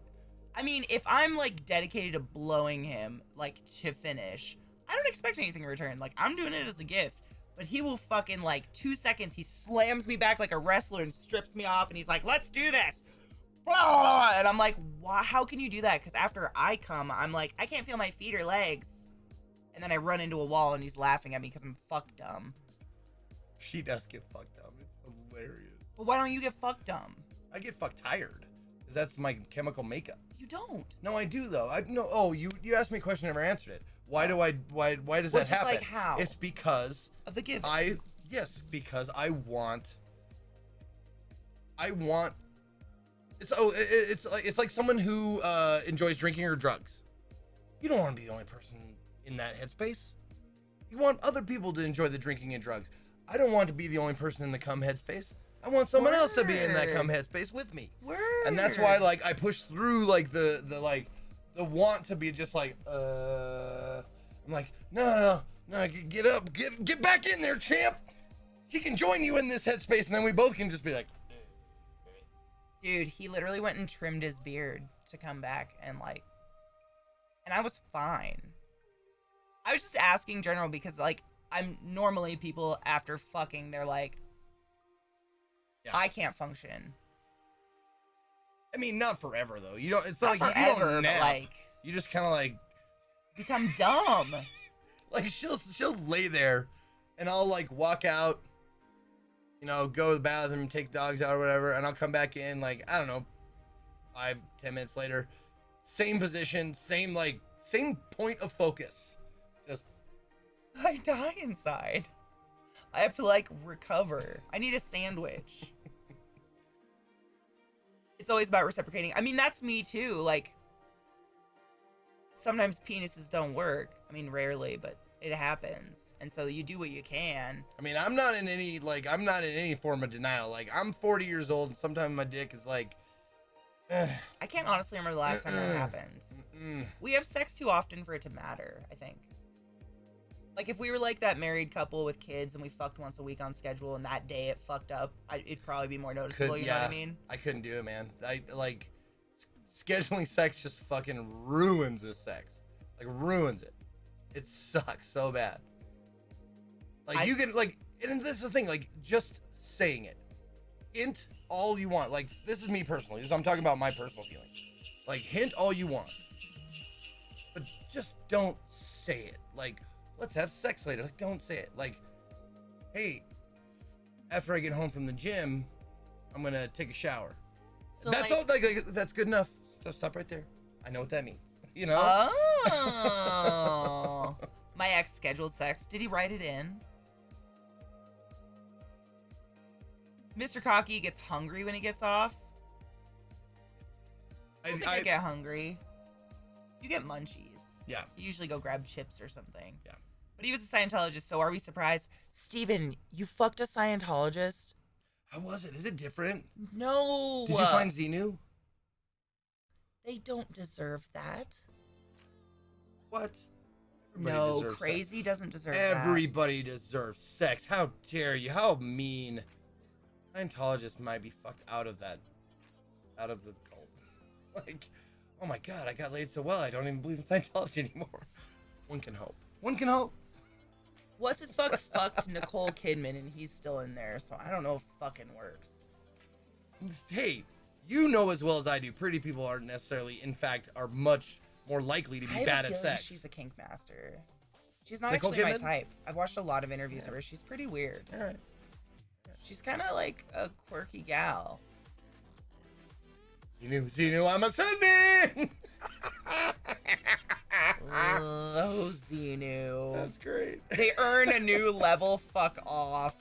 I mean, if I'm, like, dedicated to blowing him, like, to finish, I don't expect anything in return. Like, I'm doing it as a gift. But he will fucking, like, 2 seconds, he slams me back like a wrestler and strips me off, and he's like, let's do this. And I'm like, why? How can you do that? Because after I come, I'm like, I can't feel my feet or legs. And then I run into a wall, and he's laughing at me because I'm fuck dumb. She does get fucked dumb. It's hilarious. Well, why don't you get fuck dumb? I get fuck tired. Because that's my chemical makeup. You don't. No, I do, though. You asked me a question, I never answered it. Why does that happen? Like how? It's because of the gift. Because I want it's like someone who enjoys drinking or drugs. You don't want to be the only person in that headspace. You want other people to enjoy the drinking and drugs. I don't want to be the only person in the cum headspace. I want someone else to be in that cum headspace with me. Word. And that's why, like, I push through like the want to be just like I'm like, no, get up, get back in there, champ. She can join you in this headspace, and then we both can just be like, dude, he literally went and trimmed his beard to come back, and I was fine. I was just asking general because, like, I'm normally people after fucking, they're like, yeah. I can't function. I mean, not forever though. You don't. It's not like forever, you don't nap. Like, you just kind of like become dumb. Like she'll lay there, and I'll like walk out, you know, go to the bathroom, take the dogs out or whatever, and I'll come back in like, I don't know, 5-10 minutes later, same position, same point of focus. Just I die inside. I have to like recover. I need a sandwich. It's always about reciprocating. I mean, that's me too. Like, sometimes penises don't work. I mean, rarely, but it happens. And so you do what you can. I mean, I'm not in any form of denial. Like, I'm 40 years old, and sometimes my dick is like, I can't honestly remember the last time that happened. We have sex too often for it to matter, I think. Like, if we were like that married couple with kids and we fucked once a week on schedule and that day it fucked up, it'd probably be more noticeable, you know what I mean? I couldn't do it, man. Scheduling sex just fucking ruins this sex. Like, ruins it. It sucks so bad. Like, you can, like, and this is the thing, like, just saying it. Hint all you want. Like, this is me personally. I'm talking about my personal feelings. Like, hint all you want. But just don't say it. Like, let's have sex later. Like, don't say it. Like, hey, after I get home from the gym, I'm gonna take a shower. So That's all. Like, that's good enough. Stop right there. I know what that means. You know? Oh. My ex scheduled sex. Did he write it in? Mr. Cocky gets hungry when he gets off. I don't think I get hungry. You get munchies. Yeah. You usually go grab chips or something. Yeah. But he was a Scientologist, so are we surprised? Steven, you fucked a Scientologist? How was it? Is it different? No. Did you find Xenu? They don't deserve that. What? No, crazy doesn't deserve Everybody deserves sex. How dare you? How mean. Scientologists might be fucked out of the cult. Like, oh my God, I got laid so well, I don't even believe in Scientology anymore. One can hope. One can hope. What's his fuck fucked Nicole Kidman and he's still in there, so I don't know if fucking works. Hey, you know as well as I do, pretty people aren't necessarily, in fact, are much more likely to be bad at sex. She's a kink master. She's not Nicole actually Kidman? my type. I've watched a lot of interviews of her. She's pretty weird. All right. She's kind of like a quirky gal. Xenu, I'm ascending! Oh, Xenu. That's great. They earn a new level. Fuck off.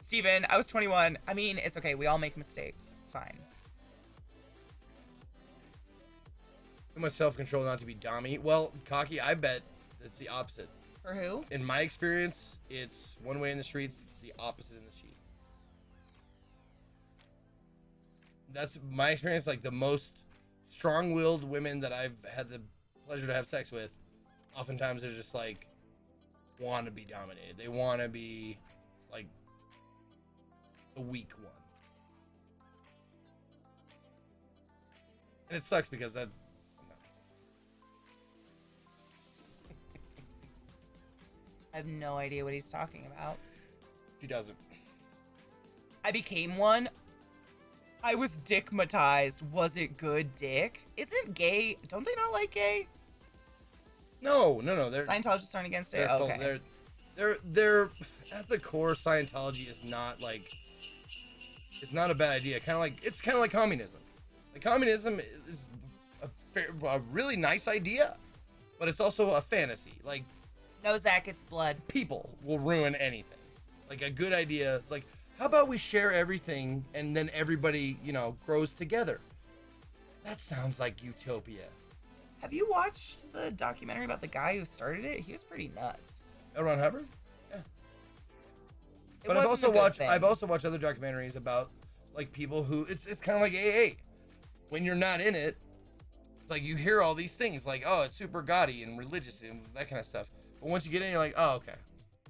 Steven, I was 21. I mean, it's okay. We all make mistakes. It's fine. Too much self-control not to be dommy. Well, Cocky, I bet it's the opposite. For who? In my experience, it's one way in the streets, the opposite in the sheets. That's my experience. Like, the most strong-willed women that I've had the pleasure to have sex with, oftentimes they're just like, want to be dominated. They want to be like the weak one. And it sucks because that. I have no idea what he's talking about. He doesn't. I became one. I was dickmatized. Was it good dick? Isn't gay? Don't they not like gay? No. They're Scientologists aren't against it. Okay. They're at the core. Scientology is not like. It's not a bad idea. It's kind of like communism. Like, communism is a really nice idea, but it's also a fantasy. Like, No, Zach, it's blood. people will ruin anything. Like, a good idea. It's like, how about we share everything and then everybody, grows together? That sounds like utopia. Have you watched the documentary about the guy who started it? He was pretty nuts. L. Ron Hubbard? Yeah. It But I've wasn't a good thing. also watched other documentaries about like people who it's kind of like AA. When you're not in it, it's like you hear all these things like, oh, it's super gaudy and religious and that kind of stuff. But once you get in, you're like, oh, okay.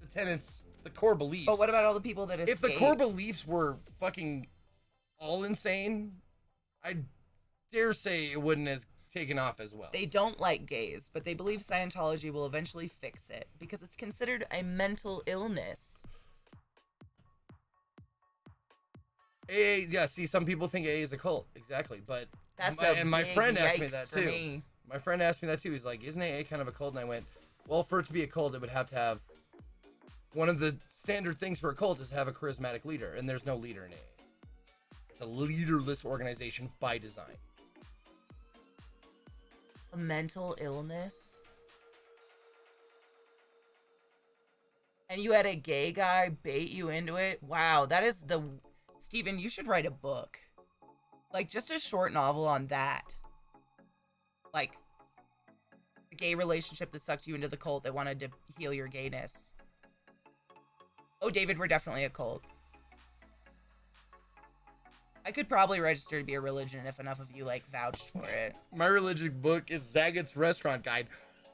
The tenets, the core beliefs. But what about all the people that escaped? If the core beliefs were fucking all insane, I dare say it wouldn't have taken off as well. They don't like gays, but they believe Scientology will eventually fix it because it's considered a mental illness. AA, yeah, see, some people think AA is a cult. Exactly. But My friend asked me that too. My friend asked me that too. He's like, isn't AA kind of a cult? And I went, well, for it to be a cult, it would have to have one of the standard things for a cult is to have a charismatic leader, and there's no leader in AA. It's a leaderless organization by design. A mental illness? And you had a gay guy bait you into it? Wow, that is the... Steven, you should write a book. Like, just a short novel on that. Like, a gay relationship that sucked you into the cult that wanted to heal your gayness. Oh, David, we're definitely a cult. I could probably register to be a religion if enough of you, vouched for it. My religious book is Zagat's Restaurant Guide.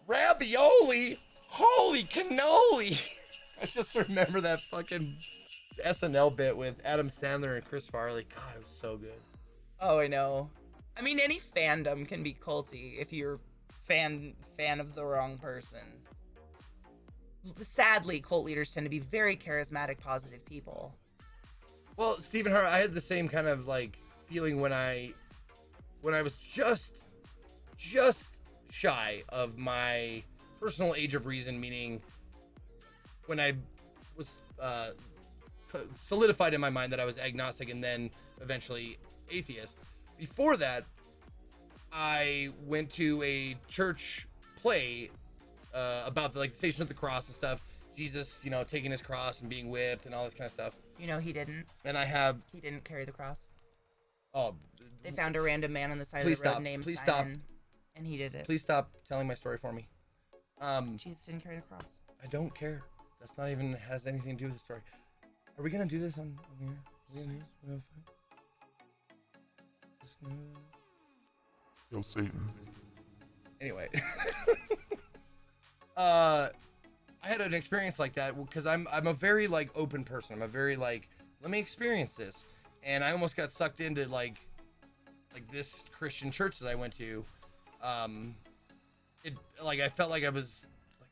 Ravioli? Holy cannoli! I just remember that fucking SNL bit with Adam Sandler and Chris Farley. God, it was so good. Oh, I know. I mean, any fandom can be culty if you're fan of the wrong person. Sadly, cult leaders tend to be very charismatic, positive people. Well, Stephen Hart, I had the same kind of feeling when I was just shy of my personal age of reason, meaning when I was solidified in my mind that I was agnostic and then eventually atheist. Before that, I went to a church play about the Station of the Cross and stuff. Jesus, taking his cross and being whipped and all this kind of stuff. He didn't. And He didn't carry the cross. Oh. They found a random man on the side of the road named Simon. And he did it. Please stop telling my story for me. Jesus didn't carry the cross. I don't care. That's not even has anything to do with the story. Are we gonna do this on the air? Yo, Satan. Anyway. I had an experience like that because I'm a very open person. I'm a very let me experience this. And I almost got sucked into this Christian church that I went to. I felt like I was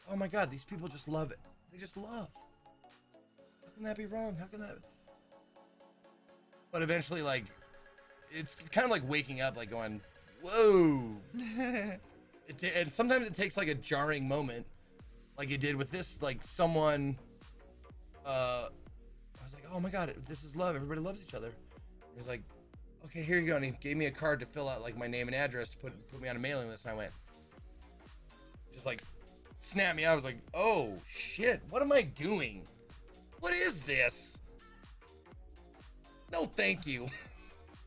oh my God, these people just love it. They just love. How can that be wrong? How can that? But eventually, it's kind of like waking up, going, whoa. And sometimes it takes a jarring moment, like it did with this, someone, I was like, oh my God, this is love. Everybody loves each other. He was like, okay, here you go. And he gave me a card to fill out my name and address to put me on a mailing list. And I went, just snapped me out. I was like, oh shit, what am I doing? What is this? No, thank you.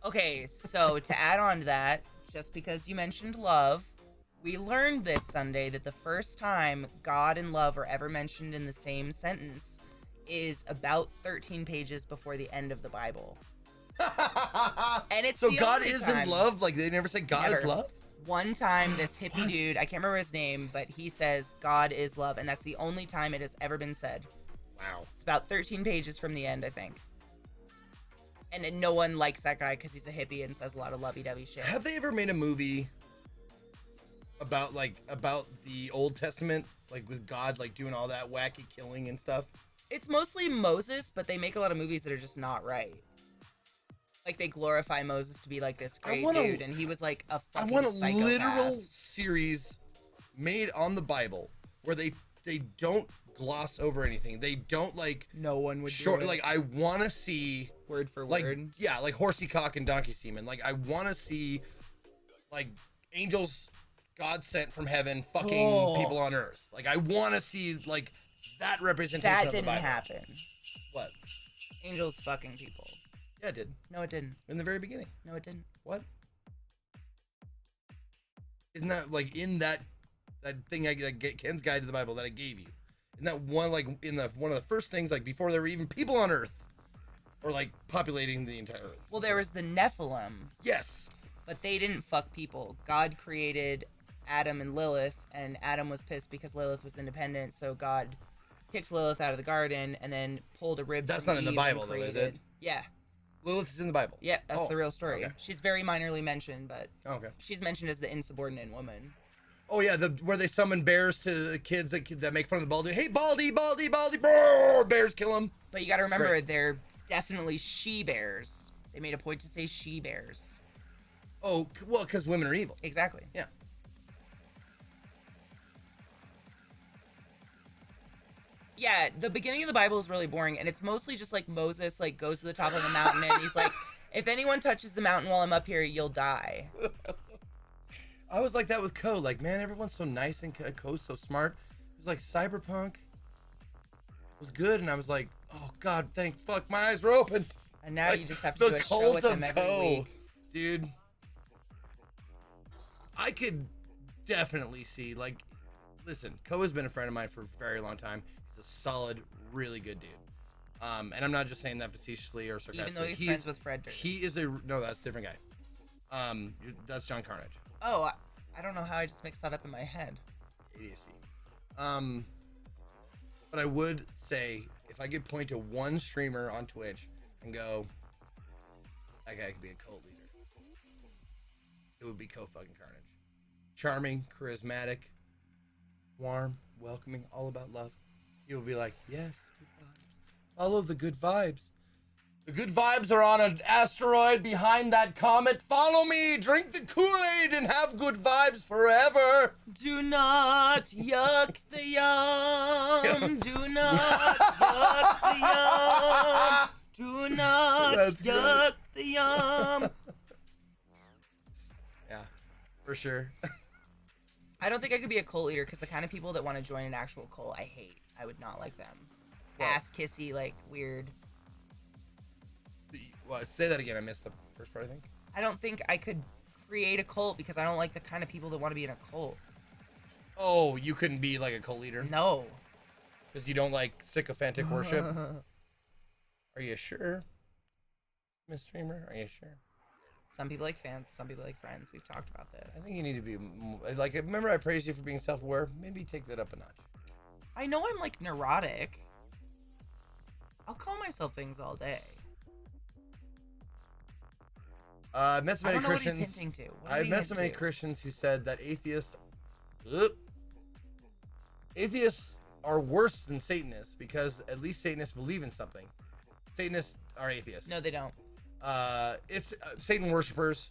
Okay, so to add on to that, just because you mentioned love, we learned this Sunday that the first time God and love are ever mentioned in the same sentence is about 13 pages before the end of the Bible. And it's so God is in love? They never say God is love? One time, this hippie dude, I can't remember his name, but he says God is love, and that's the only time it has ever been said. Wow. It's about 13 pages from the end, I think. And then no one likes that guy because he's a hippie and says a lot of lovey-dovey shit. Have they ever made a movie about the Old Testament, with God doing all that wacky killing and stuff? It's mostly Moses, but they make a lot of movies that are just not right. They glorify Moses to be this great dude, and he was a fucking psychopath. I want a literal series made on the Bible where they don't gloss over anything. They don't no one would do it. I want to see word for word. Yeah, horsey cock and donkey semen. I want to see angels God sent from heaven fucking people on earth. I want to see that representation of the Bible. That didn't happen. What? Angels fucking people. Yeah, it did. No, it didn't. In the very beginning. No, it didn't. What? Isn't that in that thing Ken's Guide to the Bible that I gave you? Isn't that one one of the first things before there were even people on Earth, or populating the entire Earth? Well, there was the Nephilim. Yes. But they didn't fuck people. God created Adam and Lilith, and Adam was pissed because Lilith was independent, so God kicked Lilith out of the garden and then pulled a rib. That's from not in the Eve Bible, though, is it? Yeah. Lilith is in the Bible. Yep, that's the real story. Okay. She's very minorly mentioned, but okay. She's mentioned as the insubordinate woman. Oh yeah, where they summon bears to the kids that make fun of the Baldy. Hey, Baldy, Baldy, Baldy, brrr, bears kill him. But you got to remember, they're definitely she-bears. They made a point to say she-bears. Oh, well, because women are evil. Exactly. Yeah. Yeah, the beginning of the Bible is really boring, and it's mostly just Moses goes to the top of the mountain and he's like, if anyone touches the mountain while I'm up here, you'll die. I was like that with Ko. Man, everyone's so nice and Ko's so smart. It was Cyberpunk was good, and I was like, oh God, thank fuck, my eyes were opened. And now you just have to do a show with them every week. Dude. I could definitely see, listen, Ko has been a friend of mine for a very long time. He's a solid, really good dude. And I'm not just saying that facetiously or sarcastically. Even though he's friends with Fred Durst. He is no, that's a different guy. That's John Carnage. Oh, I don't know how I just mixed that up in my head. ADHD. But I would say, if I could point to one streamer on Twitch and go, that guy could be a cult leader, it would be Ko fucking Carnage. Charming, charismatic, warm, welcoming, all about love. He will be like, yes, good vibes. Follow the good vibes. The good vibes are on an asteroid behind that comet. Follow me, drink the Kool-Aid, and have good vibes forever. Do not yuck the yum. Do not yuck the yum. Do not That's yuck the yum. Yeah, for sure. I don't think I could be a cult leader because the kind of people that want to join an actual cult, I hate. I would not like them. Ass kissy, like, weird. What? Say that again. I missed the first part, I think. I don't think I could create a cult because I don't like the kind of people that want to be in a cult. Oh, you couldn't be like a cult leader? No. Because you don't like sycophantic worship? Are you sure, Miss Streamer? Are you sure? Some people like fans, some people like friends. We've talked about this. I think you need to be, like, remember I praised you for being self-aware? Maybe take that up a notch. I know I'm, like, neurotic. I'll call myself things all day. I've met so many Christians. What he's hinting to. I've met so many Christians who said that atheists are worse than Satanists because at least Satanists believe in something. Satanists are atheists. No, they don't. It's Satan worshippers.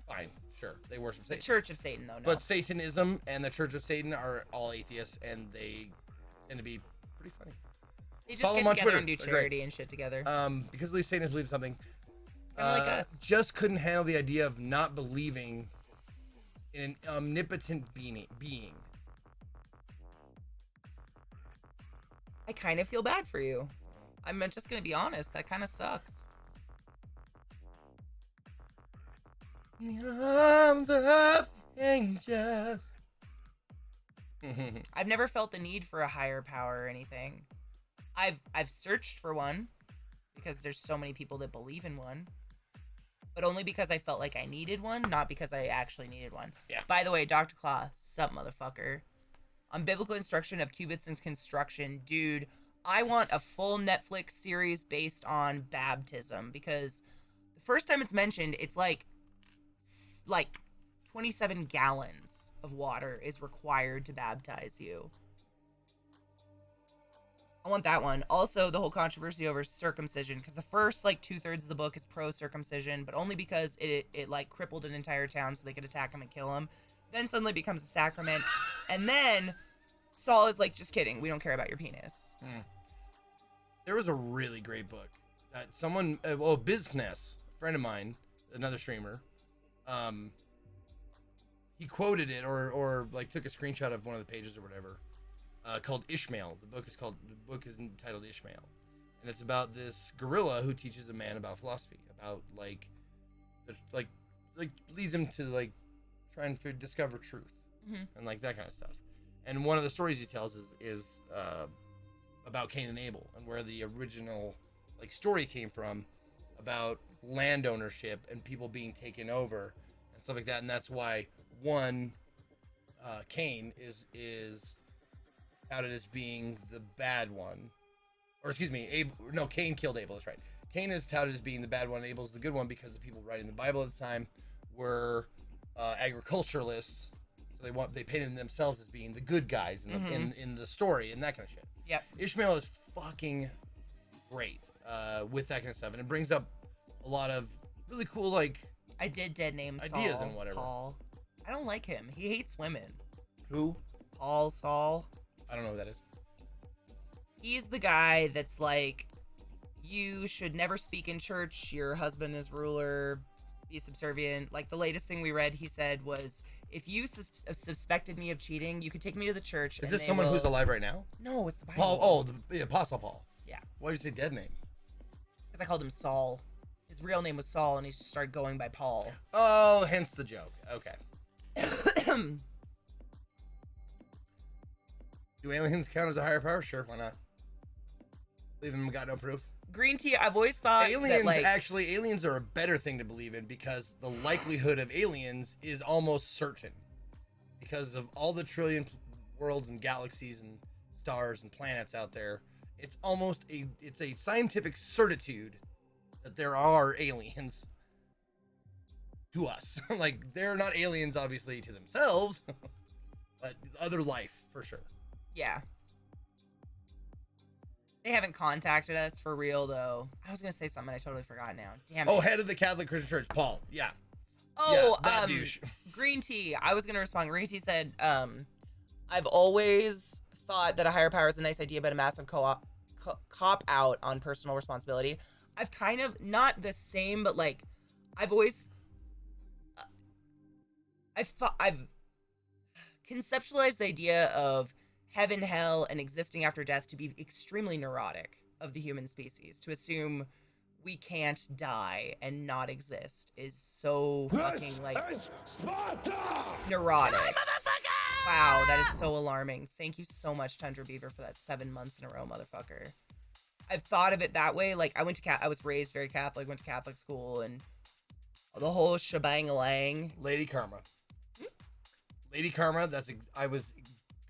Fine, sure, they worship Satan. The Church of Satan, though. No. But Satanism and the Church of Satan are all atheists, and they tend to be pretty funny. They just Follow get them on together Twitter. and do They're charity great. and shit together. Because at least Satanists believe in something. Kinda like us. Just couldn't handle the idea of not believing in an omnipotent being. I kind of feel bad for you. I'm just gonna be honest. That kind of sucks. In the arms of angels. I've never felt the need for a higher power or anything. I've searched for one because there's so many people that believe in one. But only because I felt like I needed one, not because I actually needed one. Yeah. By the way, Dr. Claw, sup, motherfucker. On biblical instruction of qubits and construction, dude, I want a full Netflix series based on baptism because the first time it's mentioned, it's like 27 gallons of water is required to baptize you. I want that one. Also, the whole controversy over circumcision, because the first, 2/3 of the book is pro-circumcision, but only because it crippled an entire town so they could attack him and kill him. Then suddenly becomes a sacrament. And then Saul is like, just kidding. We don't care about your penis. There was a really great book that someone, Business, a friend of mine, another streamer, he quoted it or took a screenshot of one of the pages or whatever. Called Ishmael. The book is entitled Ishmael, and it's about this gorilla who teaches a man about philosophy, about leads him to try and discover truth, and that kind of stuff. And one of the stories he tells is about Cain and Abel, and where the original story came from, about land ownership and people being taken over and stuff like that. And that's why Cain is touted as being the bad one, or excuse me, Cain killed Abel. That's right. Cain is touted as being the bad one. Abel's the good one because the people writing the Bible at the time were agriculturalists. So they painted themselves as being the good guys in the story and that kind of shit. Yep. Ishmael is fucking great with that kind of stuff, and it brings up a lot of really cool I did dead name ideas Saul, and whatever. Paul. I don't like him. He hates women. Who? Paul Saul. I don't know who that is. He's the guy that's like, you should never speak in church. Your husband is ruler. Be subservient. The latest thing we read, he said was, if you suspected me of cheating, you could take me to the church. Is this someone who's alive right now? No, it's the Bible. Paul. Oh, the Apostle Paul. Yeah. Why did you say dead name? Because I called him Saul. His real name was Saul, and he just started going by Paul. Oh, hence the joke. Okay. Do aliens count as a higher power? Sure, why not? Believe them, got no proof. Green tea, I've always thought aliens that, aliens are a better thing to believe in because the likelihood of aliens is almost certain because of all the trillion worlds and galaxies and stars and planets out there. It's a scientific certitude that there are aliens to us. They're not aliens obviously to themselves, but other life for sure. Yeah. They haven't contacted us for real, though. I was going to say something. I totally forgot now. Damn it. Oh, head of the Catholic Christian Church, Paul. Yeah. Oh, yeah, that douche. Green Tea. I was going to respond. Green Tea said, I've always thought that a higher power is a nice idea, but a massive cop out on personal responsibility. I've kind of, not the same, but like, I've always, I've conceptualized the idea of heaven, hell, and existing after death to be extremely neurotic of the human species. To assume we can't die and not exist is so fucking, like, neurotic. Wow, that is so alarming. Thank you so much, Tundra Beaver, for that 7 months in a row, motherfucker. I've thought of it that way. Like, I was raised very Catholic, went to Catholic school, and the whole shebang-a-lang. Lady Karma. Lady Karma, I was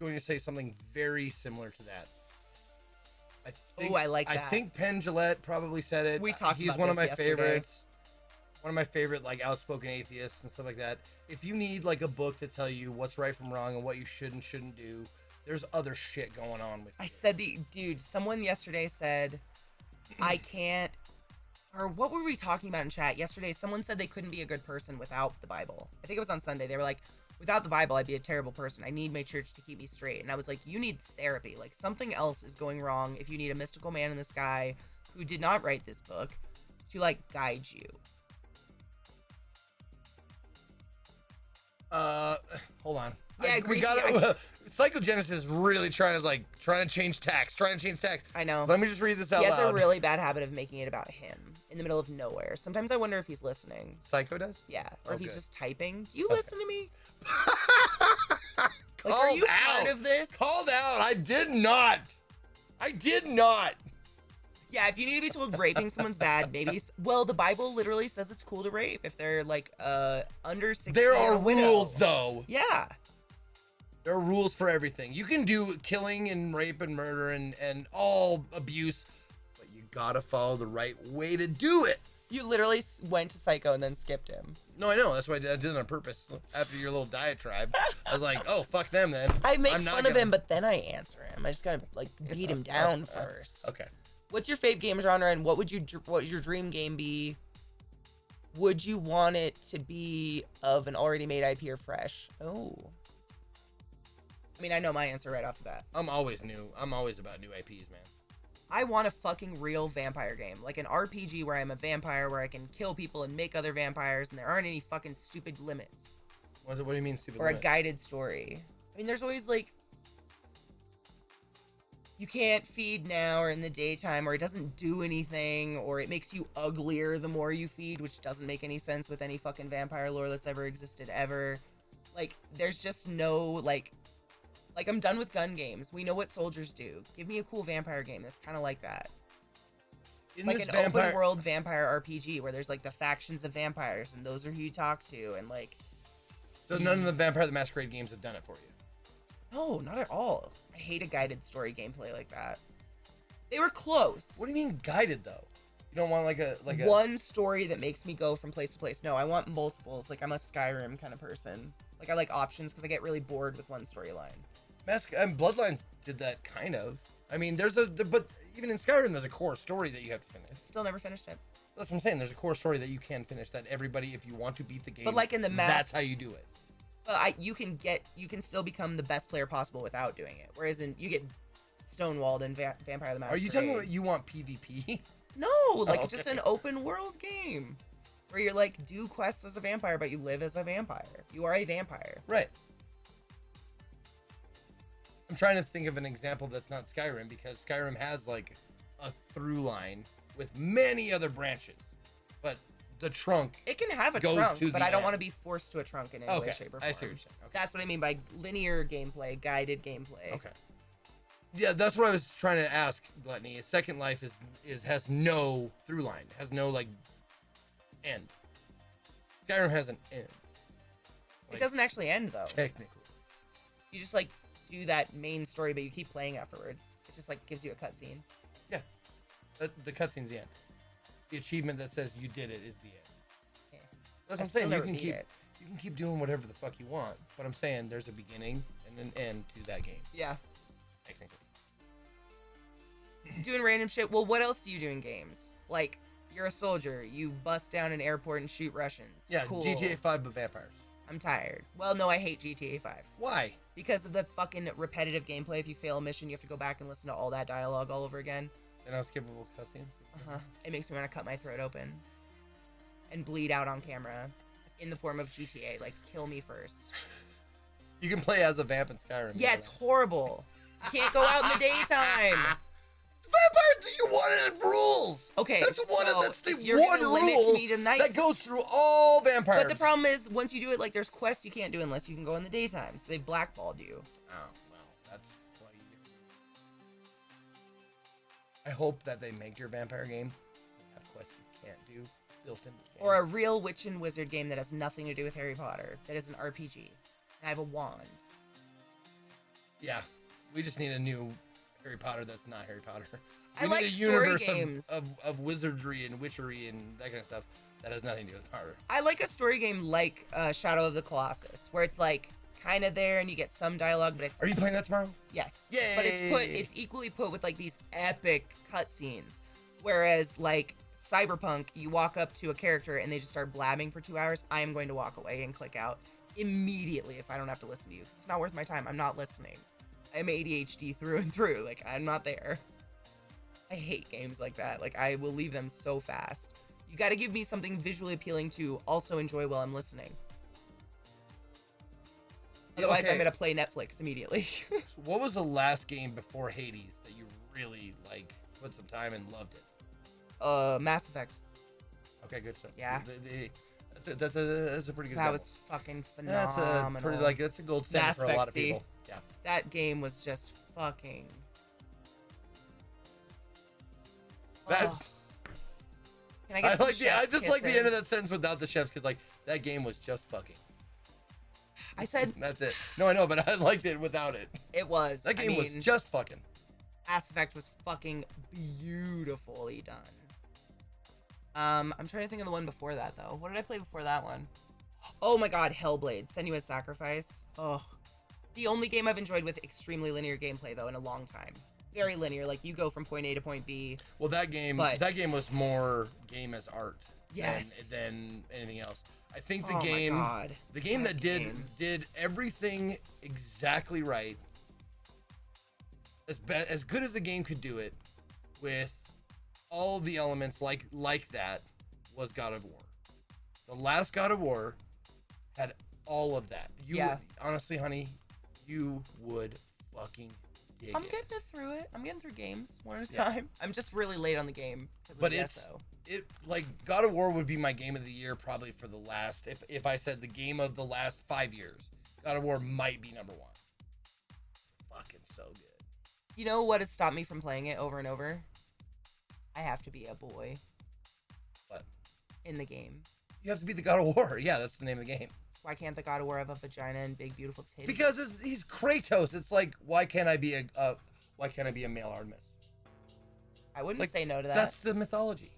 going to say something very similar to that. I like that. I think Penn Jillette probably said it. We talked He's about one of this my yesterday. favorites. One of my favorite, like, outspoken atheists and stuff like that. If you need, like, a book to tell you what's right from wrong and what you should and shouldn't do, there's other shit going on with you. I said dude, someone yesterday said, I can't, or what were we talking about in chat? Yesterday, someone said they couldn't be a good person without the Bible. I think it was on Sunday. They were like, without the Bible, I'd be a terrible person. I need my church to keep me straight. And I was like, you need therapy. Like, something else is going wrong if you need a mystical man in the sky who did not write this book to, like, guide you. Hold on. Yeah, we got Psychogenesis is really trying to change tax. I know. Let me just read this out loud. loud. He has a really bad habit of making it about him in the middle of nowhere. Sometimes I wonder if he's listening. Psycho does? Yeah. Or if he's good. just typing. Do you listen to me? Called are you out. part of this? Called out. I did not. Yeah, if you need to be told raping someone's bad, maybe. Well, the Bible literally says it's cool to rape if they're like under 16. There are a widow. rules, though. Yeah. There are rules for everything. You can do killing and rape and murder and all abuse, but you gotta follow the right way to do it. You literally went to Psycho and then skipped him. No, I know. That's why I did it on purpose. After your little diatribe, I was like, "Oh, fuck them, then." I make fun of him, but then I answer him. I just gotta like beat him down first. Okay. What's your fave game genre, and what would your dream game be? Would you want it to be of an already made IP or fresh? Oh. I mean, I know my answer right off the bat. I'm always about new IPs, man. I want a fucking real vampire game. Like an RPG where I'm a vampire, where I can kill people and make other vampires, and there aren't any fucking stupid limits. What do you mean stupid Or limits? a guided story. I mean, there's always like, you can't feed now or in the daytime, or it doesn't do anything, or it makes you uglier the more you feed, which doesn't make any sense with any fucking vampire lore that's ever existed ever. Like, there's just no, like I'm done with gun games. We know what soldiers do. Give me a cool vampire game that's kind of like that. Like an open world vampire RPG where there's like the factions of vampires, and those are who you talk to, and like... So none of the Vampire the Masquerade games have done it for you? No, not at all. I hate a guided story gameplay like that. They were close. What do you mean guided, though? You don't want like a one story that makes me go from place to place. No, I want multiples. Like, I'm a Skyrim kind of person. Like, I like options because I get really bored with one storyline. Bloodlines did that kind of. I mean, but even in Skyrim, there's a core story that you have to finish. Still never finished it. That's what I'm saying. There's a core story that you can finish that everybody, if you want to beat the game, but like in the that's how you do it. But you can still become the best player possible without doing it. Whereas you get stonewalled in Vampire the Masquerade. Are you talking about you want PvP? No, like just an open world game where you're like do quests as a vampire, but you live as a vampire. You are a vampire. Right. I'm trying to think of an example that's not Skyrim, because Skyrim has like a through line with many other branches, but the trunk it can have a goes trunk, to but the I don't end. want to be forced to a trunk in any way, shape, or form. I see what you're saying. Okay. That's what I mean by linear gameplay, guided gameplay. Okay. Yeah, that's what I was trying to ask, Gluttony. Second Life has no through line, has no like end. Skyrim has an end. It doesn't actually end though. Technically. You just like do that main story, but you keep playing afterwards. It just like gives you a cutscene. Yeah. The cutscene's the end. The achievement that says you did it is the end. Yeah. That's what I'm saying. You can keep doing whatever the fuck you want, but I'm saying there's a beginning and an end to that game. Yeah. Technically. Doing random shit. Well, what else do you do in games? Like, you're a soldier. You bust down an airport and shoot Russians. Yeah, cool. GTA 5 but vampires. I'm tired. Well, no, I hate GTA 5. Why? Because of the fucking repetitive gameplay. If you fail a mission, you have to go back and listen to all that dialogue all over again. And unskippable cutscenes. It makes me want to cut my throat open and bleed out on camera in the form of GTA. Like, kill me first. You can play as a vamp in Skyrim. Yeah, it's horrible. You can't go out in the daytime. Vampires, you wanted rules. Okay, that's the you're one gonna rule limit me to night. that goes through all vampires. But the problem is, once you do it, like, there's quests you can't do unless you can go in the daytime. So they've blackballed you. Oh, well, that's why I hope that they make your vampire game have quests you can't do built into the game. Or a real witch and wizard game that has nothing to do with Harry Potter. That is an RPG. And I have a wand. Yeah, we just need a new Harry Potter that's not Harry Potter. I We like need a story universe games. of wizardry and witchery and that kind of stuff that has nothing to do with Potter. I like a story game like Shadow of the Colossus, where it's like kind of there and you get some dialogue, but it's... Are you playing that tomorrow? Yes. Yay! But it's equally put with like these epic cutscenes. Whereas like Cyberpunk, you walk up to a character and they just start blabbing for 2 hours. I am going to walk away and click out immediately if I don't have to listen to you. It's not worth my time. I'm not listening. I'm ADHD through and through. Like, I'm not there. I hate games like that. Like, I will leave them so fast. You got to give me something visually appealing to also enjoy while I'm listening. Otherwise, okay. I'm going to play Netflix immediately. So what was the last game before Hades that you really, like, put some time and loved it? Mass Effect. Okay, good stuff. Yeah. That's a pretty good That example. was fucking phenomenal. That's a pretty, like, that's a gold standard Mass for a Effect, lot of see? people. Yeah. That game was just fucking... That- Ugh. Can I get some I chef's just like the end of kisses? that sentence without the chefs because, like, that game was just fucking. I said That's it. No, I know, but I liked it without it. it was. That game was I mean, just fucking. Mass Effect was fucking beautifully done. I'm trying to think of the one before that though. What did I play before that one? Oh my god, Hellblade, Senua's Sacrifice. Oh, the only game I've enjoyed with extremely linear gameplay though in a long time. Very linear, like you go from point A to point B. Well, that game was more game as art. Yes. Than anything else. I think the Oh my game, God. the game that game. did everything exactly right. As good as the game could do it, with all the elements like that, was God of War. The last God of War had all of that. Yeah. Honestly, honey, you would fucking dig I'm it. getting through it. I'm getting through games one at a Yeah. time. I'm just really late on the game because of But the it's SO. like God of War would be my game of the year probably for the last, if I said the game of the last 5 years, God of War might be number one. Fucking so good. You know what has stopped me from playing it over and over? I have to be a boy. What? In the game. You have to be the God of War. Yeah, that's the name of the game. Why can't the God of War have a vagina and big beautiful titties? Because he's Kratos. It's like, why can't I be a male Artemis? I wouldn't Like, say no to that. That's the mythology.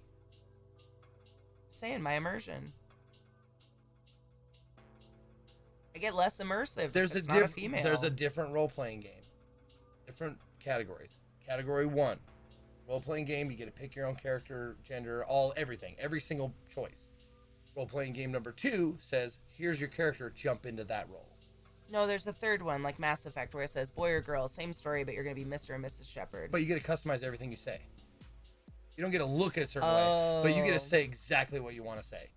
Saying my immersion. I get less immersive. There's if it's a not a female. There's a different role-playing game. Different categories. Category 1, role-playing game. You get to pick your own character, gender, everything, every single choice. Role-playing game number 2 says, here's your character, jump into that role. No, there's a third one, like Mass Effect, where it says boy or girl, same story, but you're gonna be Mr. and Mrs. Shepard. But you get to customize everything you say. You don't get to look a certain way, but you get to say exactly what you want to say.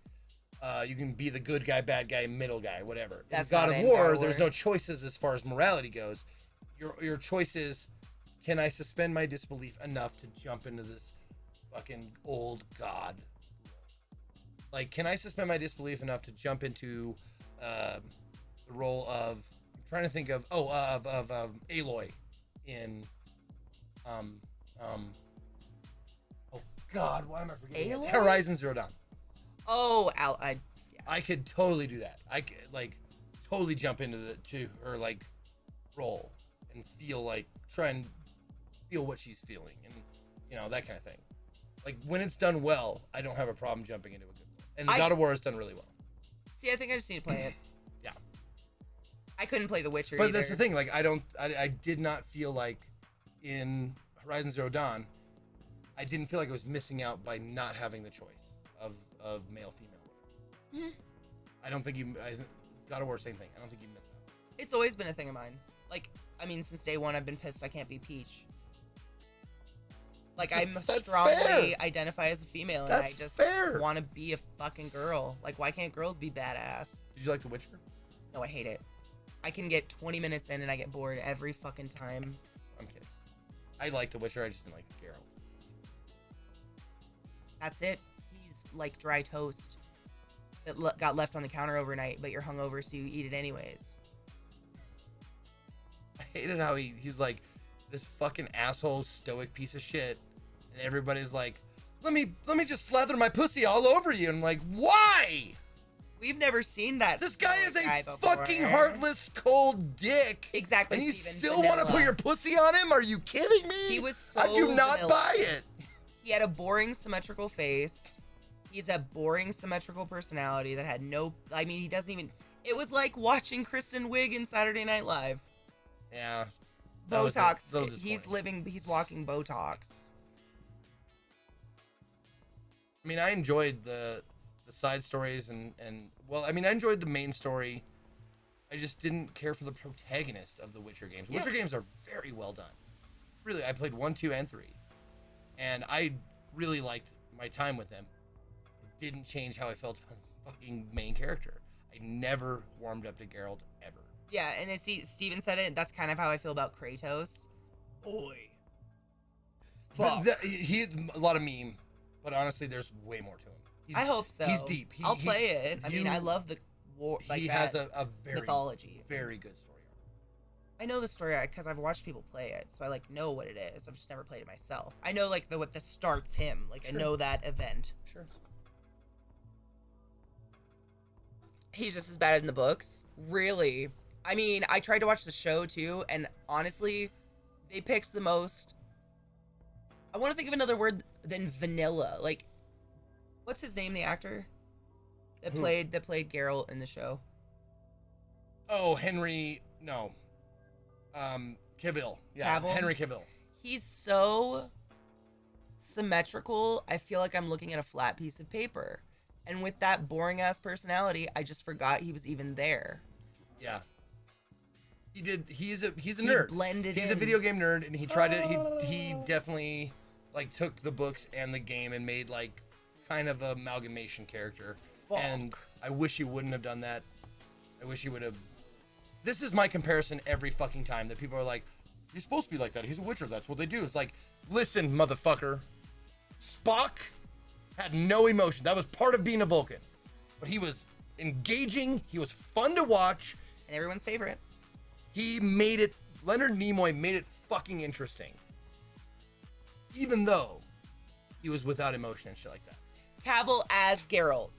You can be the good guy, bad guy, middle guy, whatever. In God of War, there's no choices as far as morality goes. Your choice is, can I suspend my disbelief enough to jump into this fucking old god? Like, can I suspend my disbelief enough to jump into the role of, I'm trying to think of, Aloy in, oh God, why am I forgetting it? Horizon Zero Dawn. Oh, I could totally do that. I could, like, totally jump into her, like, role and try and feel what she's feeling and, you know, that kind of thing. Like, when it's done well, I don't have a problem jumping into a good one. And God of War is done really well. See, I think I just need to play it. Yeah. I couldn't play The Witcher But either. that's the thing. Like, I did not feel like in Horizon Zero Dawn, I didn't feel like I was missing out by not having the choice of male, female. Mhm. I don't think God of War, same thing. I don't think you miss out. It's always been a thing of mine. Like, I mean, since day one, I've been pissed I can't be Peach. Like, I strongly fair. identify as a female, and That's I just fair. want to be a fucking girl. Like, why can't girls be badass? Did you like The Witcher? No, I hate it. I can get 20 minutes in and I get bored every fucking time. I'm kidding. I liked The Witcher. I just didn't like Geralt. That's it. He's like dry toast that got left on the counter overnight, but you're hungover, so you eat it anyways. I hated how he's like this fucking asshole stoic piece of shit, and everybody's like, let me just slather my pussy all over you. And I'm like, why? We've never seen that. This guy is a before. fucking heartless, cold dick. Exactly. And you Steven, still want to vanilla. put your pussy on him? Are you kidding me? He was so I do not vanilla. buy it. He had a boring, symmetrical face. He's a boring, symmetrical personality that had no... I mean, he doesn't even... It was like watching Kristen Wiig in Saturday Night Live. Yeah. Botox. He's walking Botox. I mean, I enjoyed the side stories and well, I mean, I enjoyed the main story. I just didn't care for the protagonist of the Witcher games. Yeah. Witcher games are very well done. Really, I played 1, 2, and 3. And I really liked my time with them. It didn't change how I felt about the fucking main character. I never warmed up to Geralt, ever. Yeah, and as Steven said it, that's kind of how I feel about Kratos. Boy. Fuck. He a lot of meme, but honestly, there's way more to him. I hope so. He's deep. I'll play it. I mean, I love the war. Like he that has a very mythology. very good story arc. I know the story because I've watched people play it, so I like know what it is. I've just never played it myself. I know like what the starts him. Like Sure. I know that event. Sure. He's just as bad in the books. Really? I mean, I tried to watch the show too, and honestly, they picked the most. I want to think of another word than vanilla. Like, what's his name? The actor that Who? played Geralt in the show. Oh, Henry. No. Cavill. Yeah, Cavill? Henry Cavill. He's so symmetrical. I feel like I'm looking at a flat piece of paper. And with that boring ass personality, I just forgot he was even there. Yeah. He did. He's a nerd. Blended He's in. a video game nerd, and he tried to. He definitely like took the books and the game and made like kind of an amalgamation character. Fuck. And I wish he wouldn't have done that. I wish he would have. This is my comparison every fucking time that people are like, "He's supposed to be like that. He's a Witcher. That's what they do." It's like, listen, motherfucker. Spock had no emotion. That was part of being a Vulcan, but he was engaging. He was fun to watch. And everyone's favorite. He made it. Leonard Nimoy made it fucking interesting, even though he was without emotion and shit like that. Cavill as Geralt.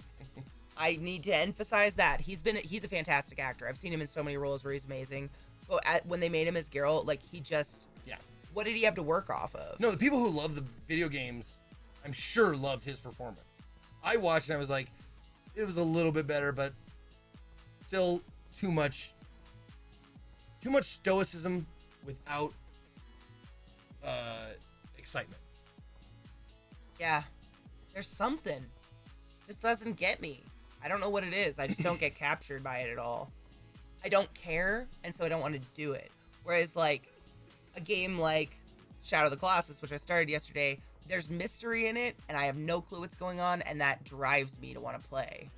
I need to emphasize that he's a fantastic actor. I've seen him in so many roles where he's amazing. But when they made him as Geralt, like he just what did he have to work off of? No, the people who love the video games, I'm sure loved his performance. I watched and I was like, it was a little bit better, but still too much stoicism without excitement. Yeah, there's something. Just doesn't get me. I don't know what it is. I just don't get captured by it at all. I don't care, and so I don't want to do it. Whereas, like, a game like Shadow of the Colossus, which I started yesterday, there's mystery in it, and I have no clue what's going on, and that drives me to want to play.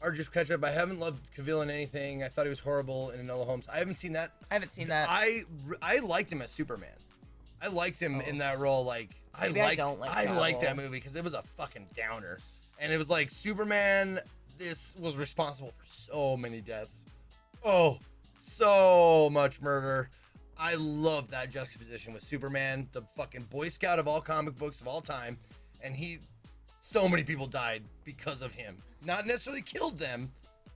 Or just catch up. I haven't loved Cavill in anything. I thought he was horrible in Enola Holmes. I haven't seen that. I haven't seen that. I liked him as Superman. I liked him in that role. Like Maybe I don't like that liked role. that movie because it was a fucking downer, and it was like Superman. This was responsible for so many deaths. Oh, so much murder. I love that juxtaposition with Superman, the fucking Boy Scout of all comic books of all time, and so many people died because of him. Not necessarily killed them,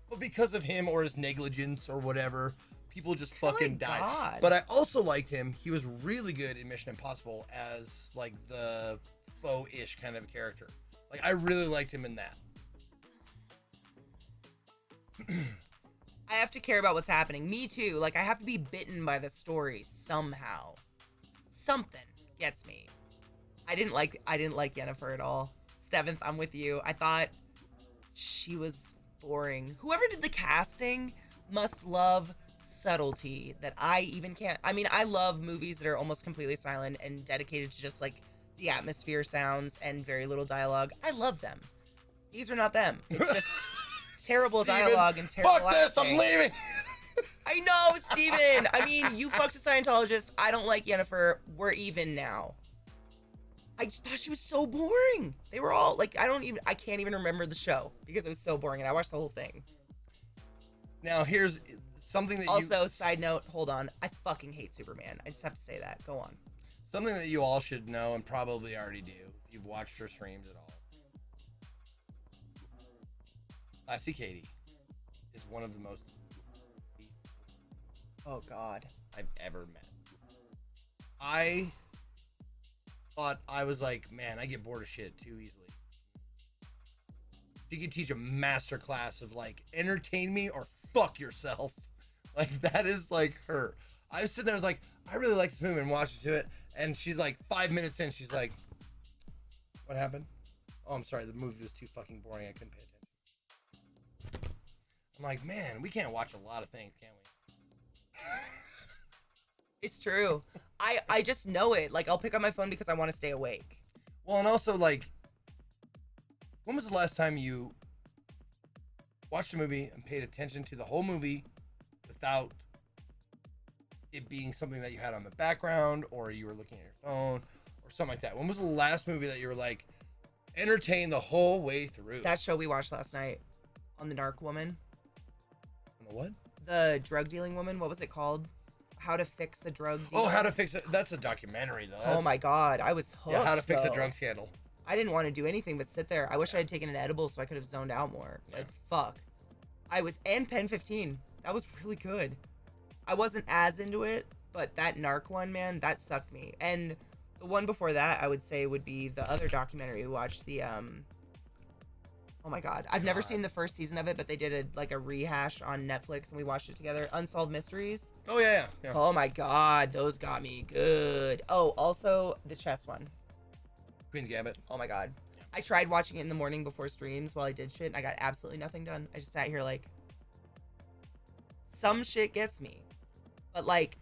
but because of him or his negligence or whatever. People just fucking died. God. But I also liked him. He was really good in Mission Impossible as like the faux-ish kind of character. Like I really liked him in that. I have to care about what's happening. Me too. Like, I have to be bitten by the story somehow. Something gets me. I didn't like Yennefer at all. 7th, I'm with you. I thought she was boring. Whoever did the casting must love subtlety that I even can't. I mean, I love movies that are almost completely silent and dedicated to just like the atmosphere, sounds, and very little dialogue. I love them. These are not them. It's just terrible dialogue and terrible Fuck this, acting. I'm leaving. I know, Steven. I mean, you fucked a Scientologist. I don't like Yennefer. We're even now. I just thought she was so boring. They were all like, I can't even remember the show because it was so boring and I watched the whole thing. Now, here's something that also, side note, hold on. I fucking hate Superman. I just have to say that. Go on. Something that you all should know and probably already do if you've watched her streams at all. ClassyKatie is one of the most oh god I've ever met. I thought I was like, man, I get bored of shit too easily. She could teach a master class of like, entertain me or fuck yourself. Like, that is like her. I was sitting there, I was like, I really like this movie and watched it to it. And she's like, 5 minutes in, she's like, what happened? Oh, I'm sorry, the movie was too fucking boring. I couldn't pay attention. I'm like, man, we can't watch a lot of things, can we? It's true. I just know it. Like, I'll pick up my phone because I want to stay awake. Well, and also, like, when was the last time you watched a movie and paid attention to the whole movie without it being something that you had on the background or you were looking at your phone or something like that? When was the last movie that you were, like, entertained the whole way through? That show we watched last night on the Narc Woman. On the what? The drug dealing woman. What was it called? How to Fix a Drug Deal. Oh, How to Fix it. That's a documentary, though. Oh my god, I was hooked. Yeah, How to Fix a Drug Scandal. I didn't want to do anything but sit there. I wish I had taken an edible so I could have zoned out more. Yeah. But fuck. And Pen 15. That was really good. I wasn't as into it, but that Narc one, man, that sucked me. And the one before that, I would say, would be the other documentary we watched, the oh my god, I've never seen the first season of it, but they did a rehash on Netflix and we watched it together. Unsolved Mysteries. Oh yeah. Oh my god, those got me good. Oh, also the chess one. Queen's Gambit. Oh my god. I tried watching it in the morning before streams while I did shit and I got absolutely nothing done. I just sat here like, some shit gets me. But like,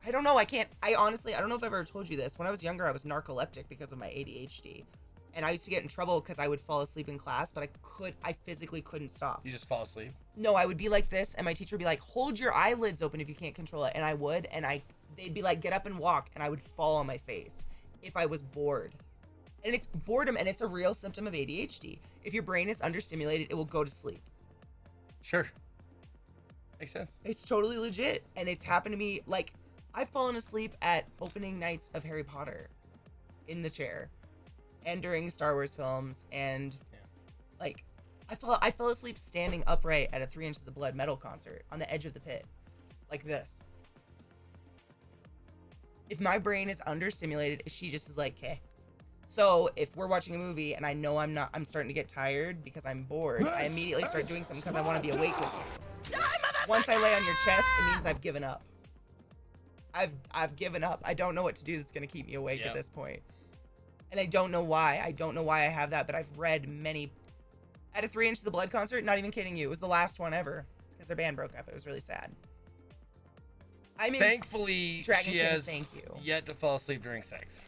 I don't know, I honestly don't know if I've ever told you this. When I was younger, I was narcoleptic because of my ADHD. And I used to get in trouble because I would fall asleep in class, but I physically couldn't stop. You just fall asleep? No, I would be like this, and my teacher would be like, hold your eyelids open if you can't control it. And I would, and they'd be like, get up and walk, and I would fall on my face if I was bored. And it's boredom, and it's a real symptom of ADHD. If your brain is understimulated, it will go to sleep. Sure. Makes sense. It's totally legit, and it's happened to me, like, I've fallen asleep at opening nights of Harry Potter in the chair. And during Star Wars films, and like, I fell asleep standing upright at a 3 Inches of Blood metal concert on the edge of the pit, like this. If my brain is understimulated, she just is like, okay. So if we're watching a movie and I know I'm starting to get tired because I'm bored, I immediately start doing something because I want to be awake with you. Once I lay on your chest, it means I've given up. I've given up. I don't know what to do that's gonna keep me awake at this point. And I don't know why. I don't know why I have that, but I've read many. At a 3 Inches of Blood concert, not even kidding you, it was the last one ever because their band broke up. It was really sad. I mean, thankfully, Dragon she King, has thank you. yet to fall asleep during sex.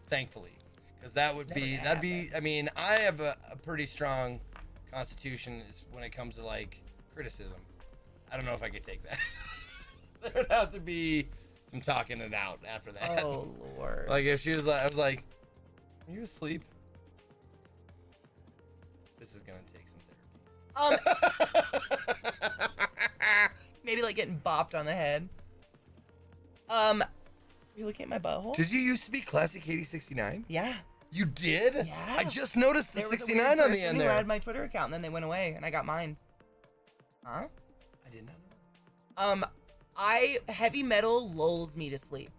Thankfully, because that'd be. I mean, I have a pretty strong constitution when it comes to like criticism. I don't know if I could take that. There would have to be some talking it out after that. Oh Lord! Like if she was like, I was like, "Are you asleep?" This is gonna take some therapy. Maybe like getting bopped on the head. You looking at my butthole? Did you used to be ClassyKatie 69? Yeah. You did? Yeah. I just noticed the There was a 69 weird on the person end who there. had my Twitter account and then they went away and I got mine. Huh? I did not know. Heavy metal lulls me to sleep.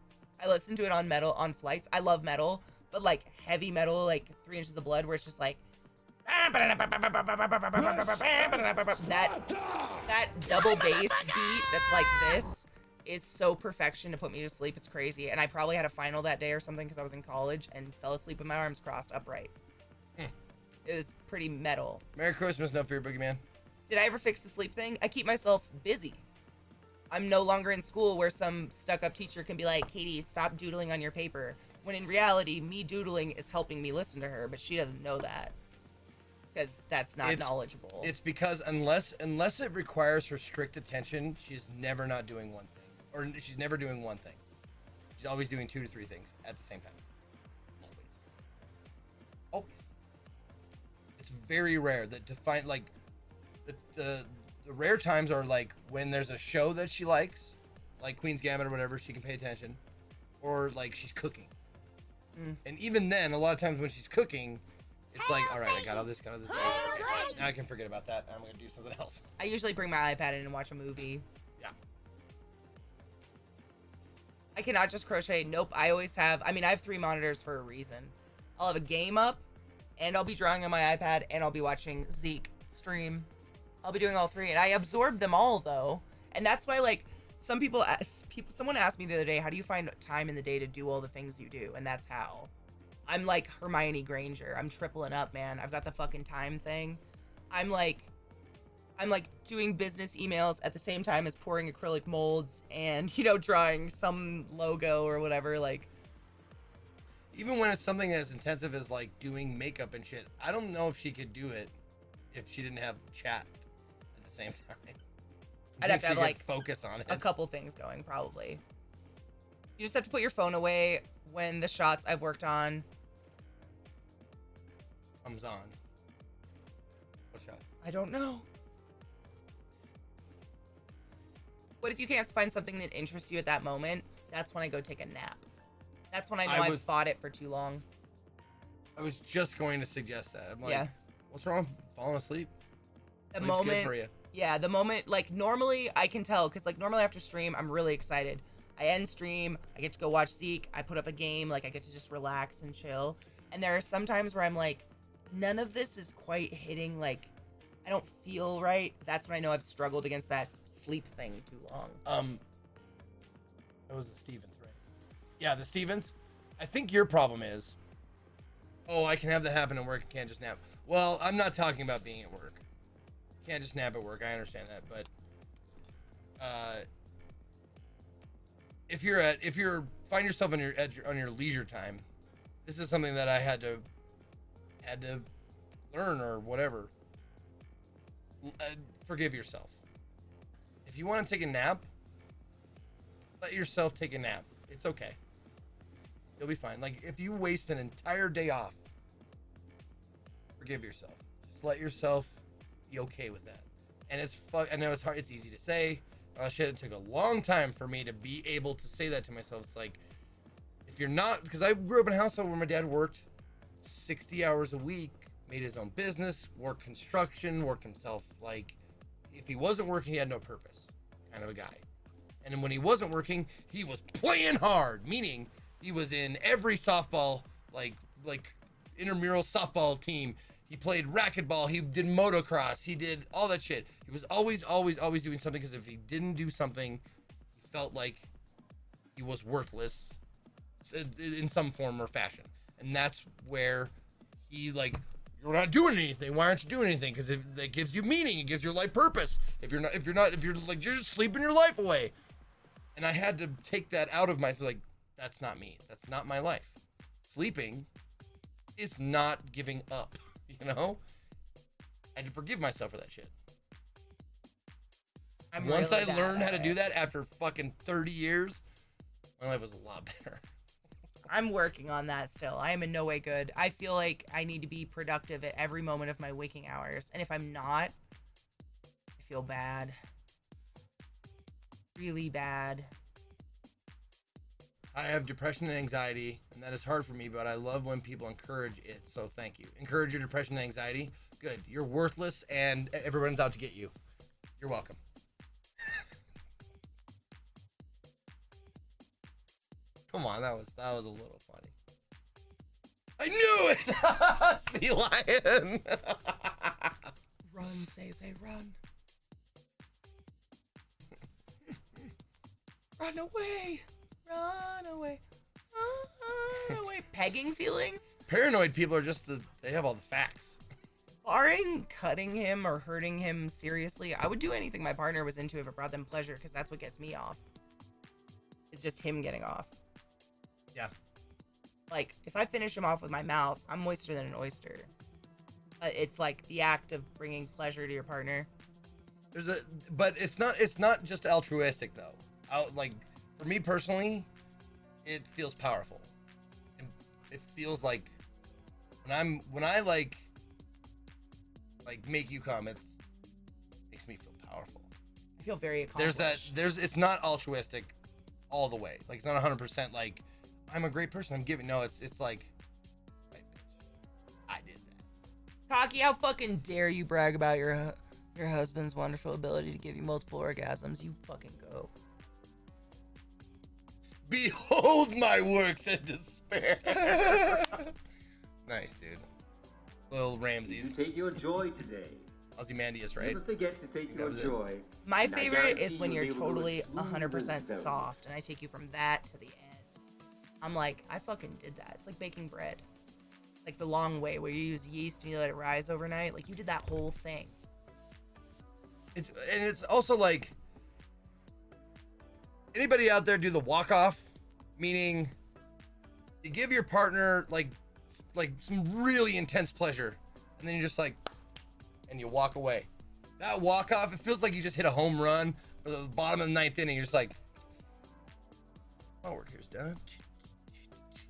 I listen to it on flights. I love metal, but like heavy metal, like 3 Inches of Blood, where it's just like that double bass beat that's like this is so perfection to put me to sleep. It's crazy. And I probably had a final that day or something because I was in college and fell asleep with my arms crossed upright. It was pretty metal. Merry Christmas, No Fear Boogeyman. Did I ever fix the sleep thing? I keep myself busy. I'm no longer in school where some stuck-up teacher can be like, Katie, stop doodling on your paper. When in reality, me doodling is helping me listen to her, but she doesn't know that. Because that's not knowledgeable. It's because unless it requires her strict attention, she's never not doing one thing. Or she's never doing one thing. She's always doing 2 to 3 things at the same time. Always. It's very rare that to find, like, the rare times are, like, when there's a show that she likes, like Queen's Gambit or whatever, she can pay attention. Or, like, she's cooking. And even then, a lot of times when she's cooking, it's like, all right, I got all this. Now I can forget about that, and I'm going to do something else. I usually bring my iPad in and watch a movie. Yeah. I cannot just crochet. Nope, I always have, I have 3 monitors for a reason. I'll have a game up, and I'll be drawing on my iPad, and I'll be watching Zeke stream. I'll be doing all 3, and I absorb them all, though. And that's why, like, someone asked me the other day, how do you find time in the day to do all the things you do? And that's how. I'm like Hermione Granger. I'm tripling up, man. I've got the fucking time thing. I'm like doing business emails at the same time as pouring acrylic molds and, drawing some logo or whatever. Like, even when it's something as intensive as, like, doing makeup and shit, I don't know if she could do it if she didn't have chat at the same time. I'd have to have, like, focus on it. A couple things going, probably. You just have to put your phone away when the shots I've worked on comes on. What shots? I don't know. But if you can't find something that interests you at that moment, that's when I go take a nap. That's when I know I've fought it for too long. I was just going to suggest that. I'm like, what's wrong? Falling asleep? The moment, good for you. Yeah, the moment, like, normally I can tell, because, like, normally after stream, I'm really excited. I end stream, I get to go watch Zeke, I put up a game, like, I get to just relax and chill. And there are some times where I'm like, none of this is quite hitting, like, I don't feel right. That's when I know I've struggled against that sleep thing too long. It was the Stevens, right? Yeah, the Stevens. I think your problem is, I can have that happen at work, I can't just nap. Well, I'm not talking about being at work. Can't just nap at work. I understand that, but if you're find yourself on your leisure time, this is something that I had to learn or whatever. Forgive yourself. If you want to take a nap, let yourself take a nap. It's okay. You'll be fine. Like, if you waste an entire day off, forgive yourself. Just let yourself be okay with that. And I know it's hard. It's easy to say. Shit, it took a long time for me to be able to say that to myself. It's like, if you're not, because I grew up in a household where my dad worked 60 hours a week, made his own business, worked construction, worked himself. Like, if he wasn't working, he had no purpose, kind of a guy. And then when he wasn't working, he was playing hard, meaning he was in every softball, like intramural softball team. He played racquetball. He did motocross. He did all that shit. He was always doing something, because if he didn't do something, he felt like he was worthless in some form or fashion. And that's where he, like, you're not doing anything. Why aren't you doing anything? Because that gives you meaning. It gives your life purpose. If you're like, you're just sleeping your life away. And I had to take that out of myself. Like, that's not me. That's not my life. Sleeping is not giving up. I had to forgive myself for that shit. Once I learned how to do that after fucking 30 years, my life was a lot better. I'm working on that still. I am in no way good. I feel like I need to be productive at every moment of my waking hours. And if I'm not, I feel bad. Really bad. I have depression and anxiety, and that is hard for me, but I love when people encourage it, so thank you. Encourage your depression and anxiety. Good. You're worthless, and everyone's out to get you. You're welcome. Come on, that was a little funny. I knew it! Sea lion! Run, Zay, run. Run away. Run away. Run away. Pegging feelings? Paranoid people are just they have all the facts. Barring cutting him or hurting him seriously, I would do anything my partner was into if it brought them pleasure, because that's what gets me off. It's just him getting off. Yeah. Like, if I finish him off with my mouth, I'm moister than an oyster. But it's like the act of bringing pleasure to your partner. But it's not just altruistic though. Like, for me personally, it feels powerful. It feels like when I like make you come, makes me feel powerful. I feel very accomplished. It's not altruistic all the way. Like, it's not 100% like I'm a great person, I'm giving. No, it's like, right, bitch, I did that. Cocky, how fucking dare you brag about your husband's wonderful ability to give you multiple orgasms? You fucking go. Behold my works in despair. Nice, dude. Little Ramses. You take your joy today. Ozymandias, right? Never forget to take your joy. My and I favorite guarantee is when you'll you're be able to totally go as smooth 100% as velvet. soft, and I take you from that to the end. I'm like, I fucking did that. It's like baking bread. Like the long way where you use yeast and you let it rise overnight. Like, you did that whole thing. It's also like, anybody out there do the walk off, meaning you give your partner like some really intense pleasure, and then you're just like, and you walk away. That walk off, it feels like you just hit a home run for the bottom of the ninth inning. You're just like, my work here's done.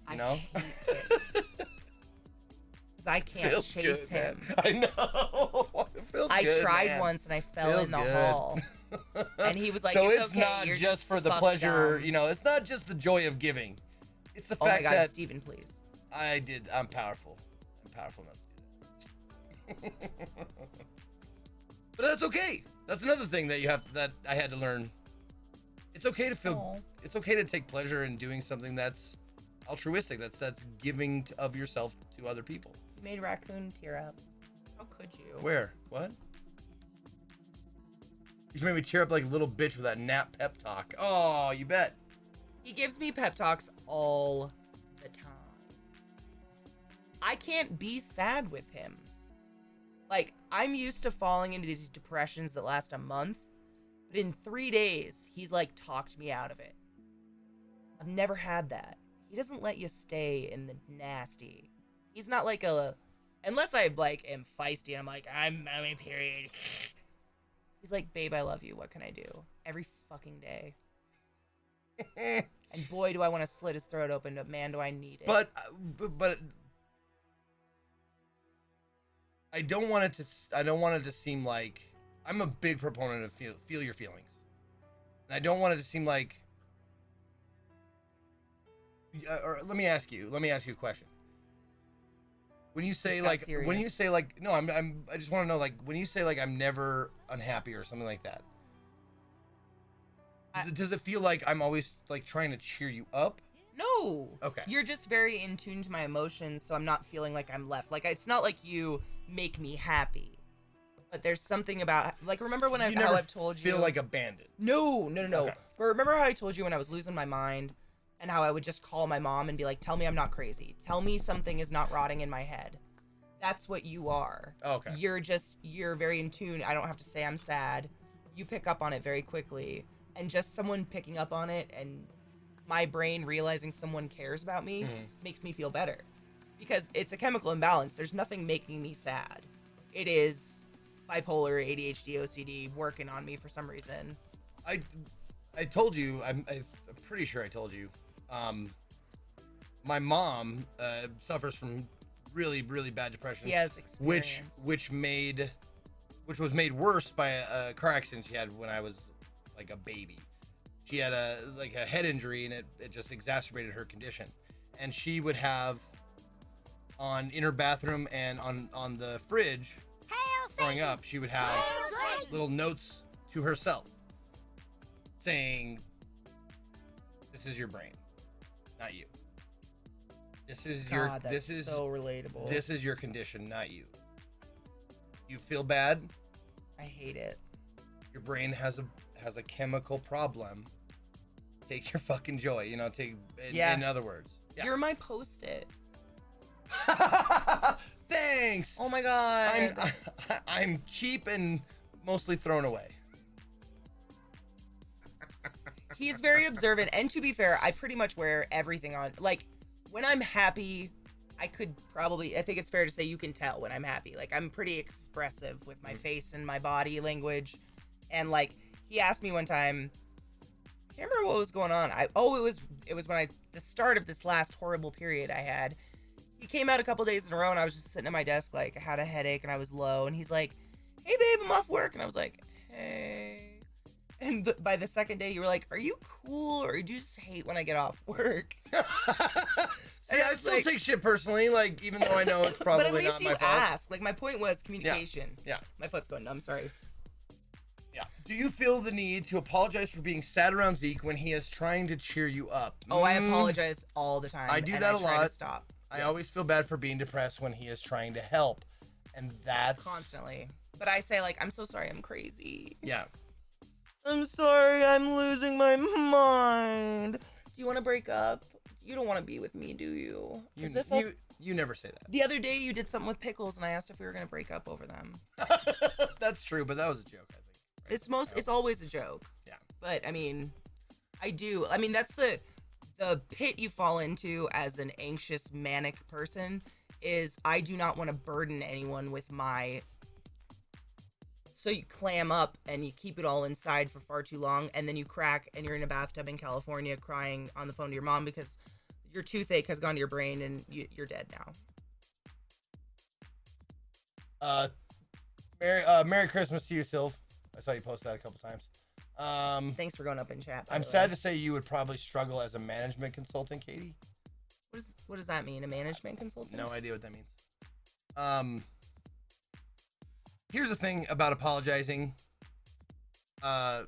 You know? Because I can't chase him. Man. I know. It feels I good, tried man. once and I fell Feels in the good. hall. And he was like, so it's okay, not you're just for the fucked pleasure, dumb. you know, it's not just the joy of giving. It's the Oh my fact God, that Steven, please. I'm powerful. I'm powerful enough to do that. But that's okay. That's another thing that I had to learn. It's okay to feel, it's okay to take pleasure in doing something that's altruistic, that's giving of yourself to other people. You made Raccoon tear up. How could you? Where? What? You just made me tear up like a little bitch with that nap pep talk. Oh, you bet. He gives me pep talks all the time. I can't be sad with him. Like, I'm used to falling into these depressions that last a month, but in 3 days, he's like talked me out of it. I've never had that. He doesn't let you stay in the nasty. He's not like unless I like am feisty and I'm like, I'm in period. He's like, babe, I love you. What can I do? Every fucking day. And boy, do I want to slit his throat open, but man, do I need it. But I don't want it to seem like I'm a big proponent of feel your feelings. And I don't want it to seem like or let me ask you a question. When you say like serious. when you say like no, I just want to know, like, when you say like I'm never unhappy or something like that. Does it feel like I'm always like trying to cheer you up? No. Okay. You're just very in tune to my emotions, so I'm not feeling like I'm left. Like, it's not like you make me happy. But there's something about, like, remember when I've told you. Feel like abandoned. No. Okay. But remember how I told you when I was losing my mind and how I would just call my mom and be like, tell me I'm not crazy. Tell me something is not rotting in my head. That's what you are. Okay. You're very in tune. I don't have to say I'm sad. You pick up on it very quickly. And just someone picking up on it and my brain realizing someone cares about me makes me feel better. Because it's a chemical imbalance. There's nothing making me sad. It is bipolar, ADHD, OCD working on me for some reason. I told you, I'm pretty sure I told you, my mom suffers from really, really bad depression. He has experience. Which was made worse by a car accident she had when I was like a baby. She had a head injury, and it just exacerbated her condition. And she would have in her bathroom and on the fridge growing up, she would have little notes to herself saying, "This is your brain, not you. This is so relatable. This is your condition, not you. You feel bad? I hate it. Your brain has a chemical problem. take your fucking joy. You know, in other words. Yeah. You're my Post-it. Thanks. Oh my god. I'm cheap and mostly thrown away. He's very observant, and to be fair, I pretty much wear everything on. Like, when I'm happy, I think it's fair to say you can tell when I'm happy. Like, I'm pretty expressive with my face and my body language. And like, he asked me one time, I can't remember what was going on. It was when the start of this last horrible period I had. He came out a couple days in a row, and I was just sitting at my desk, like, I had a headache, and I was low, and he's like, hey, babe, I'm off work. And I was like, hey. And by the second day, you were like, are you cool, or do you just hate when I get off work? See, I still take shit personally, like, even though I know it's probably not my fault. But at least you ask. Like, my point was communication. Yeah. My foot's going numb, sorry. Yeah. Do you feel the need to apologize for being sad around Zeke when he is trying to cheer you up? Oh, I apologize all the time. I do that a lot. To stop. I always feel bad for being depressed when he is trying to help. And that's... Constantly. But I say, like, I'm so sorry, I'm crazy. Yeah. I'm sorry, I'm losing my mind. Do you want to break up? You don't want to be with me, do you? You never say that. The other day, you did something with pickles, and I asked if we were going to break up over them. That's true, but that was a joke, I think. Right? It's always a joke. Yeah. But, I mean, that's the pit you fall into as an anxious, manic person is I do not want to burden anyone with my... So you clam up and you keep it all inside for far too long, and then you crack and you're in a bathtub in California crying on the phone to your mom because your toothache has gone to your brain and you're dead now. Merry Christmas to you, Sylv. I saw you post that a couple times. Thanks for going up in chat. I'm sad to say you would probably struggle as a management consultant, Katie. What does that mean? A management consultant? No idea what that means. Here's the thing about apologizing. I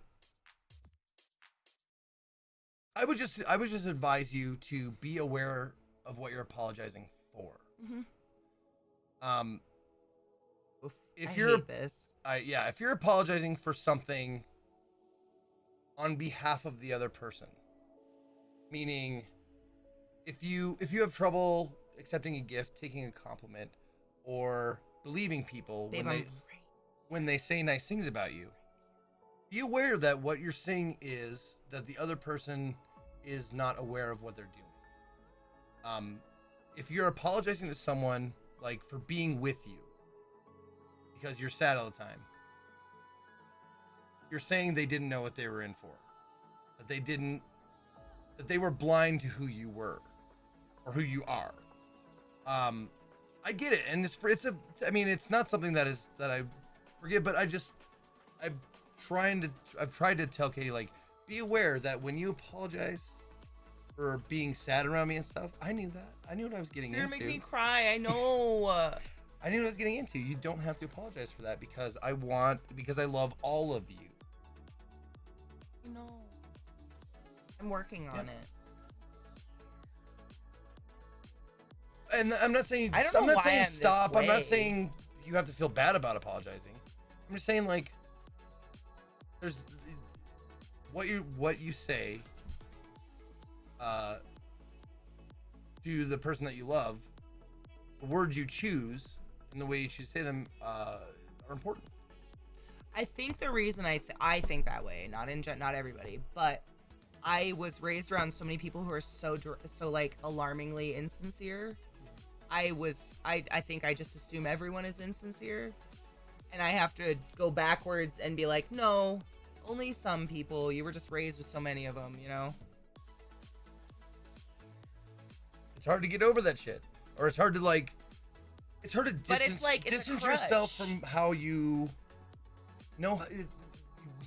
would just advise you to be aware of what you're apologizing for. Mm-hmm. If you're apologizing for something on behalf of the other person, meaning if you have trouble accepting a gift, taking a compliment, or believing people when they say nice things about you, be aware that what you're saying is that the other person is not aware of what they're doing. If you're apologizing to someone like for being with you because you're sad all the time, you're saying they didn't know what they were in for, that they were blind to who you were or who you are. I get it, and it's not something that I forgive, but I've tried to tell Katie, like, be aware that when you apologize for being sad around me and stuff, I knew that. I knew what I was getting into. You're gonna make me cry, I know. I knew what I was getting into. You don't have to apologize for that because I love all of you. You know. I'm working on it. And I'm not saying I'm not saying stop. I'm not saying you have to feel bad about apologizing. I'm just saying, like, there's what you say to the person that you love, the words you choose and the way you choose to say them are important. I think the reason I think that way, not everybody, but I was raised around so many people who are so like alarmingly insincere. I think I just assume everyone is insincere, and I have to go backwards and be like, no, only some people. You were just raised with so many of them, you know? It's hard to get over that shit, or it's hard to distance yourself from how you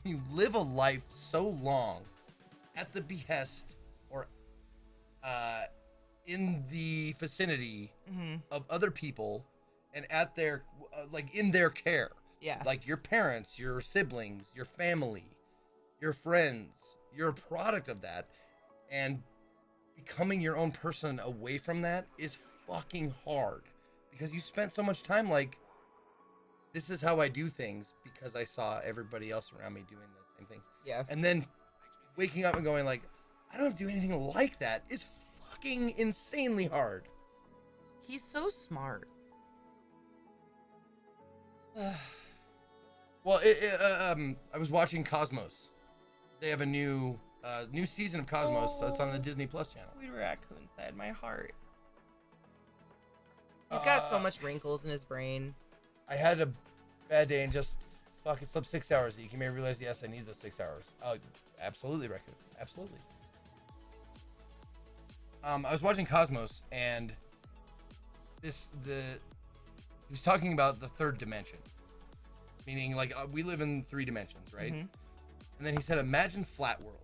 you live a life so long at the behest or in the vicinity of other people and at their in their care. Yeah. Like your parents, your siblings, your family, your friends, you're a product of that, and becoming your own person away from that is fucking hard because you spent so much time like, this is how I do things because I saw everybody else around me doing the same things. Yeah. And then waking up and going like, I don't have to do anything like that is fucking insanely hard. He's so smart. Well, I was watching Cosmos. They have a new season of Cosmos that's on the Disney Plus channel. Sweet raccoon inside my heart. He's got so much wrinkles in his brain. I had a bad day and just fucking slept 6 hours. You made me realize, yes, I need those 6 hours. Oh, absolutely, raccoon. Absolutely. I was watching Cosmos, and he was talking about the third dimension, meaning like we live in 3 dimensions, right? Mm-hmm. And then he said, imagine flat world,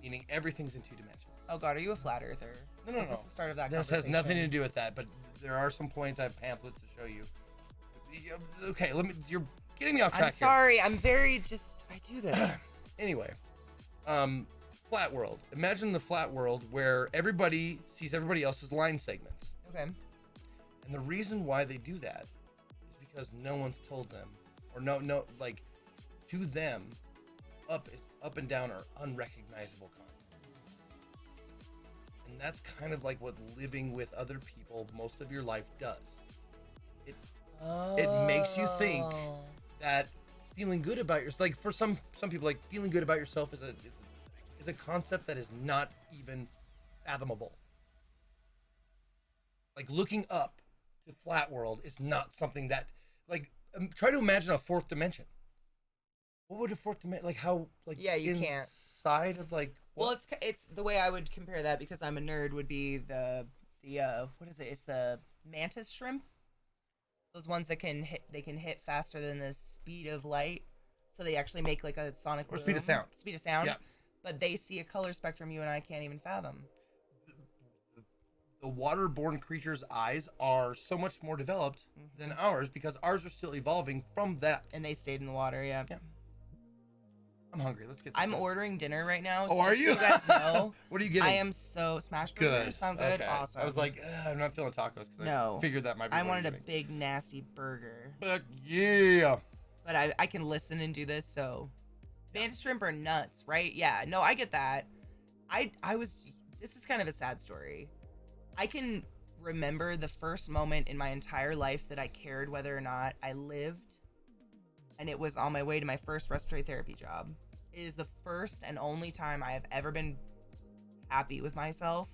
meaning everything's in 2 dimensions. Oh God, are you a flat earther? No. Is this the start of that This conversation? has nothing to do with that, but there are some points. I have pamphlets to show you. Okay, you're getting me off track. I'm sorry. Here. I'm very I do this. Anyway, flat world. Imagine the flat world where everybody sees everybody else's line segments. Okay. And the reason why they do that is because no one's told them, or like to them, up and down are unrecognizable concepts. And that's kind of like what living with other people most of your life does. It makes you think that feeling good about yourself, like for some people, like feeling good about yourself is a concept that is not even fathomable. Like looking up to flat world is not something that, like, try to imagine a 4th dimension. What would a 4th dimension, like how, like, yeah, you can't. Inside of like, what? Well, it's the way I would compare that, because I'm a nerd, would be the what is it? It's the mantis shrimp. Those ones that can hit faster than the speed of light, so they actually make like a sonic boom. Or speed of sound. Speed of sound. Yeah. But they see a color spectrum you and I can't even fathom. The waterborne creature's eyes are so much more developed than ours, because ours are still evolving from that. And they stayed in the water, yeah. I'm hungry. Let's get some I'm food. ordering dinner right now. Oh, are you? So you guys know. What are you getting? I am so smash burgers. Good. Sound good? Okay. Awesome. I was like, I'm not feeling tacos because no. I figured that might be. I wanted a big nasty burger. But yeah. But I can listen and do this, so mantis shrimp are nuts, right? Yeah. No, I get that. This is kind of a sad story. I can remember the first moment in my entire life that I cared whether or not I lived, and it was on my way to my first respiratory therapy job. It is the first and only time I have ever been happy with myself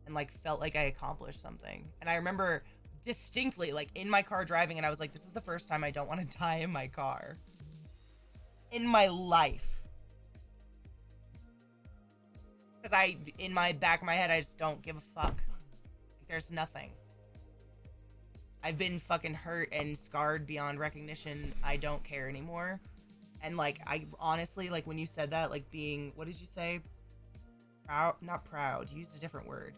and like felt like I accomplished something. And I remember distinctly like in my car driving, and I was like, this is the first time I don't want to die in my car in my life. Because in my back of my head, I just don't give a fuck. There's nothing. I've been fucking hurt and scarred beyond recognition. I don't care anymore. And like, I honestly, like when you said that, like being, what did you say? Proud, not proud. You used a different word.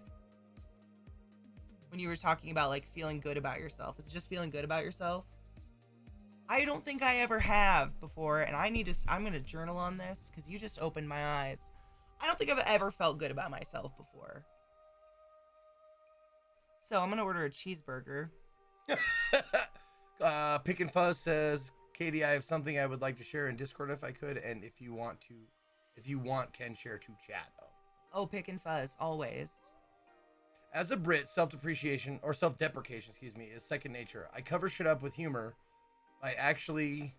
When you were talking about like feeling good about yourself. Is it just feeling good about yourself? I don't think I ever have before. And I'm going to journal on this because you just opened my eyes. I don't think I've ever felt good about myself before. So I'm going to order a cheeseburger. Pick and Fuzz says, Katie, I have something I would like to share in Discord if I could, and if you want, can share to chat. Oh, Pick and Fuzz, always. As a Brit, self-depreciation, is second nature. I cover shit up with humor by actually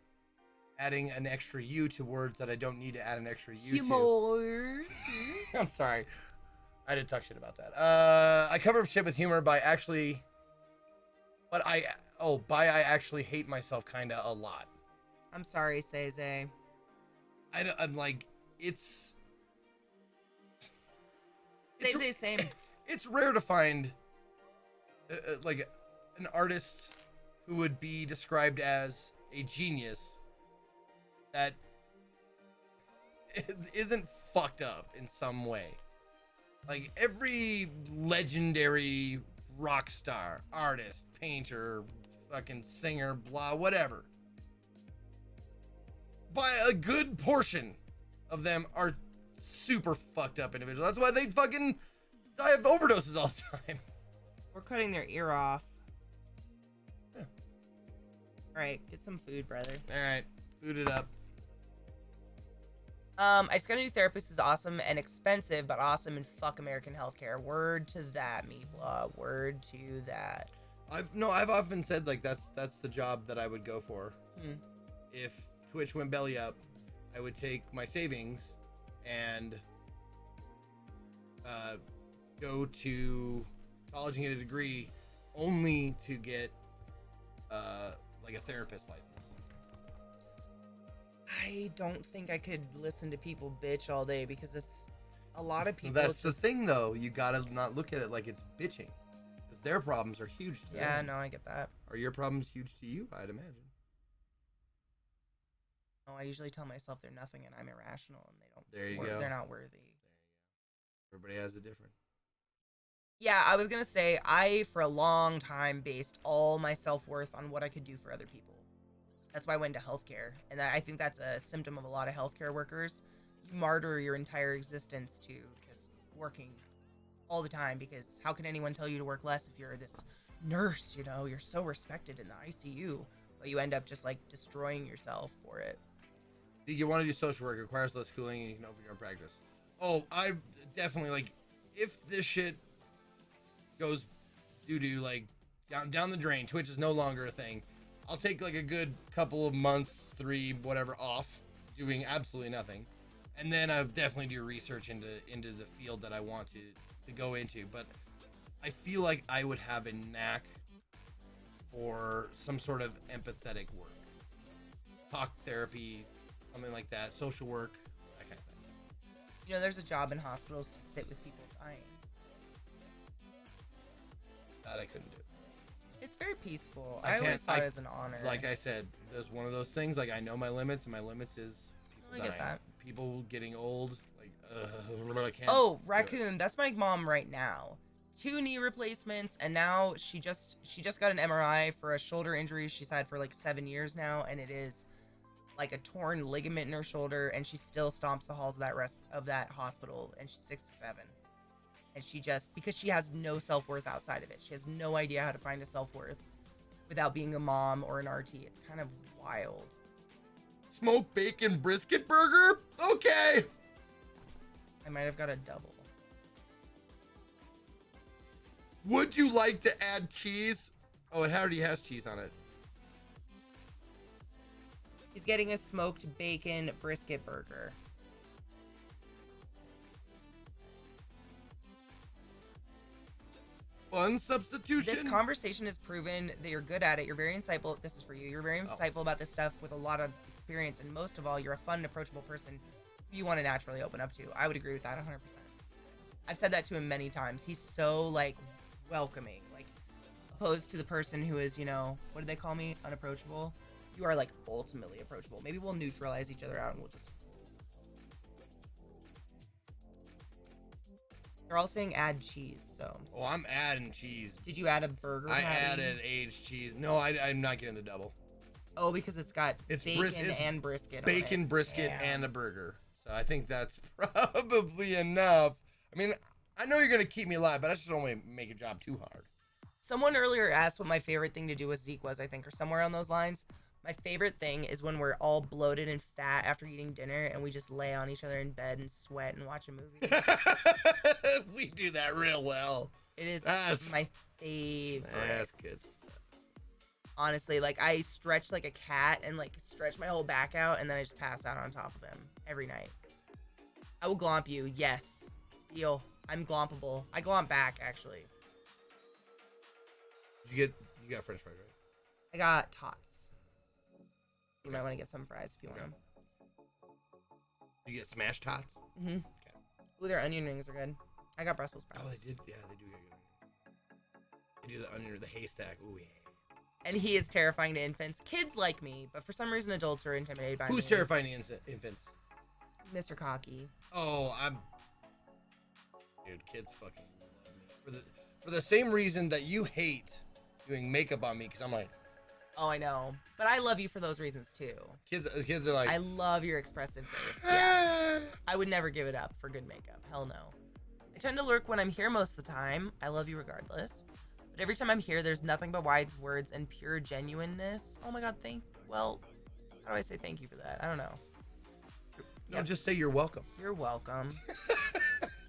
adding an extra U to words that I don't need to add an extra U to. I'm sorry. I did talk shit about that. I cover up shit with humor by actually... I actually hate myself kinda a lot. I'm sorry, Seze. I'm like, it's Seze, same. It's rare to find like an artist who would be described as a genius that isn't fucked up in some way. Like every legendary rock star, artist, painter, fucking singer, blah, whatever. By a good portion of them are super fucked up individuals. That's why they fucking die of overdoses all the time. We're cutting their ear off. Yeah. All right, get some food, brother. All right, food it up. I just got a new therapist who's awesome and expensive, but awesome, and fuck American healthcare. Word to that, Meatblah. Word to that. I've often said like that's the job that I would go for. If Twitch went belly up, I would take my savings and go to college and get a degree only to get like a therapist license. I don't think I could listen to people bitch all day because it's a lot of people. That's the thing, though. You gotta not look at it like it's bitching, because their problems are huge to them. Yeah, no, I get that. Are your problems huge to you? I'd imagine. No, I usually tell myself they're nothing and I'm irrational and they don't. There you go. They're not worthy. There you go. Everybody has a different. Yeah, I was gonna say I for a long time based all my self-worth on what I could do for other people. That's why I went into healthcare, and I think that's a symptom of a lot of healthcare workers. You martyr your entire existence to just working all the time, because how can anyone tell you to work less if you're this nurse, you know? You're so respected in the ICU, but you end up just, like, destroying yourself for it. You want to do social work, it requires less schooling, and you can open your own practice. Oh, I definitely, like, if this shit goes doo-doo, like, down the drain, Twitch is no longer a thing, I'll take like a good couple of months, 3, whatever, off, doing absolutely nothing, and then I'll definitely do research into the field that I want to go into. But I feel like I would have a knack for some sort of empathetic work, talk therapy, something like that, social work, that kind of thing. You know, there's a job in hospitals to sit with people dying. That I couldn't do. It's very peaceful. I always saw it as an honor. Like I said, there's one of those things, like I know my limits, and my limits is people dying. Get that. People getting old, like, I can't. Oh, Raccoon, that's my mom right now. 2 knee replacements, and now she just got an MRI for a shoulder injury she's had for like 7 years now, and it is like a torn ligament in her shoulder, and she still stomps the halls of that hospital, and she's 67. And she just, because she has no self-worth outside of it. She has no idea how to find a self-worth without being a mom or an RT. It's kind of wild. Smoked bacon brisket burger? Okay. I might have got a double. Would you like to add cheese? Oh, it already has cheese on it. He's getting a smoked bacon brisket burger. Fun substitution. This conversation has proven that you're good at it. You're very insightful. This is for you. You're very insightful about this stuff with a lot of experience. And most of all, you're a fun and approachable person who you want to naturally open up to. I would agree with that 100%. I've said that to him many times. He's so, like, welcoming. Like, opposed to the person who is, you know, what do they call me? Unapproachable. You are, like, ultimately approachable. Maybe we'll neutralize each other out and we'll just... They're all saying add cheese, so... Oh, I'm adding cheese. Did you add a burger patty? Added aged cheese. No, I'm not getting the double. Oh, because it's got bacon and brisket on it. Bacon, brisket, and a burger. So I think that's probably enough. I mean, I know you're going to keep me alive, but I just don't want to make your job too hard. Someone earlier asked what my favorite thing to do with Zeke was, I think, or somewhere on those lines. My favorite thing is when we're all bloated and fat after eating dinner and we just lay on each other in bed and sweat and watch a movie. We do that real well. It is my favorite. That's good stuff. Honestly, like, I stretch like a cat and, like, stretch my whole back out, and then I just pass out on top of him every night. I will glomp you, yes. Deal. I'm glompable. I glomp back, actually. You got French fries, right? I got tots. You might want to get some fries if you want them. You get smashed tots? Mm-hmm. Okay. Ooh, their onion rings are good. I got Brussels sprouts. Oh, they did? Yeah, they do get good. They do the onion or the haystack. Ooh, yeah. And he is terrifying to infants. Kids like me, but for some reason adults are intimidated by me. Who's terrifying to infants? Mr. Cocky. Oh, Dude, kids fucking love me. For the same reason that you hate doing makeup on me, because I'm like... Oh, I know. But I love you for those reasons, too. Kids are like... I love your expressive face. Yeah. I would never give it up for good makeup. Hell no. I tend to lurk when I'm here most of the time. I love you regardless. But every time I'm here, there's nothing but wise words and pure genuineness. Oh my god, how do I say thank you for that? I don't know. No, just say you're welcome. You're welcome.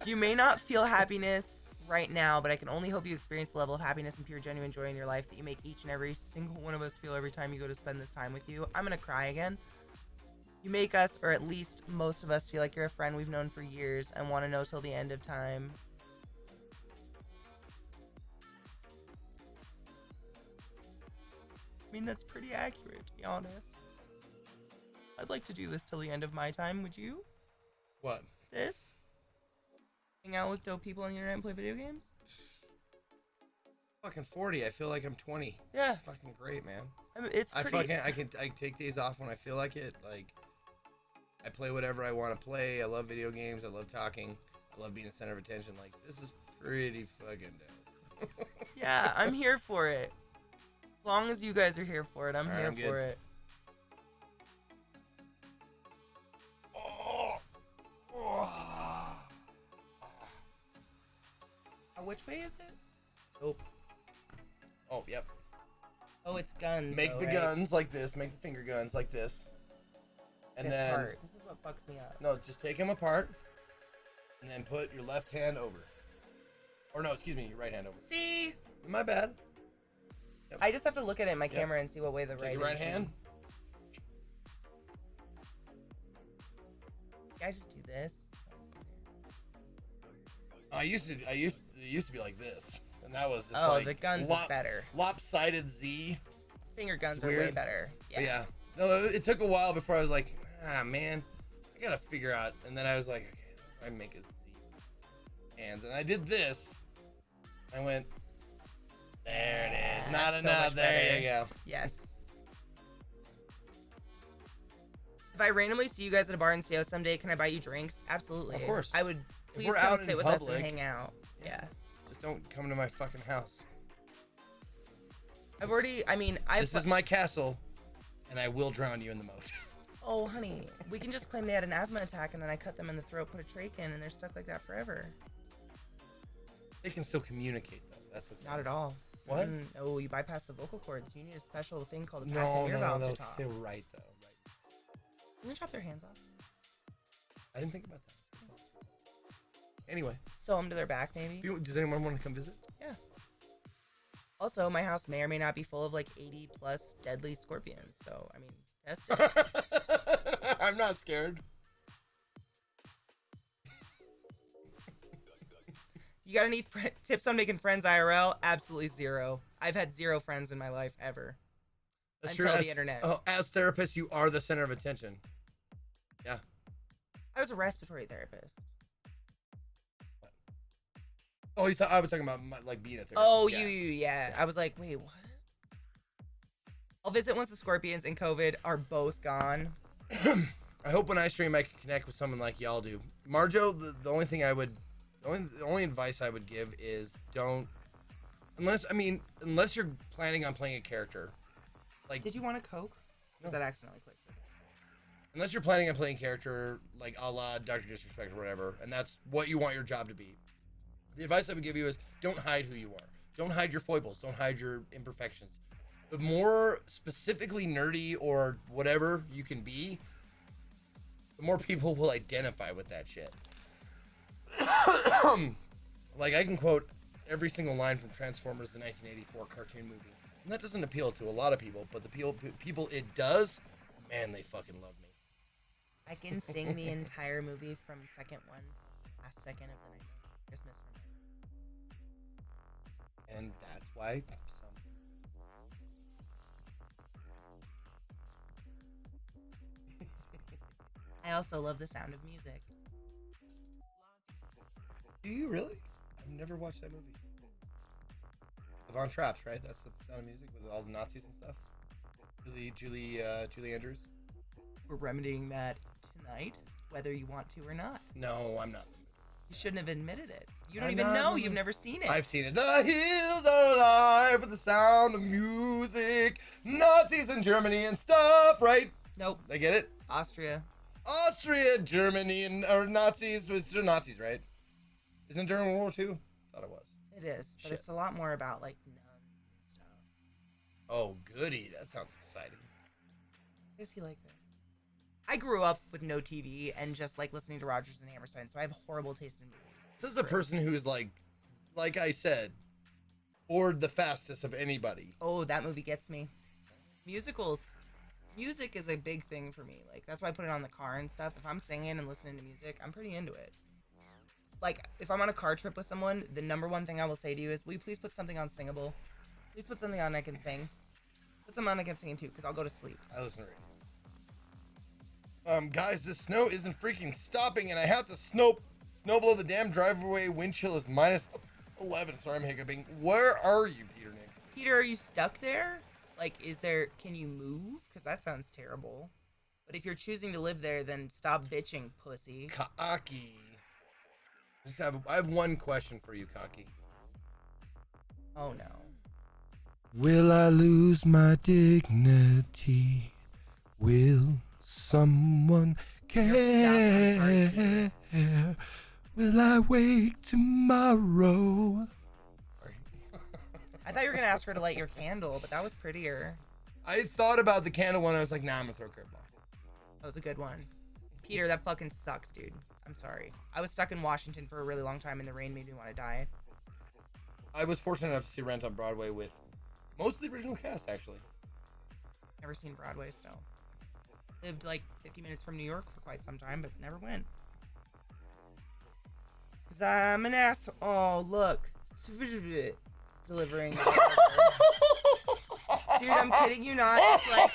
You may not feel happiness right now, but I can only hope you experience the level of happiness and pure genuine joy in your life that you make each and every single one of us feel every time you go to spend this time with you. I'm gonna cry again. You make us, or at least most of us, feel like you're a friend we've known for years and want to know till the end of time. I mean, that's pretty accurate, to be honest. I'd like to do this till the end of my time. Would you? What? This? Hang out with dope people on the internet and play video games? Fucking 40. I feel like I'm 20. Yeah. It's fucking great, man. I mean, it's pretty... I take days off when I feel like it. Like, I play whatever I want to play. I love video games. I love talking. I love being the center of attention. Like, this is pretty fucking dope. Yeah, I'm here for it. As long as you guys are here for it, I'm here for it. Which way is it? Nope. Oh, yep. Oh, it's guns. Make the guns like this. Make the finger guns like this. And this part. This is what fucks me up. No, just take them apart. And then put your left hand over. Or no, excuse me, your right hand over. See? My bad. Yep. I just have to look at it in my camera and see what way the right is. Your right hand. I just do this. It used to be like this, and that was just like the guns is better. Lopsided Z. Finger guns are way better. Yeah. No, it took a while before I was like, man, I gotta figure out. And then I was like, okay, I make a Z hands, and I did this. I went, there it is. Not enough. There you go. Yes. If I randomly see you guys at a bar in CO someday, can I buy you drinks? Absolutely. Of course. I would. Please we're come out sit in with public, us and hang out. Yeah. Just don't come to my fucking house. This is my castle, and I will drown you in the moat. Oh, honey. We can just claim they had an asthma attack, and then I cut them in the throat, put a trach in, and they're stuck like that forever. They can still communicate, though. That's the thing. Not at all. What? No, you bypass the vocal cords. You need a special thing called a passive ear valve to talk. Say right, though. Right. Can we chop their hands off? I didn't think about that. Anyway. Sew them to their back, maybe? Does anyone want to come visit? Yeah. Also, my house may or may not be full of like 80 plus deadly scorpions. So, I mean, test it. I'm not scared. You got any tips on making friends IRL? Absolutely zero. I've had 0 friends in my life ever. That's until true. the internet. As therapists, you are the center of attention. Yeah. I was a respiratory therapist. Oh, I was talking about like being a therapist. Oh, yeah. I was like, wait, what? I'll visit once the scorpions and COVID are both gone. I hope when I stream, I can connect with someone like y'all do. Marjo, the only thing the only advice I would give is don't, unless you're planning on playing a character. Like, did you want a Coke? Was that accidentally clicked? Unless you're planning on playing a character like a la Dr. Disrespect or whatever, and that's what you want your job to be. The advice I would give you is don't hide who you are. Don't hide your foibles. Don't hide your imperfections. The more specifically nerdy or whatever you can be, the more people will identify with that shit. Like, I can quote every single line from Transformers, the 1984 cartoon movie. And that doesn't appeal to a lot of people, but the people it does, man, they fucking love me. I can sing the entire movie from second one, last second of the night. Christmas. And that's why some... I also love the sound of music. Do you really? I've never watched that movie. Von Traps, right? That's the sound of music with all the Nazis and stuff. Julie Andrews. We're remedying that tonight, whether you want to or not. No, I'm not. You shouldn't have admitted it. You don't even know. You've never seen it. I've seen it. The hills are alive with the sound of music. Nazis in Germany and stuff, right? Nope. I get it? Austria, Germany, or Nazis. It's still Nazis, right? Isn't it during World War II? Thought it was. It is, but it's a lot more about like nuns and stuff. Oh, goody. That sounds exciting. Is he like this? I grew up with no TV and just like listening to Rodgers and Hammerstein, so I have horrible taste in movies. This is the person who's like I said, bored the fastest of anybody. Oh, that movie gets me. Musicals. Music is a big thing for me. Like, that's why I put it on the car and stuff. If I'm singing and listening to music, I'm pretty into it. Like, if I'm on a car trip with someone, the number one thing I will say to you is, will you please put something on singable? Please put something on I can sing. Put something on I can sing too, because I'll go to sleep. I listen to radio. Guys, this snow isn't freaking stopping, and I have to snow blow the damn driveway. Wind chill is minus 11. Sorry, I'm hiccuping. Where are you, Peter Nick? Peter, are you stuck there? Like, can you move? Because that sounds terrible. But if you're choosing to live there, then stop bitching, pussy. Kaki. I have one question for you, Kaki. Oh, no. Will I lose my dignity? Will someone care? Will I wake tomorrow? Sorry. I thought you were going to ask her to light your candle, but that was prettier. I thought about the candle one. I was like, nah, I'm going to throw a curveball. That was a good one. Peter, that fucking sucks, dude. I'm sorry. I was stuck in Washington for a really long time, and the rain made me want to die. I was fortunate enough to see Rent on Broadway with most of the original cast, actually. Never seen Broadway still. Lived like 50 minutes from New York for quite some time, but never went. Because I'm an asshole. Oh, look. It's delivering. Dude, I'm kidding you not. It's like,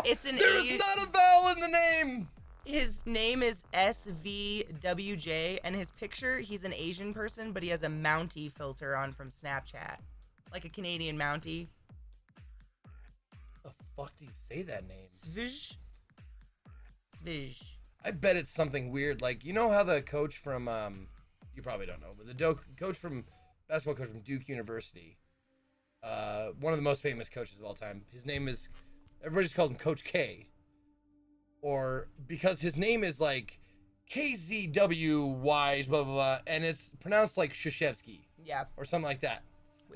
it's an There's not a vowel in the name. His name is SVWJ, and his picture, he's an Asian person, but he has a Mountie filter on from Snapchat. Like a Canadian Mountie. The fuck do you say that name? Svish. I bet it's something weird. Like, you know how the coach from, you probably don't know, but the basketball coach from Duke University, one of the most famous coaches of all time, his name is, everybody just calls him Coach K. Or because his name is like KZWY, blah, blah, blah, and it's pronounced like Krzyzewski. Yeah. Or something like that.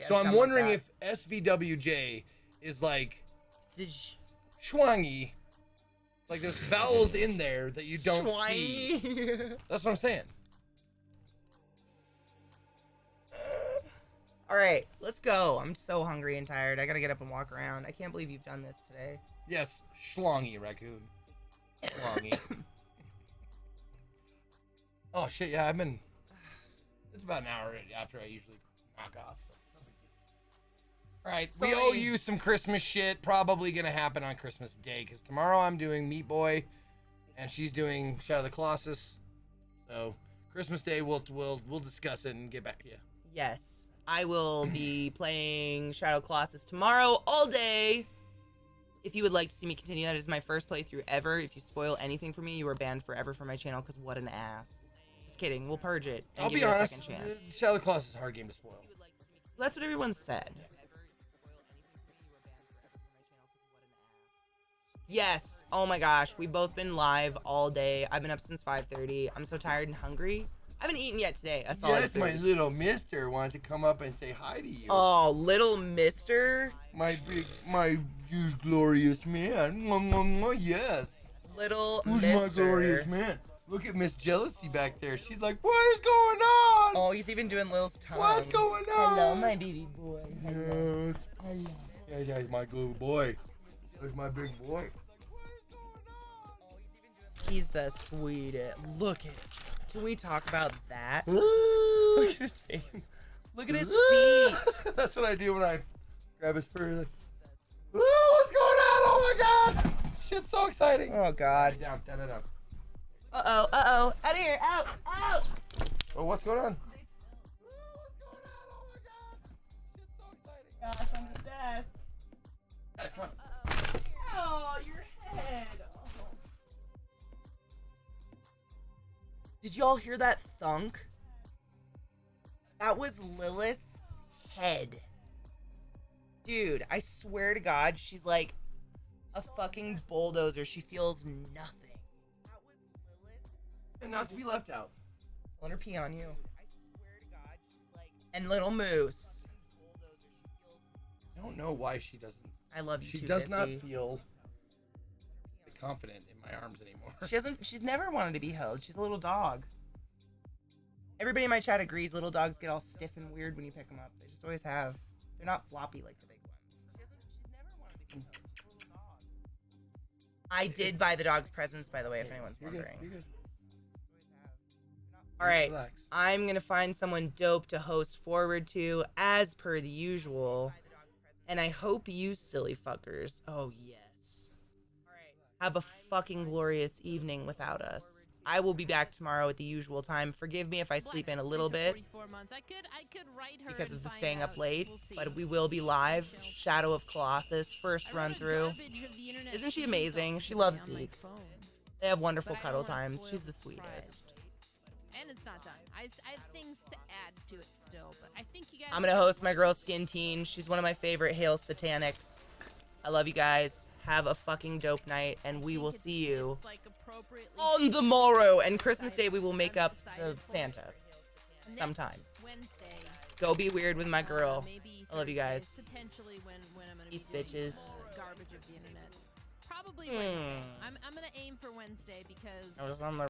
So I'm wondering if SVWJ is like Svish. Schwangy. Like there's vowels in there that you don't see. That's what I'm saying. All right, let's go. I'm so hungry and tired. I gotta get up and walk around. I can't believe you've done this today. Yes, schlongy raccoon. Schlongy. Oh shit, yeah, it's about an hour after I usually knock off. All right, we owe you some Christmas shit. Probably gonna happen on Christmas Day, because tomorrow I'm doing Meat Boy, and she's doing Shadow of the Colossus. So Christmas Day, we'll discuss it and get back to you. Yes, I will be playing Shadow Colossus tomorrow all day. If you would like to see me continue, that is my first playthrough ever. If you spoil anything for me, you are banned forever from my channel, because what an ass. Just kidding, we'll purge it and I'll give be you a honest, second chance. Shadow of the Colossus is a hard game to spoil. That's what everyone said. Yes. Oh my gosh. We've both been live all day. I've been up since 5:30. I'm so tired and hungry. I haven't eaten yet today. A solid Yes, food. my little mister wanted to come up and say hi to you. Oh, little mister. My juice glorious man. Mwah, mwah, mwah, yes. Little Who's mister. my glorious man? Look at Miss Jealousy back there. She's like, what is going on? Oh, he's even doing Lil's tongue. What's going on? Hello, my baby boy. Hello. Yes. Hello. Yeah, he's my little boy. There's my big boy. He's the sweetest. Look at it. Can we talk about that? Look at his face. Look at his feet. That's what I do when I grab his fur. Like, what's going on? Oh my god! Shit's so exciting. Oh god. Down. Uh-oh. Out of here. Out. Oh, what's going on? Gosh, I'm the best. Guys, come on. Oh, your head. Oh. Did y'all hear that thunk? That was Lilith's head. Dude, I swear to God, she's like a fucking bulldozer. She feels nothing. That was Lilith. And not to be left out. Let her pee on you. I swear to God, she's like... And little moose. I don't know why she doesn't. I love you She too, does not Missy. feel the confident in my arms anymore. She's never wanted to be held. She's a little dog. Everybody in my chat agrees little dogs get all stiff and weird when you pick them up. They just always have. They're not floppy like the big ones. She's never wanted to be held. She's a little dog. I did buy the dog's presents, by the way, if anyone's wondering. You're good. All right, Relax. I'm going to find someone dope to host forward to, as per the usual. And I hope you silly fuckers, oh yes, have a fucking glorious evening without us. I will be back tomorrow at the usual time. Forgive me if I sleep in a little bit because of the staying up late, but we will be live. Shadow of Colossus, first run through. Isn't she amazing? She loves Zeke. They have wonderful cuddle times. She's the sweetest. And it's not done. I have things to add to it still, but I think you guys... I'm going to host my girl Skin Teen. She's one of my favorite Hail Satanics. I love you guys. Have a fucking dope night, and we will see you on the morrow. And Christmas Day, we will make up the Santa sometime. Go be weird with my girl. I love you guys. Peace, bitches. Garbage of the internet. Probably Wednesday. I'm gonna aim for Wednesday because... I was on the